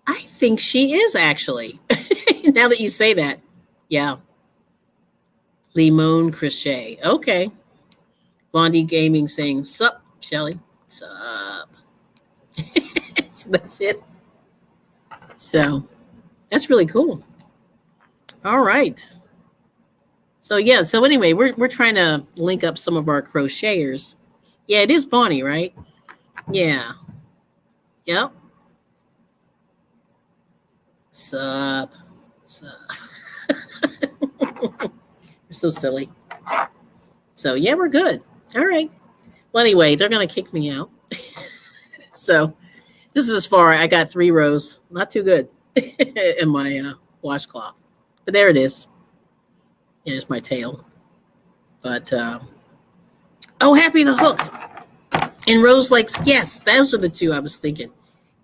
I think she is, actually. Now that you say that. Yeah. Limon Crochet. Okay. Bondi Gaming saying, sup, Shelly. Sup. So that's it. So that's really cool. All right. So yeah, so anyway, we're trying to link up some of our crocheters. Yeah, it is Bonnie, right? Yeah. Yep. Sup. You're so silly. So yeah, we're good. All right. Well, anyway, they're gonna kick me out. So this is as far. I got 3 rows. Not too good in my washcloth. But there it is. Here's my tail. But oh, Happy the Hook. And Rose Lakes. Yes, those are the 2 I was thinking.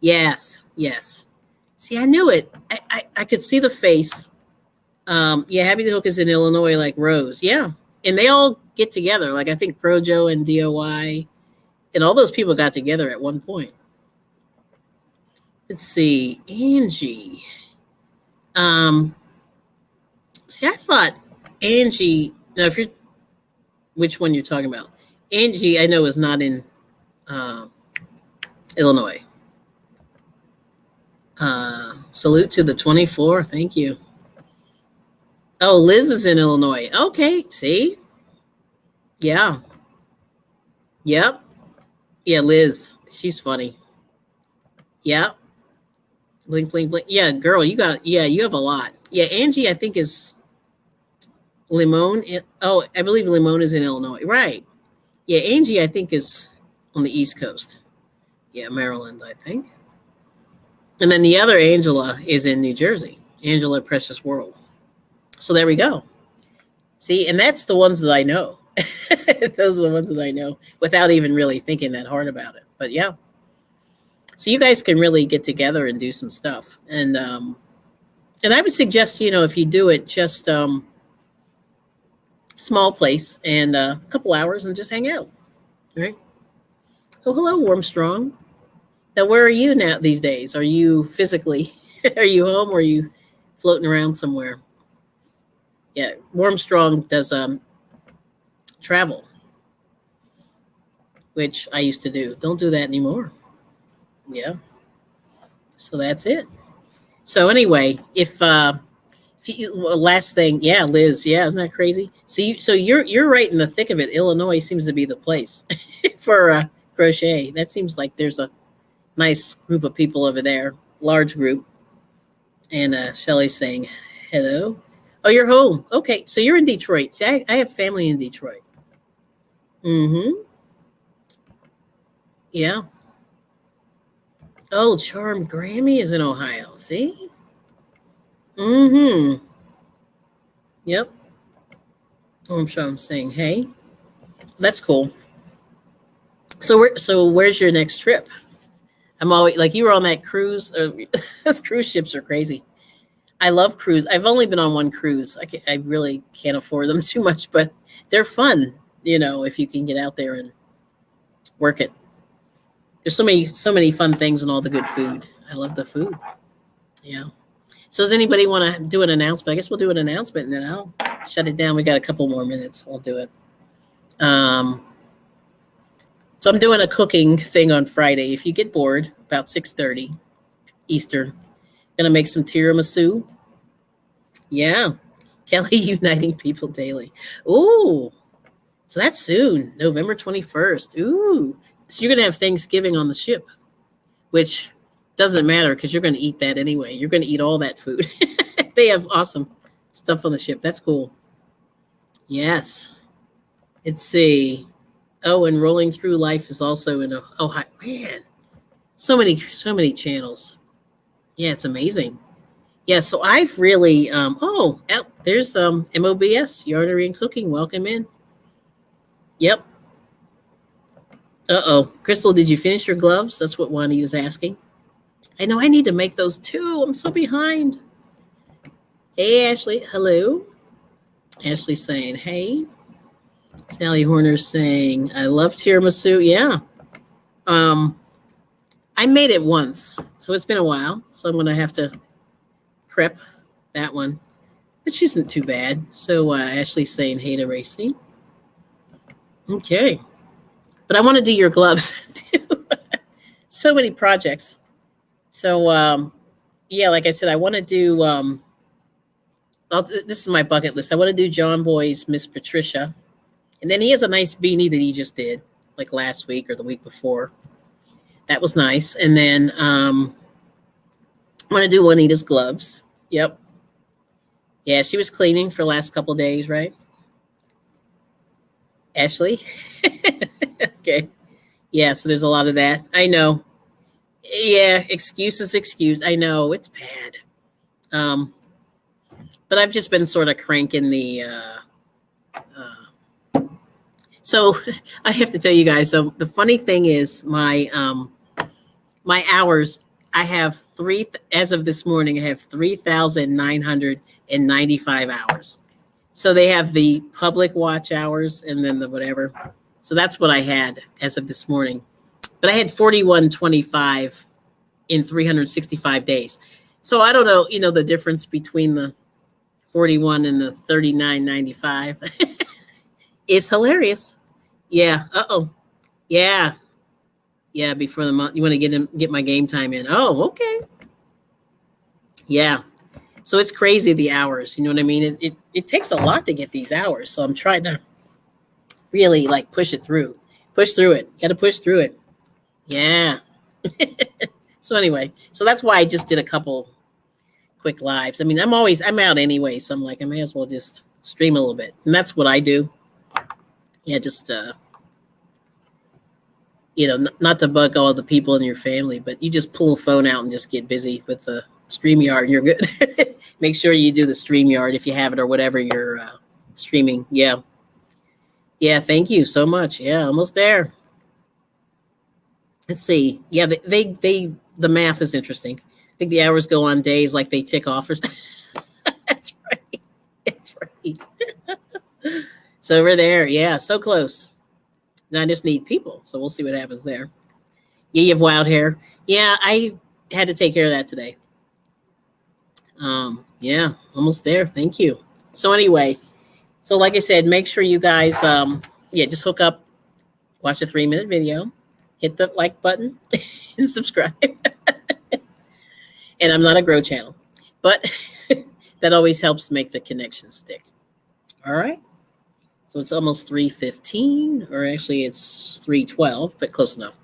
Yes. See, I knew it. I could see the face. Yeah, Happy the Hook is in Illinois, like Rose. Yeah. And they all get together. Like I think Crojo and DOY and all those people got together at one point. Let's see. Angie. See, I thought Angie, now if you're, which one you're talking about? Angie, I know, is not in Illinois. Salute to the 24. Thank you. Oh, Liz is in Illinois. Okay, see? Yeah. Yep. Yeah, Liz. She's funny. Yep. Blink, blink, blink. Yeah, girl, you have a lot. Yeah, Angie, I think is Limon. Oh, I believe Limon is in Illinois. Right. Yeah, Angie, I think is on the East Coast. Yeah, Maryland, I think. And then the other Angela is in New Jersey. Angela Precious World. So there we go. See, and that's the ones that I know. Those are the ones that I know without even really thinking that hard about it. But yeah. So you guys can really get together and do some stuff. And I would suggest, if you do it, just small place and a couple hours and just hang out. Right? Oh, hello, Warm Strong. Now, where are you now these days? Are you physically, are you home or are you floating around somewhere? Yeah, Warm Strong does travel, which I used to do. Don't do that anymore. Yeah. So that's it. So anyway, if you, last thing, yeah, Liz, yeah, isn't that crazy? So you're right in the thick of it. Illinois seems to be the place for crochet. That seems like there's a nice group of people over there, large group. And Shelly's saying hello. Oh, you're home. Okay, so you're in Detroit. See, I have family in Detroit. Mm-hmm. Yeah. Oh, Charm Grammy is in Ohio. See? Mm-hmm. Yep. Oh, I'm sure I'm saying hey. That's cool. So where's your next trip? I'm always like you were on that cruise. Those cruise ships are crazy. I love cruise. I've only been on one cruise. I really can't afford them too much, but they're fun, if you can get out there and work it. There's so many fun things and all the good food. I love the food. Yeah. So does anybody want to do an announcement? I guess we'll do an announcement and then I'll shut it down. We got a couple more minutes. We'll do it. So I'm doing a cooking thing on Friday. If you get bored, about 6:30 Eastern, gonna make some tiramisu. Yeah. Kelly uniting people daily. Ooh. So that's soon, November 21st. Ooh. So you're gonna have Thanksgiving on the ship, which doesn't matter because you're gonna eat that anyway. You're gonna eat all that food. They have awesome stuff on the ship. That's cool. Yes. Let's see. Oh, and Rolling Through Life is also in hi, man. So many channels. Yeah, it's amazing. Yeah, so I've really there's MOBS, Yarnery and Cooking. Welcome in. Yep. Crystal, did you finish your gloves? That's what Juanita's asking. I know I need to make those too. I'm so behind. Hey, Ashley. Hello. Ashley's saying, hey. Sally Horner's saying, I love tiramisu. Yeah. I made it once, so it's been a while. So I'm going to have to prep that one, which isn't too bad. So Ashley's saying, hey to Racing. Okay. But I want to do your gloves too. So many projects. So, yeah, like I said, I want to do, this is my bucket list. I want to do John Boy's Miss Patricia. And then he has a nice beanie that he just did, like last week or the week before. That was nice. And then I want to do Juanita's gloves. Yep. Yeah, she was cleaning for the last couple of days, right? Ashley? Okay. Yeah, so there's a lot of that. I know. Yeah, excuse. I know, it's bad. But I've just been sort of cranking the... So I have to tell you guys, so the funny thing is my hours, I have as of this morning, I have 3,995 hours. So they have the public watch hours and then the whatever. So that's what I had as of this morning. But I had 4125 in 365 days. So I don't know, the difference between the 41 and the 39.95 is hilarious. Yeah. Yeah. Yeah. Before the month, you want to get my game time in. Oh, okay. Yeah. So it's crazy, the hours, you know what I mean? It takes a lot to get these hours. So I'm trying to really like push through it. You got to push through it. Yeah. So anyway, so that's why I just did a couple quick lives. I mean, I'm out anyway. So I'm like, I may as well just stream a little bit. And that's what I do. Yeah. Just, not to bug all the people in your family, but you just pull a phone out and just get busy with the StreamYard and you're good. Make sure you do the StreamYard if you have it or whatever you're streaming. Yeah. Yeah. Thank you so much. Yeah. Almost there. Let's see. Yeah. The math is interesting. I think the hours go on days like they tick off. That's right. That's right. So over there. Yeah. So close. Now I just need people. So we'll see what happens there. Yeah. You have wild hair. Yeah. I had to take care of that today. Yeah, almost there. Thank you. So anyway, so like I said, make sure you guys, just hook up, watch a 3-minute video, hit the like button and subscribe. And I'm not a grow channel, but that always helps make the connection stick. All right. So it's almost 3:15, or actually it's 3:12, but close enough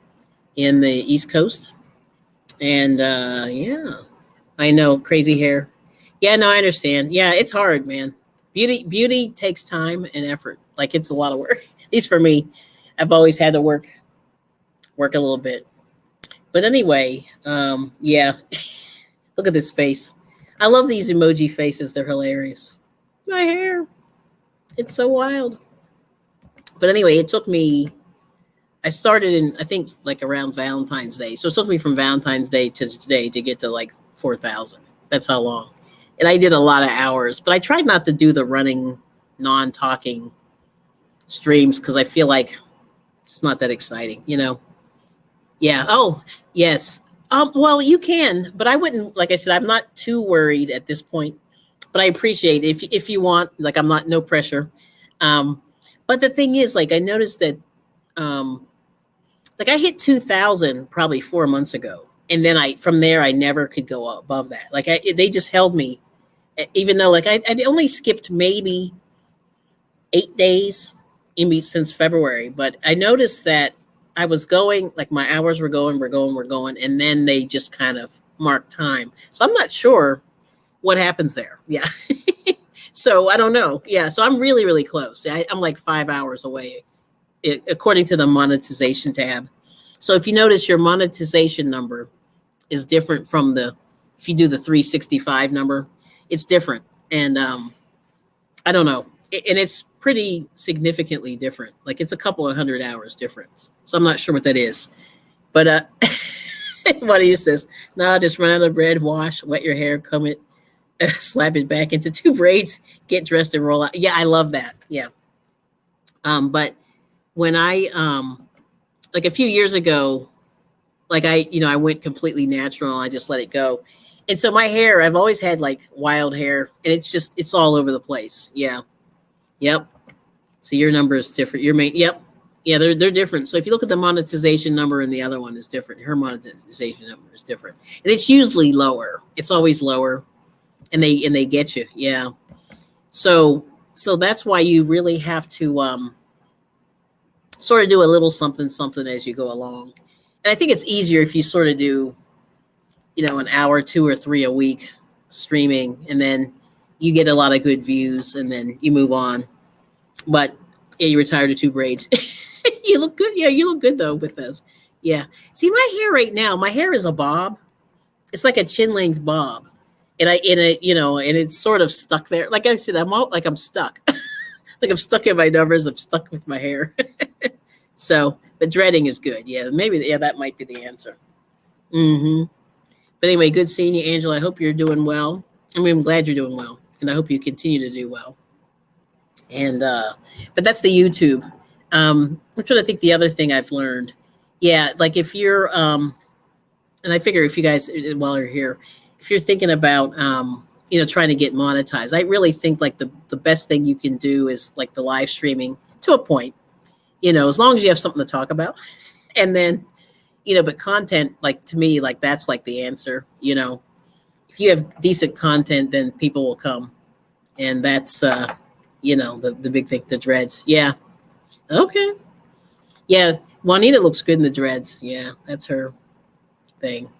in the East Coast. And yeah, I know, crazy hair. Yeah, no, I understand. Yeah, it's hard, man. Beauty takes time and effort. Like, it's a lot of work. At least for me, I've always had to work a little bit. But anyway, yeah. Look at this face. I love these emoji faces. They're hilarious. My hair. It's so wild. But anyway, it took me, I started in, I think, like around Valentine's Day. So it took me from Valentine's Day to today to get to like 4,000. That's how long. And I did a lot of hours, but I tried not to do the running, non-talking streams because I feel like it's not that exciting, Yeah. Oh, yes. Well, you can, but I wouldn't, like I said, I'm not too worried at this point, but I appreciate it. If you want, like, I'm not, no pressure. But the thing is, like, I noticed that, like, I hit 2,000 probably 4 months ago. And then from there, I never could go above that. Like, they just held me, even though, like, I only skipped maybe 8 days since February. But I noticed that I was going, like, my hours were going, and then they just kind of marked time. So I'm not sure what happens there. Yeah. So I don't know. Yeah. So I'm really, really close. I'm like 5 hours away, according to the monetization tab. So if you notice, your monetization number is different from if you do the 365 number, it's different. And I don't know. And it's pretty significantly different. Like, it's a couple of 100 hours difference. So I'm not sure what that is. But what he says, no, just run out of bread, wash, wet your hair, comb it, slap it back into 2 braids, get dressed and roll out. Yeah, I love that. Yeah. But when I, like a few years ago, like I went completely natural. I just let it go. And so my hair, I've always had like wild hair, and it's all over the place. Yeah. Yep. So your number is different. Yep. Yeah, they're different. So if you look at the monetization number and the other one is different, her monetization number is different. And it's usually lower. It's always lower. And they get you. Yeah. So that's why you really have to sort of do a little something as you go along. And I think it's easier if you sort of do, an hour, 2 or 3 a week streaming, and then you get a lot of good views, and then you move on. But yeah, you retire to 2 braids. You look good. Yeah, you look good though with those. Yeah. See, my hair right now, my hair is a bob. It's like a chin length bob. And and it's sort of stuck there. Like I said, I'm stuck. Like I'm stuck in my numbers. I'm stuck with my hair. So, but dreading is good. Yeah, maybe. Yeah, that might be the answer. But anyway, good seeing you, Angela. I hope you're doing well. I mean, I'm glad you're doing well, and I hope you continue to do well. And but that's the YouTube. I'm trying to think the other thing I've learned. Yeah, like if you're and I figure if you guys, while you're here, if you're thinking about trying to get monetized, I really think like the best thing you can do is like the live streaming to a point. As long as you have something to talk about, and then but content, like to me, like that's like the answer. if you have decent content, then people will come. And that's, you know, the big thing, the dreads. Yeah. Okay. Yeah. Juanita looks good in the dreads. Yeah. That's her thing.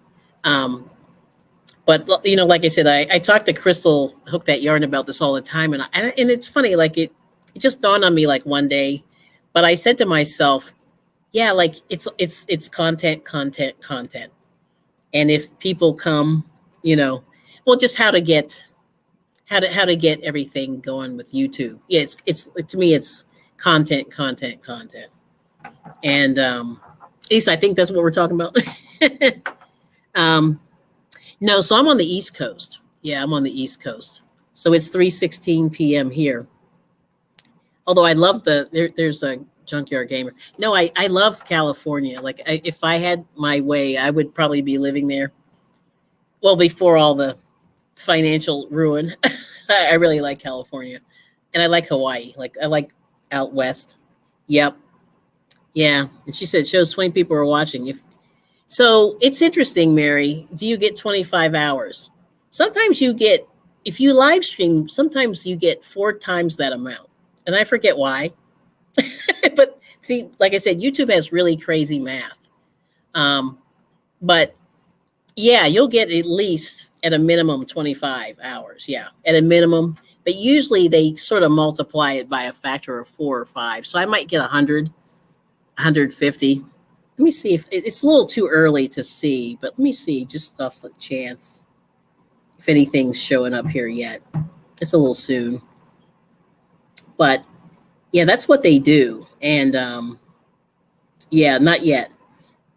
But you know, like I said, I talked to Crystal Hook That Yarn about this all the time. And it's funny, like it just dawned on me like one day, but I said to myself, yeah, like it's content. And if people come, you know, well, just how to get everything going with YouTube. Yeah, it's to me, it's content. And Lisa, I think that's what we're talking about. No, so I'm on the East Coast. Yeah, I'm on the East Coast. So it's 3:16 p.m. here. Although I love there's a Junkyard Gamer. No, I love California. Like if I had my way, I would probably be living there. Well, before all the financial ruin. I really like California. And I like Hawaii. Like I like out west. Yep. Yeah. And she said shows 20 people are watching. So it's interesting, Mary. Do you get 25 hours? Sometimes you get, if you live stream, sometimes you get 4 times that amount. And I forget why. But see, like I said, YouTube has really crazy math. But yeah, you'll get at least at a minimum 25 hours. Yeah, at a minimum. But usually they sort of multiply it by a factor of 4 or 5. So I might get 100, 150. Let me see if it's a little too early to see, but let me see just off a chance if anything's showing up here yet. It's a little soon. But yeah, that's what they do. And yeah, not yet.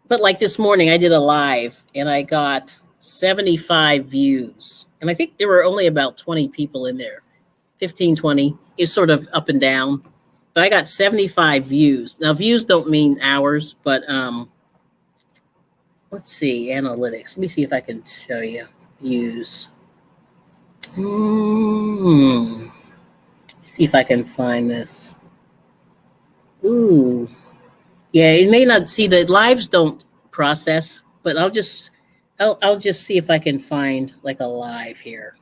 But like this morning, I did a live and I got 75 views. And I think there were only about 20 people in there, 15, 20. It's sort of up and down. But I got 75 views. Now, views don't mean hours, but let's see, analytics. Let me see if I can show you views. See if I can find this. Ooh. Yeah, it may not, see, the lives don't process, but I'll just see if I can find like a live here.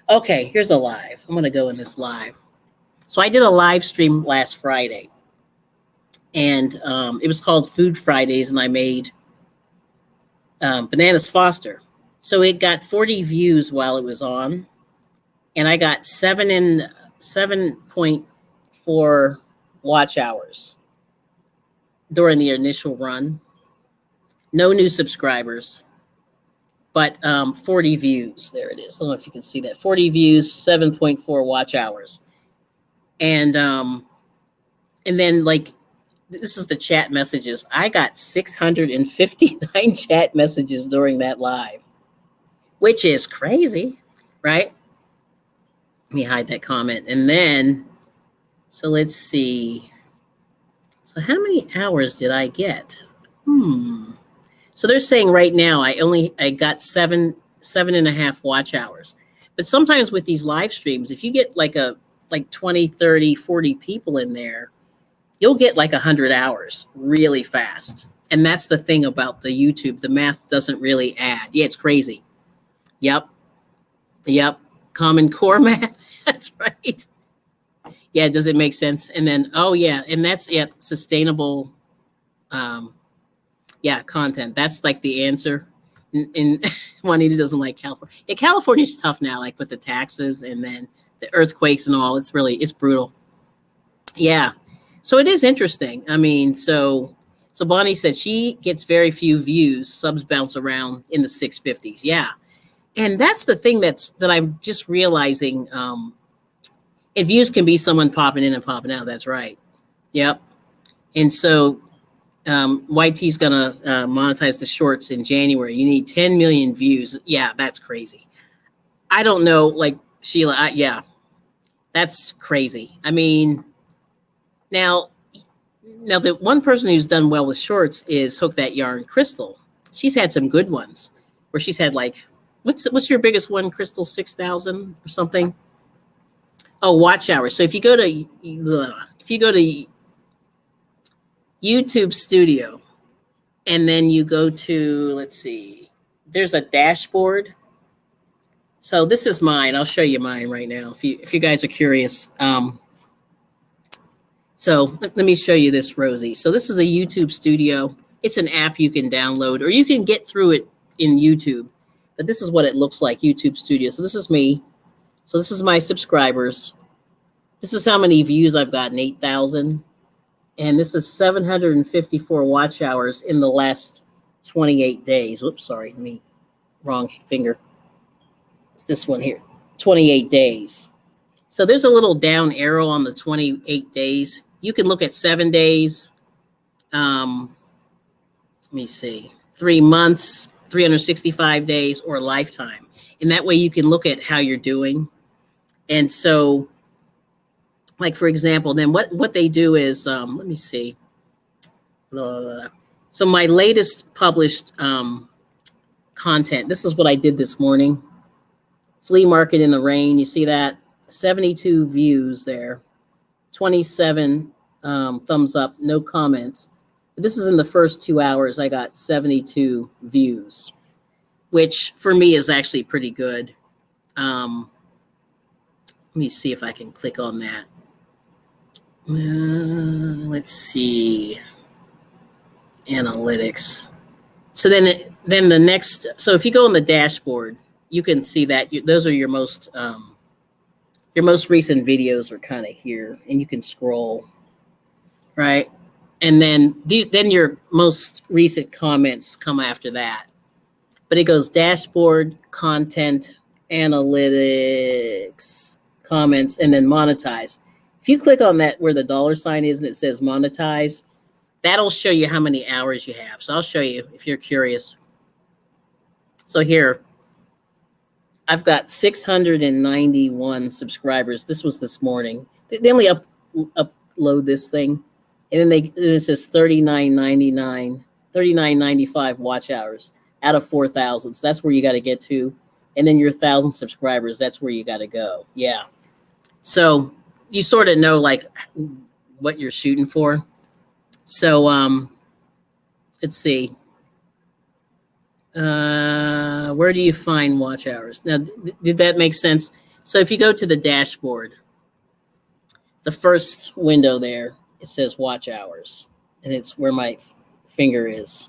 Okay, here's a live. I'm going to go in this live. So I did a live stream last Friday, and it was called Food Fridays, and I made Bananas Foster. So it got 40 views while it was on, and I got 7.4 watch hours during the initial run. No new subscribers, but 40 views. There it is. I don't know if you can see that. 40 views, 7.4 watch hours. And then like, this is the chat messages. I got 659 chat messages during that live, which is crazy, right? Let me hide that comment. And then, so let's see. So how many hours did I get? So they're saying right now I got 7.5 watch hours. But sometimes with these live streams, if you get like 20, 30, 40 people in there, you'll get like 100 hours really fast. And that's the thing about the YouTube. The math doesn't really add. Yeah, it's crazy. Yep. Common Core math. That's right. Yeah, does it make sense? And then, oh yeah, and that's sustainable content. That's like the answer. And Juanita doesn't like California. Yeah, California's tough now, like with the taxes and then the earthquakes and all. It's brutal. Yeah. So it is interesting. I mean, so Bonnie said she gets very few views, subs bounce around in the 650s. Yeah. And that's the thing that I'm just realizing. And views can be someone popping in and popping out. That's right. Yep. And so YT's going to monetize the shorts in January. You need 10 million views. Yeah, that's crazy. I don't know, like Sheila, yeah, that's crazy. I mean, now the one person who's done well with shorts is Hook That Yarn, Crystal. She's had some good ones where she's had like, what's your biggest one, Crystal? 6,000 or something? Oh, watch hours. So if you go to YouTube Studio and then you go to, let's see, there's a dashboard So this is mine. I'll show you mine right now if you guys are curious. So let me show you this, Rosie. So this is a YouTube Studio. It's an app you can download, or you can get through it in YouTube. But this is what it looks like, YouTube Studio. So this is me. So this is my subscribers. This is how many views I've gotten, 8,000. And this is 754 watch hours in the last 28 days. Whoops, sorry, wrong finger. It's this one here, 28 days. So there's a little down arrow on the 28 days. You can look at 7 days. Let me see, 3 months, 365 days, or lifetime. And that way you can look at how you're doing. And so, like, for example, then what they do is, let me see. So my latest published content, this is what I did this morning. Flea market in the rain, you see that? 72 views there, 27 thumbs up, no comments. But this is in the first 2 hours, I got 72 views, which for me is actually pretty good. Let me see if I can click on that. Let's see. Analytics. So then the next, so if you go on the dashboard, you can see that those are your most recent videos are kind of here, and you can scroll, right? And then then your most recent comments come after that. But it goes dashboard, content, analytics, comments, and then monetize. If you click on that where the $sign is and it says monetize, that'll show you how many hours you have. So I'll show you if you're curious. So here, I've got 691 subscribers. This was this morning. They only upload this thing. And then it says 39.95 watch hours out of 4,000. So that's where you got to get to. And then your 1,000 subscribers, that's where you got to go. Yeah. So you sort of know like what you're shooting for. So let's see. Where do you find watch hours? Now, did that make sense? So if you go to the dashboard, the first window there, it says watch hours, and it's where my finger is.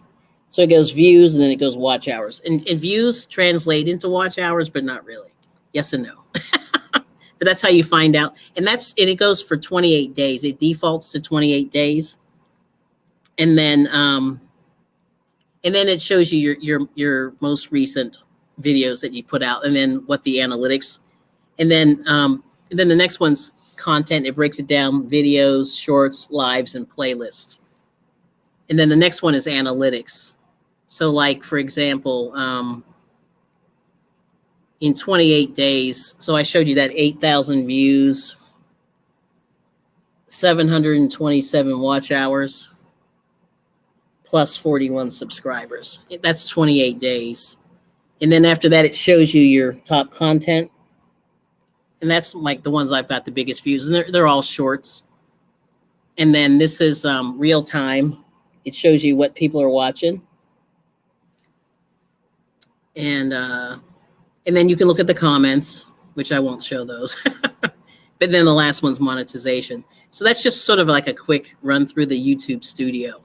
So it goes views, and then it goes watch hours. And views translate into watch hours, but not really. Yes and no. But that's how you find out. And it goes for 28 days. It defaults to 28 days. And then it shows you your most recent videos that you put out, and then what the analytics. And then the next one's content. It breaks it down: videos, shorts, lives, and playlists. And then the next one is analytics. So, like for example, in 28 days. So I showed you that 8,000 views, 727 watch hours, plus 41 subscribers. That's 28 days. And then after that, it shows you your top content. And that's like the ones I've got the biggest views. And they're all shorts. And then this is real time. It shows you what people are watching. And then you can look at the comments, which I won't show those. But then the last one's monetization. So that's just sort of like a quick run through the YouTube Studio.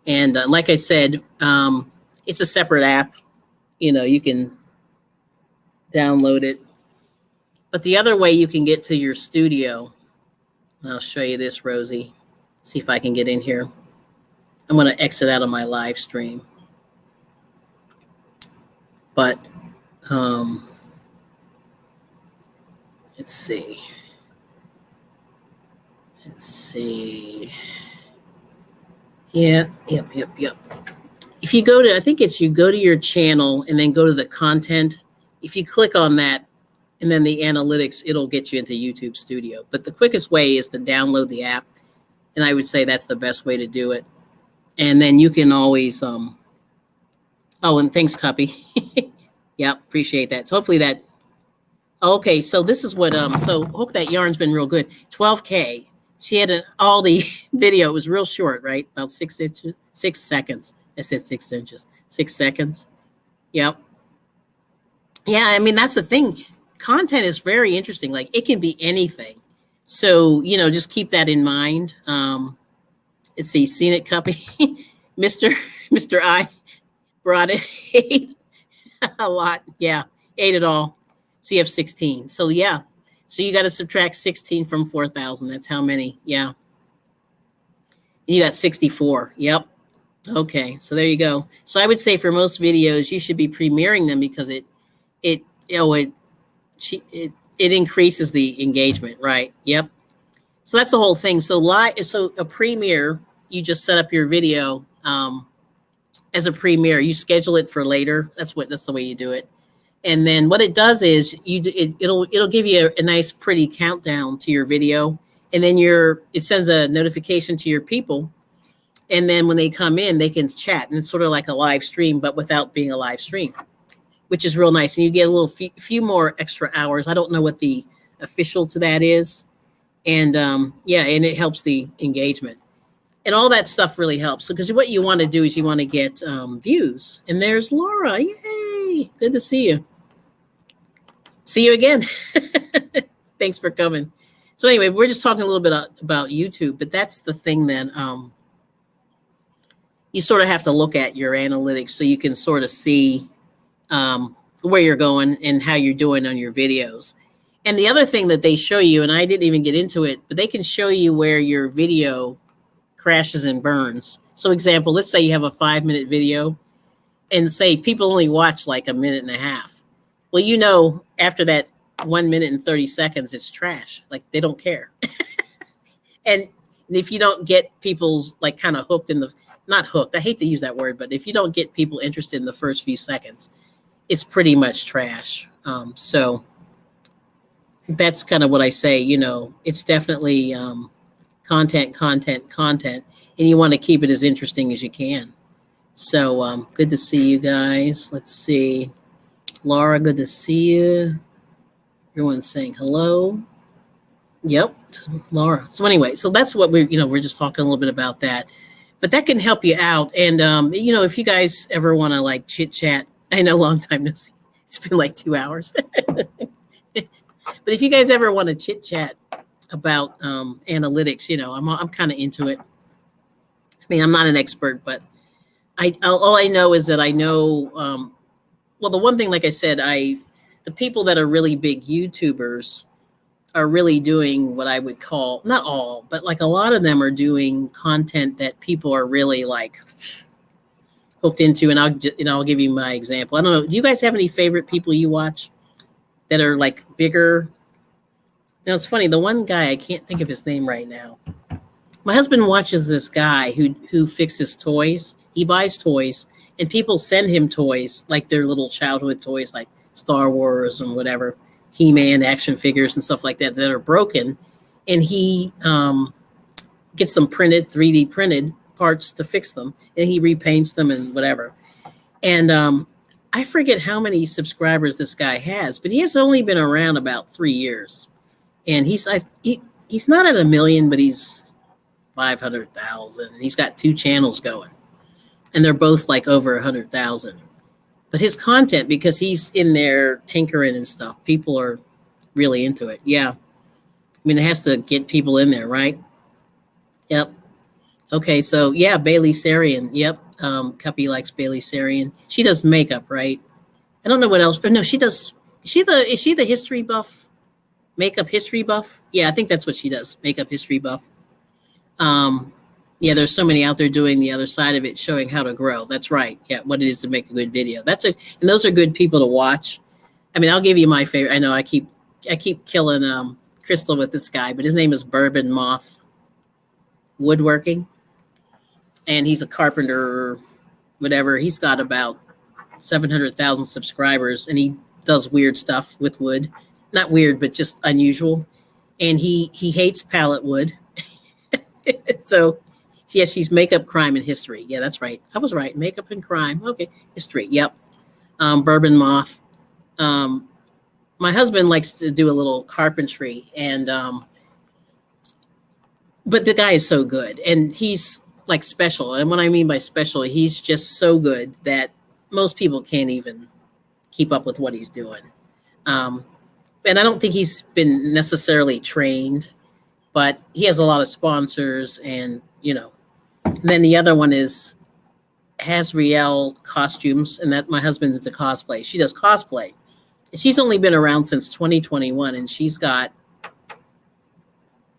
And like I said, it's a separate app. You know, you can download it. But the other way you can get to your studio, I'll show you this, Rosie. See if I can get in here. I'm going to exit out of my live stream. But let's see. Yeah, yep. If you go to, I think it's you go to your channel and then go to the content. If you click on that and then the analytics, it'll get you into YouTube Studio. But the quickest way is to download the app. And I would say that's the best way to do it. And then you can always, oh, and thanks, Cuppy. Yep, appreciate that. So hopefully that, okay, so this is what, so hope that yarn's been real good. 12K. She had an Aldi video. It was real short, right? About 6 inches, 6 seconds. I said 6 inches, 6 seconds. Yep. Yeah, I mean, that's the thing. Content is very interesting. Like it can be anything. So, just keep that in mind. Let's see, scenic copy. Mr. Mr. I brought it 8 a lot. Yeah, 8 at all. So you have 16. So yeah. So you got to subtract 16 from 4,000. That's how many. Yeah. You got 64. Yep. Okay. So there you go. So I would say for most videos, you should be premiering them because it increases the engagement, right? Yep. So that's the whole thing. So a premiere, you just set up your video as a premiere. You schedule it for later. That's the way you do it. And then what it does is it'll give you a nice pretty countdown to your video, and then it sends a notification to your people, and then when they come in, they can chat, and it's sort of like a live stream, but without being a live stream, which is real nice. And you get a little few more extra hours. I don't know what the official to that is, and and it helps the engagement. And all that stuff really helps. Because what you want to do is you want to get views. And there's Laura. Yay. Good to see you. See you again. Thanks for coming. So anyway, we're just talking a little bit about YouTube. But that's the thing that you sort of have to look at your analytics so you can sort of see where you're going and how you're doing on your videos. And the other thing that they show you, and I didn't even get into it, but they can show you where your video crashes and burns. So example, let's say you have a 5-minute video and say people only watch like a minute and a half. Well, after that 1 minute and 30 seconds, it's trash. Like they don't care. And if you don't get people's like kind of hooked not hooked, I hate to use that word, but if you don't get people interested in the first few seconds, it's pretty much trash. So that's kind of what I say, it's definitely, content, and you want to keep it as interesting as you can. So good to see you guys. Let's see. Laura, good to see you. Everyone's saying hello. Yep, Laura. So anyway, so that's what we're just talking a little bit about that. But that can help you out. And, if you guys ever want to like chit chat, I know long time no see. It's been like 2 hours. But if you guys ever want to chit chat about analytics, I'm kind of into it. I mean, I'm not an expert, but all I know is that I know, the one thing, like I said, the people that are really big YouTubers are really doing what I would call, not all, but like a lot of them are doing content that people are really like hooked into. And I'll give you my example. I don't know. Do you guys have any favorite people you watch that are like bigger? It's funny. The one guy, I can't think of his name right now. My husband watches this guy who fixes toys. He buys toys and people send him toys, like their little childhood toys, like Star Wars and whatever, He-Man action figures and stuff like that are broken. And he gets them printed, 3D printed parts to fix them. And he repaints them and whatever. And I forget how many subscribers this guy has, but he has only been around about 3 years. And he's not at 1 million, but he's 500,000. And he's got 2 channels going. And they're both like over 100,000. But his content, because he's in there tinkering and stuff, people are really into it. Yeah. I mean, it has to get people in there, right? Yep. Okay, so yeah, Bailey Sarian. Yep. Cuppy likes Bailey Sarian. She does makeup, right? I don't know what else. Oh, no, she does. Is she the history buff? Makeup history buff? Yeah, I think that's what she does. Makeup history buff. Yeah, there's so many out there doing the other side of it, showing how to grow. That's right. Yeah, what it is to make a good video. And those are good people to watch. I mean, I'll give you my favorite. I know I keep killing Crystal with this guy, but his name is Bourbon Moth Woodworking. And he's a carpenter, whatever. He's got about 700,000 subscribers, and he does weird stuff with wood. Not weird, but just unusual. And he hates pallet wood. So, yeah, she's makeup, crime, and history. Yeah, that's right. I was right. Makeup and crime. Okay. History. Yep. Bourbon Moth. My husband likes to do a little carpentry, and but the guy is so good, and he's like special. And what I mean by special, he's just so good that most people can't even keep up with what he's doing. And I don't think he's been necessarily trained, but he has a lot of sponsors, and then the other one is Hasriel Costumes, and that my husband's into cosplay. She does cosplay. She's only been around since 2021, and she's got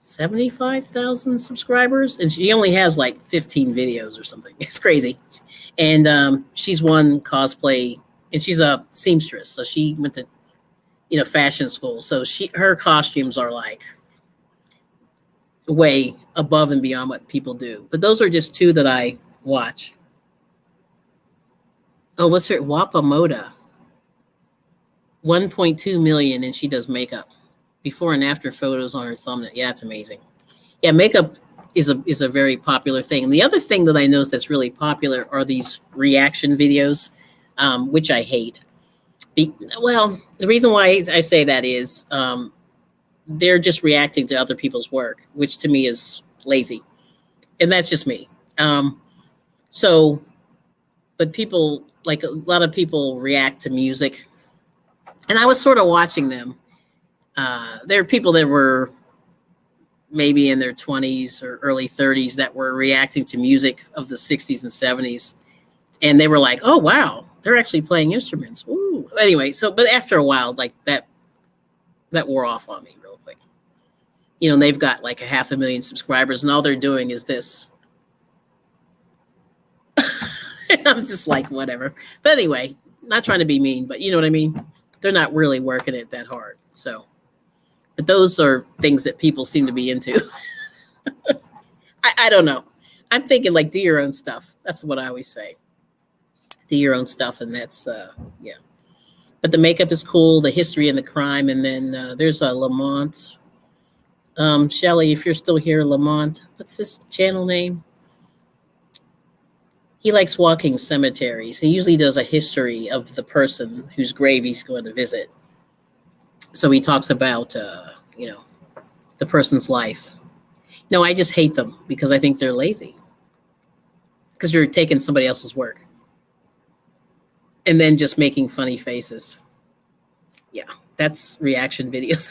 75,000 subscribers, and she only has like 15 videos or something. It's crazy. And she's won cosplay, and she's a seamstress, so she went to fashion school. So her costumes are like way above and beyond what people do. But those are just two that I watch. Oh, what's her Wapamoda? 1.2 million, and she does makeup. Before and after photos on her thumbnail. Yeah, it's amazing. Yeah, makeup is a very popular thing. And the other thing that I noticed that's really popular are these reaction videos, which I hate. Well, the reason why I say that is they're just reacting to other people's work, which to me is lazy. And that's just me. But people, like a lot of people react to music. And I was sort of watching them. There are people that were maybe in their 20s or early 30s that were reacting to music of the 60s and 70s. And they were like, oh, wow, they're actually playing instruments. Ooh. Anyway, but after a while, like that wore off on me real quick. They've got like 500,000 subscribers, and all they're doing is this. And I'm just like, whatever. But anyway, not trying to be mean, but you know what I mean? They're not really working it that hard. So, but those are things that people seem to be into. I don't know. I'm thinking like, do your own stuff. That's what I always say. Do your own stuff. And that's, yeah. But the makeup is cool, the history and the crime. And then there's a Lamont. Shelly, if you're still here, Lamont, what's his channel name? He likes walking cemeteries. He usually does a history of the person whose grave he's going to visit. So he talks about, the person's life. No, I just hate them because I think they're lazy. Because you're taking somebody else's work and then just making funny faces. Yeah, that's reaction videos.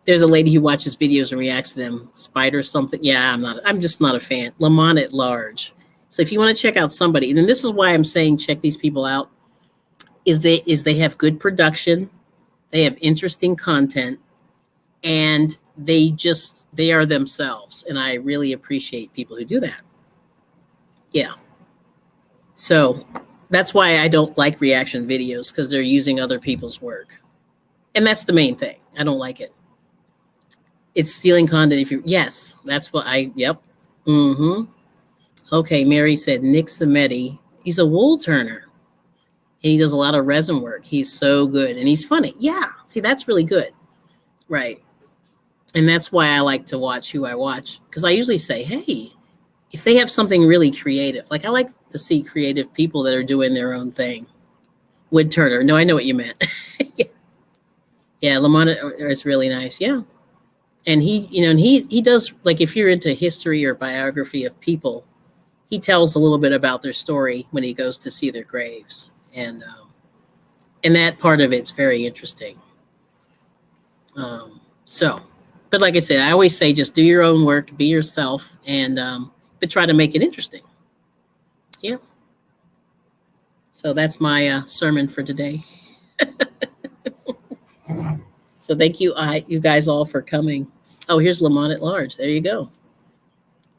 There's a lady who watches videos and reacts to them. Spider something. Yeah, I'm just not a fan. Lamont at large. So if you want to check out somebody, and this is why I'm saying check these people out, is they have good production, they have interesting content, and they are themselves. And I really appreciate people who do that. Yeah. So that's why I don't like reaction videos, because they're using other people's work. And that's the main thing. I don't like it. It's stealing content. Yes, that's what yep. Mm-hmm. Okay, Mary said Nick Zametti. He's a wool turner. He does a lot of resin work. He's so good. And he's funny. Yeah. See, that's really good. Right. And that's why I like to watch who I watch. Because I usually say, hey, if they have something really creative, like I like to see creative people that are doing their own thing. Wood turner. No, I know what you meant. Yeah. Yeah, Lamont is really nice. Yeah. And he does, like, if you're into history or biography of people, he tells a little bit about their story when he goes to see their graves. And that part of it's very interesting. But like I said, I always say, just do your own work, be yourself, and but try to make it interesting. Yeah. So that's my sermon for today. So thank you, you guys all for coming. Oh, here's Lamont at large. There you go.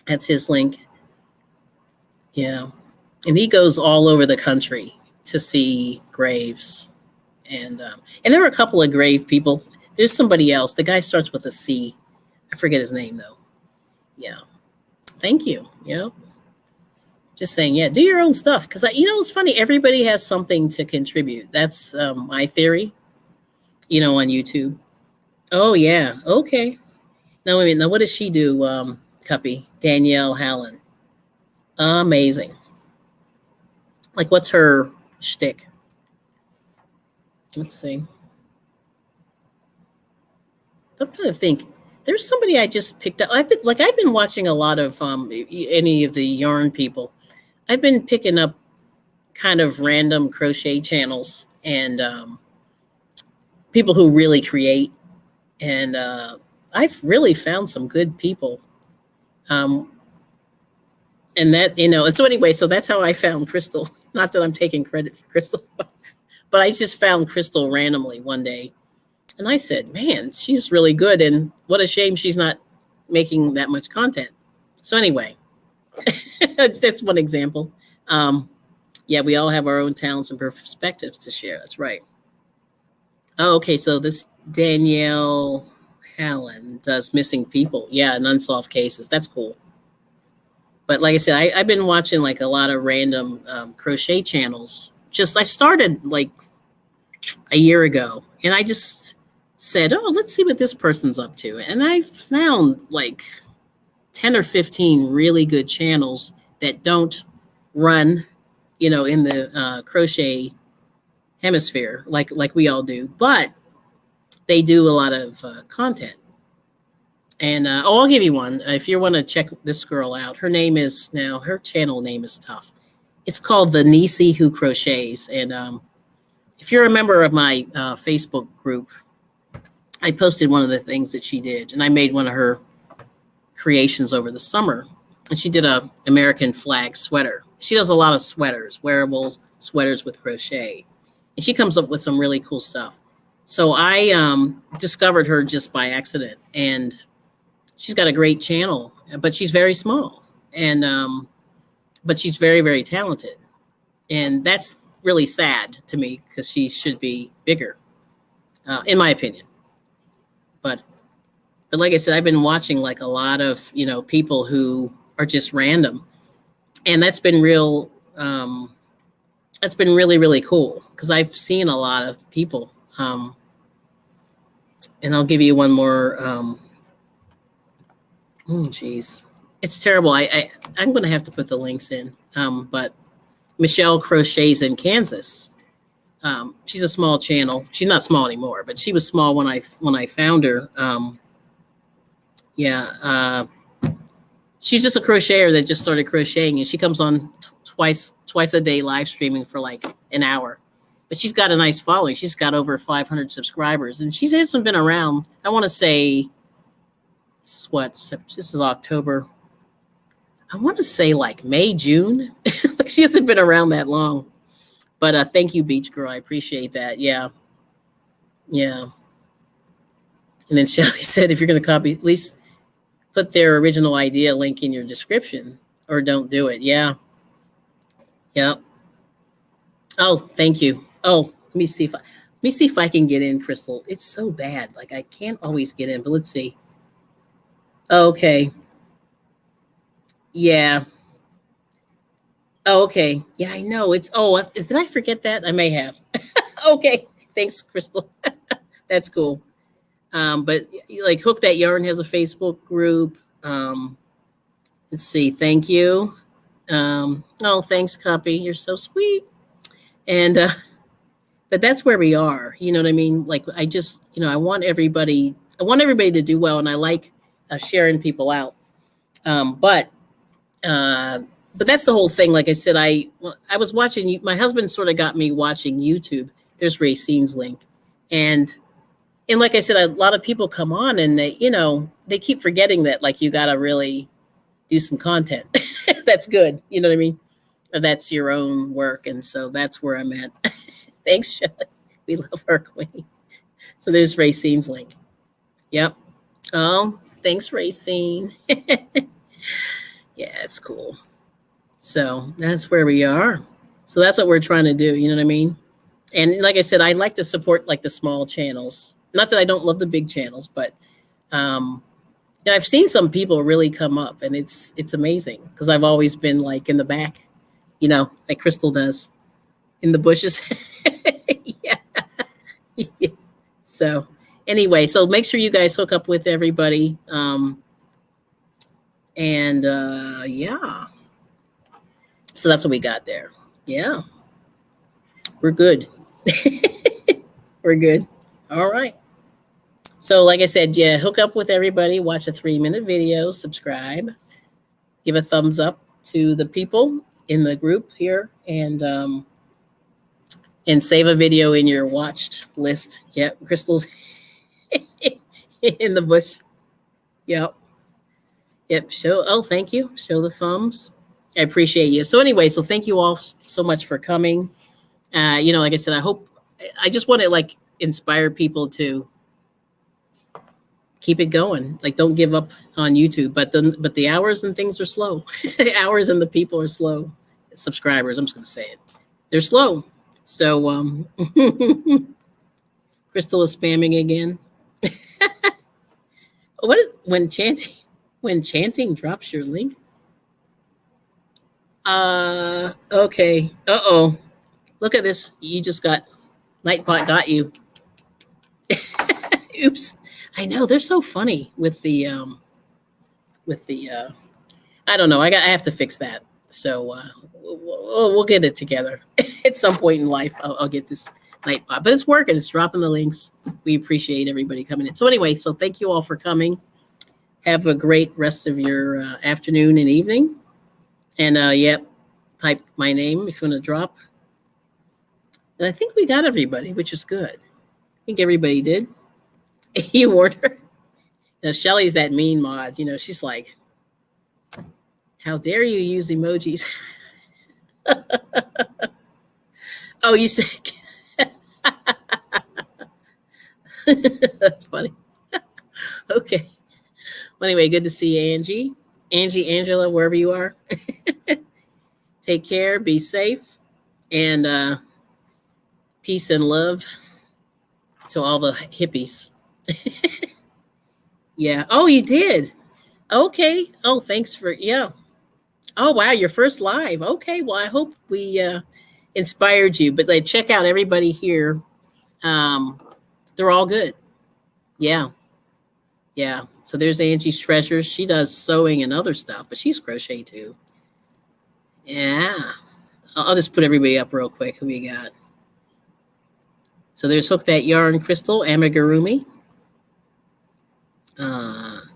That's his link. Yeah. And he goes all over the country to see graves. And there are a couple of grave people. There's somebody else. The guy starts with a C. I forget his name, though. Yeah. Thank you. Yeah. Just saying, yeah, do your own stuff. Because, it's funny. Everybody has something to contribute. That's my theory, on YouTube. Oh, yeah. Okay. Now, wait a minute. Now, what does she do, Cuppy? Danielle Hallen. Amazing. Like, what's her shtick? Let's see. I'm trying to think. There's somebody I just picked up. I've been watching a lot of any of the yarn people. I've been picking up kind of random crochet channels and people who really create. And I've really found some good people. And that, and so anyway, so that's how I found Crystal. Not that I'm taking credit for Crystal, but I just found Crystal randomly one day. And I said, man, she's really good. And what a shame she's not making that much content. So anyway, that's one example. Yeah, we all have our own talents and perspectives to share. That's right. Oh, okay. So this Danielle Hallen does missing people. Yeah, and unsolved cases. That's cool. But like I said, I've been watching like a lot of random crochet channels. I started like a year ago, and I just said, oh, let's see what this person's up to. And I found like 10 or 15 really good channels that don't run, in the crochet hemisphere like we all do, but they do a lot of content. And I'll give you one. If you want to check this girl out, her channel name is tough. It's called The Nisi Who Crochets. And if you're a member of my Facebook group, I posted one of the things that she did, and I made one of her creations over the summer. And she did a American flag sweater. She does a lot of sweaters, wearable sweaters with crochet. And she comes up with some really cool stuff. So I discovered her just by accident, and she's got a great channel, but she's very small, and but she's very, very talented. And that's really sad to me because she should be bigger, in my opinion. But like I said, I've been watching like a lot of, people who are just random. And that's been that's been really, really cool because I've seen a lot of people. And I'll give you one more. Geez, it's terrible. I'm going to have to put the links in. But Michelle Crochets in Kansas. She's a small channel. She's not small anymore, but she was small when I found her. She's just a crocheter that just started crocheting, and she comes on twice a day live streaming for like an hour. But she's got a nice following. She's got over 500 subscribers, and she hasn't been around. I want to say this is October. I want to say like May, June. Like she hasn't been around that long. But thank you, Beach Girl. I appreciate that. Yeah. And then Shelly said, if you're going to copy, at least put their original idea link in your description, or don't do it. Yeah. Yep. Oh, thank you. Oh, let me see if I can get in, Crystal. It's so bad. Like I can't always get in, but let's see. Okay. Yeah. Oh, okay. Yeah, I know. Did I forget that? I may have. Okay. Thanks, Crystal. That's cool. But like Hook That Yarn has a Facebook group. Let's see. Thank you. Oh, thanks, Copy. You're so sweet. And, but that's where we are. You know what I mean? Like, I just, I want everybody to do well. And I like sharing people out. But that's the whole thing. Like I said, I was watching, my husband sort of got me watching YouTube. There's Racine's link. And like I said, a lot of people come on and they keep forgetting that like you got to really do some content. That's good. You know what I mean? That's your own work. And so that's where I'm at. Thanks, Shelly. We love our queen. So there's Racine's link. Yep. Oh, thanks, Racine. Yeah, it's cool. So that's where we are. So that's what we're trying to do. You know what I mean? And like I said, I like to support like the small channels. Not that I don't love the big channels, but I've seen some people really come up, and it's amazing because I've always been like in the back, like Crystal does in the bushes. Yeah. So anyway, so make sure you guys hook up with everybody. Yeah. So that's what we got there. Yeah. We're good. We're good. All right. So like I said, yeah, hook up with everybody, watch a 3-minute video, subscribe, give a thumbs up to the people, in the group here and save a video in your watched list. Yep, Crystal's in the bush. Yep. Yep. Show. Oh, thank you. Show the thumbs. I appreciate you. So anyway, so thank you all so much for coming. Like I said, I just want to like inspire people to keep it going. Like, don't give up on YouTube. But the hours and things are slow. The hours and the people are slow. Subscribers, I'm just gonna say it. They're slow. So Crystal is spamming again. What is when chanting drops your link? Okay. Uh-oh. Look at this. You just got Nightbot got you. Oops. I know they're so funny with the I don't know. I have to fix that. So we'll get it together at some point in life. I'll get this Nightbot, but it's working. It's dropping the links. We appreciate everybody coming in. So anyway, so thank you all for coming. Have a great rest of your afternoon and evening. And yep, type my name if you want to drop. And I think we got everybody, which is good. I think everybody did. You warned her. Now, Shelly's that mean mod. She's like, how dare you use emojis? Oh, you said. That's funny. Okay. Well, anyway, good to see you, Angie. Angela, wherever you are. Take care. Be safe. And peace and love to all the hippies. Yeah. Oh, you did. Okay. Oh, thanks for, yeah. Oh, wow. Your first live. Okay. Well, I hope we inspired you, but check out everybody here. They're all good. Yeah. Yeah. So there's Angie's Treasures. She does sewing and other stuff, but she's crochet too. Yeah. I'll just put everybody up real quick. Who we got? So there's Hook That Yarn, Crystal, Amigurumi.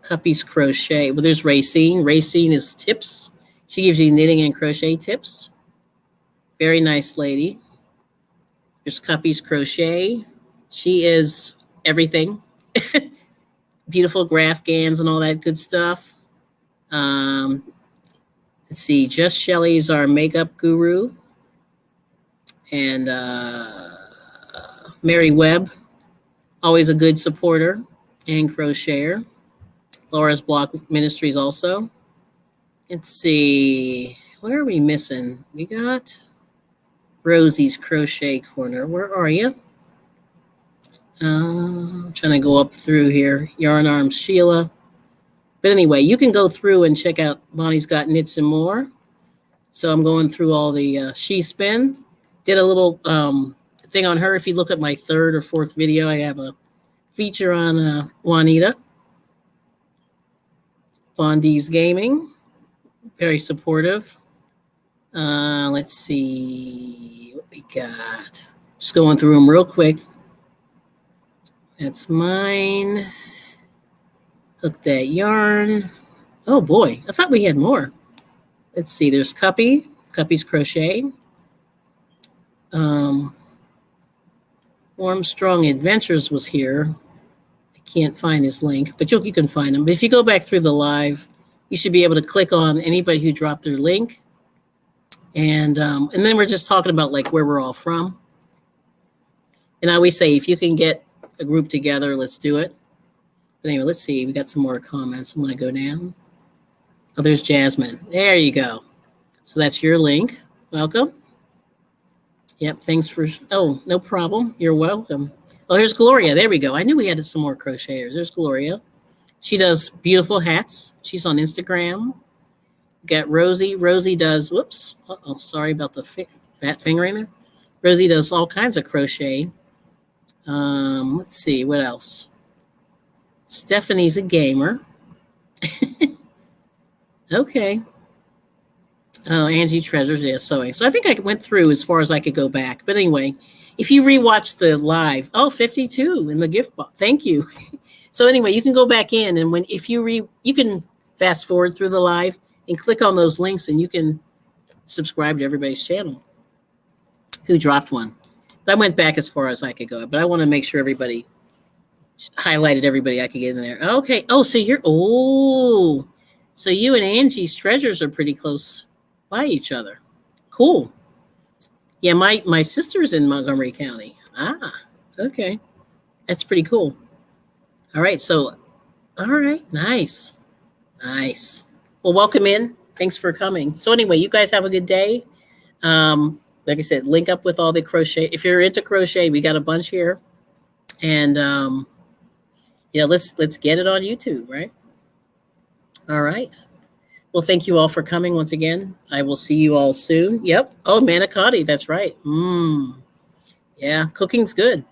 Cuppy's Crochet. Well, there's Racine. Racine is tips. She gives you knitting and crochet tips. Very nice lady. There's Cuppy's Crochet. She is everything. Beautiful graph gans and all that good stuff. Let's see. Just Shelly's our makeup guru. And Mary Webb, always a good supporter and crocheter. Laura's Block Ministries also. Let's see. Where are we missing? We got Rosie's Crochet Corner. Where are you? I'm trying to go up through here. Yarn Arms Sheila. But anyway, you can go through and check out Bonnie's Got Knits and More. So I'm going through all the She Spin. Did a little thing on her. If you look at my third or fourth video, I have a feature on Juanita. Bondi's Gaming. Very supportive. Let's see what we got. Just going through them real quick. That's mine. Hook That Yarn. Oh boy, I thought we had more. Let's see, there's Cuppy's Crochet. Armstrong Adventures was here. I can't find his link, but you can find him. But if you go back through the live, you should be able to click on anybody who dropped their link. And then we're just talking about like where we're all from. And I always say, if you can get a group together, let's do it. But anyway, let's see. We got some more comments. I'm going to go down. Oh, there's Jasmine. There you go. So that's your link. Welcome. Yep. Thanks for. Oh, no problem. You're welcome. Oh, here's Gloria. There we go. I knew we had some more crocheters. There's Gloria. She does beautiful hats. She's on Instagram. Got Rosie. Rosie does. Whoops. Uh-oh. Sorry about the fat fingering there. Rosie does all kinds of crochet. Let's see. What else? Stephanie's a gamer. Okay. Oh, Angie Treasures, yeah, sewing. So I think I went through as far as I could go back. But anyway, if you rewatch the live, 52 in the gift box. Thank you. So anyway, you can go back in, and you can fast forward through the live and click on those links, and you can subscribe to everybody's channel who dropped one. But I went back as far as I could go, but I want to make sure everybody highlighted everybody I could get in there. Okay. Oh, so so you and Angie's treasures are pretty close by each other. Cool. Yeah, my sister's in Montgomery County. Ah, okay. That's pretty cool. All right. So, all right. Nice. Nice. Well, welcome in. Thanks for coming. So anyway, you guys have a good day. Like I said, link up with all the crochet. If you're into crochet, we got a bunch here. And, let's get it on YouTube, right? All right. Well, thank you all for coming once again. I will see you all soon. Yep. Oh, manicotti. That's right. Yeah, cooking's good.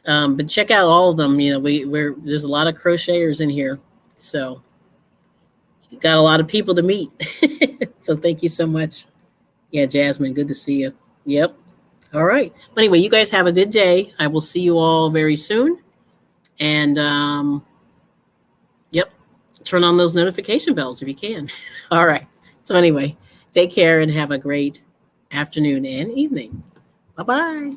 But check out all of them. There's a lot of crocheters in here. So you got a lot of people to meet. So thank you so much. Yeah, Jasmine, good to see you. Yep. All right. But anyway, you guys have a good day. I will see you all very soon. And yep. Turn on those notification bells if you can. All right. So anyway, take care and have a great afternoon and evening. Bye-bye.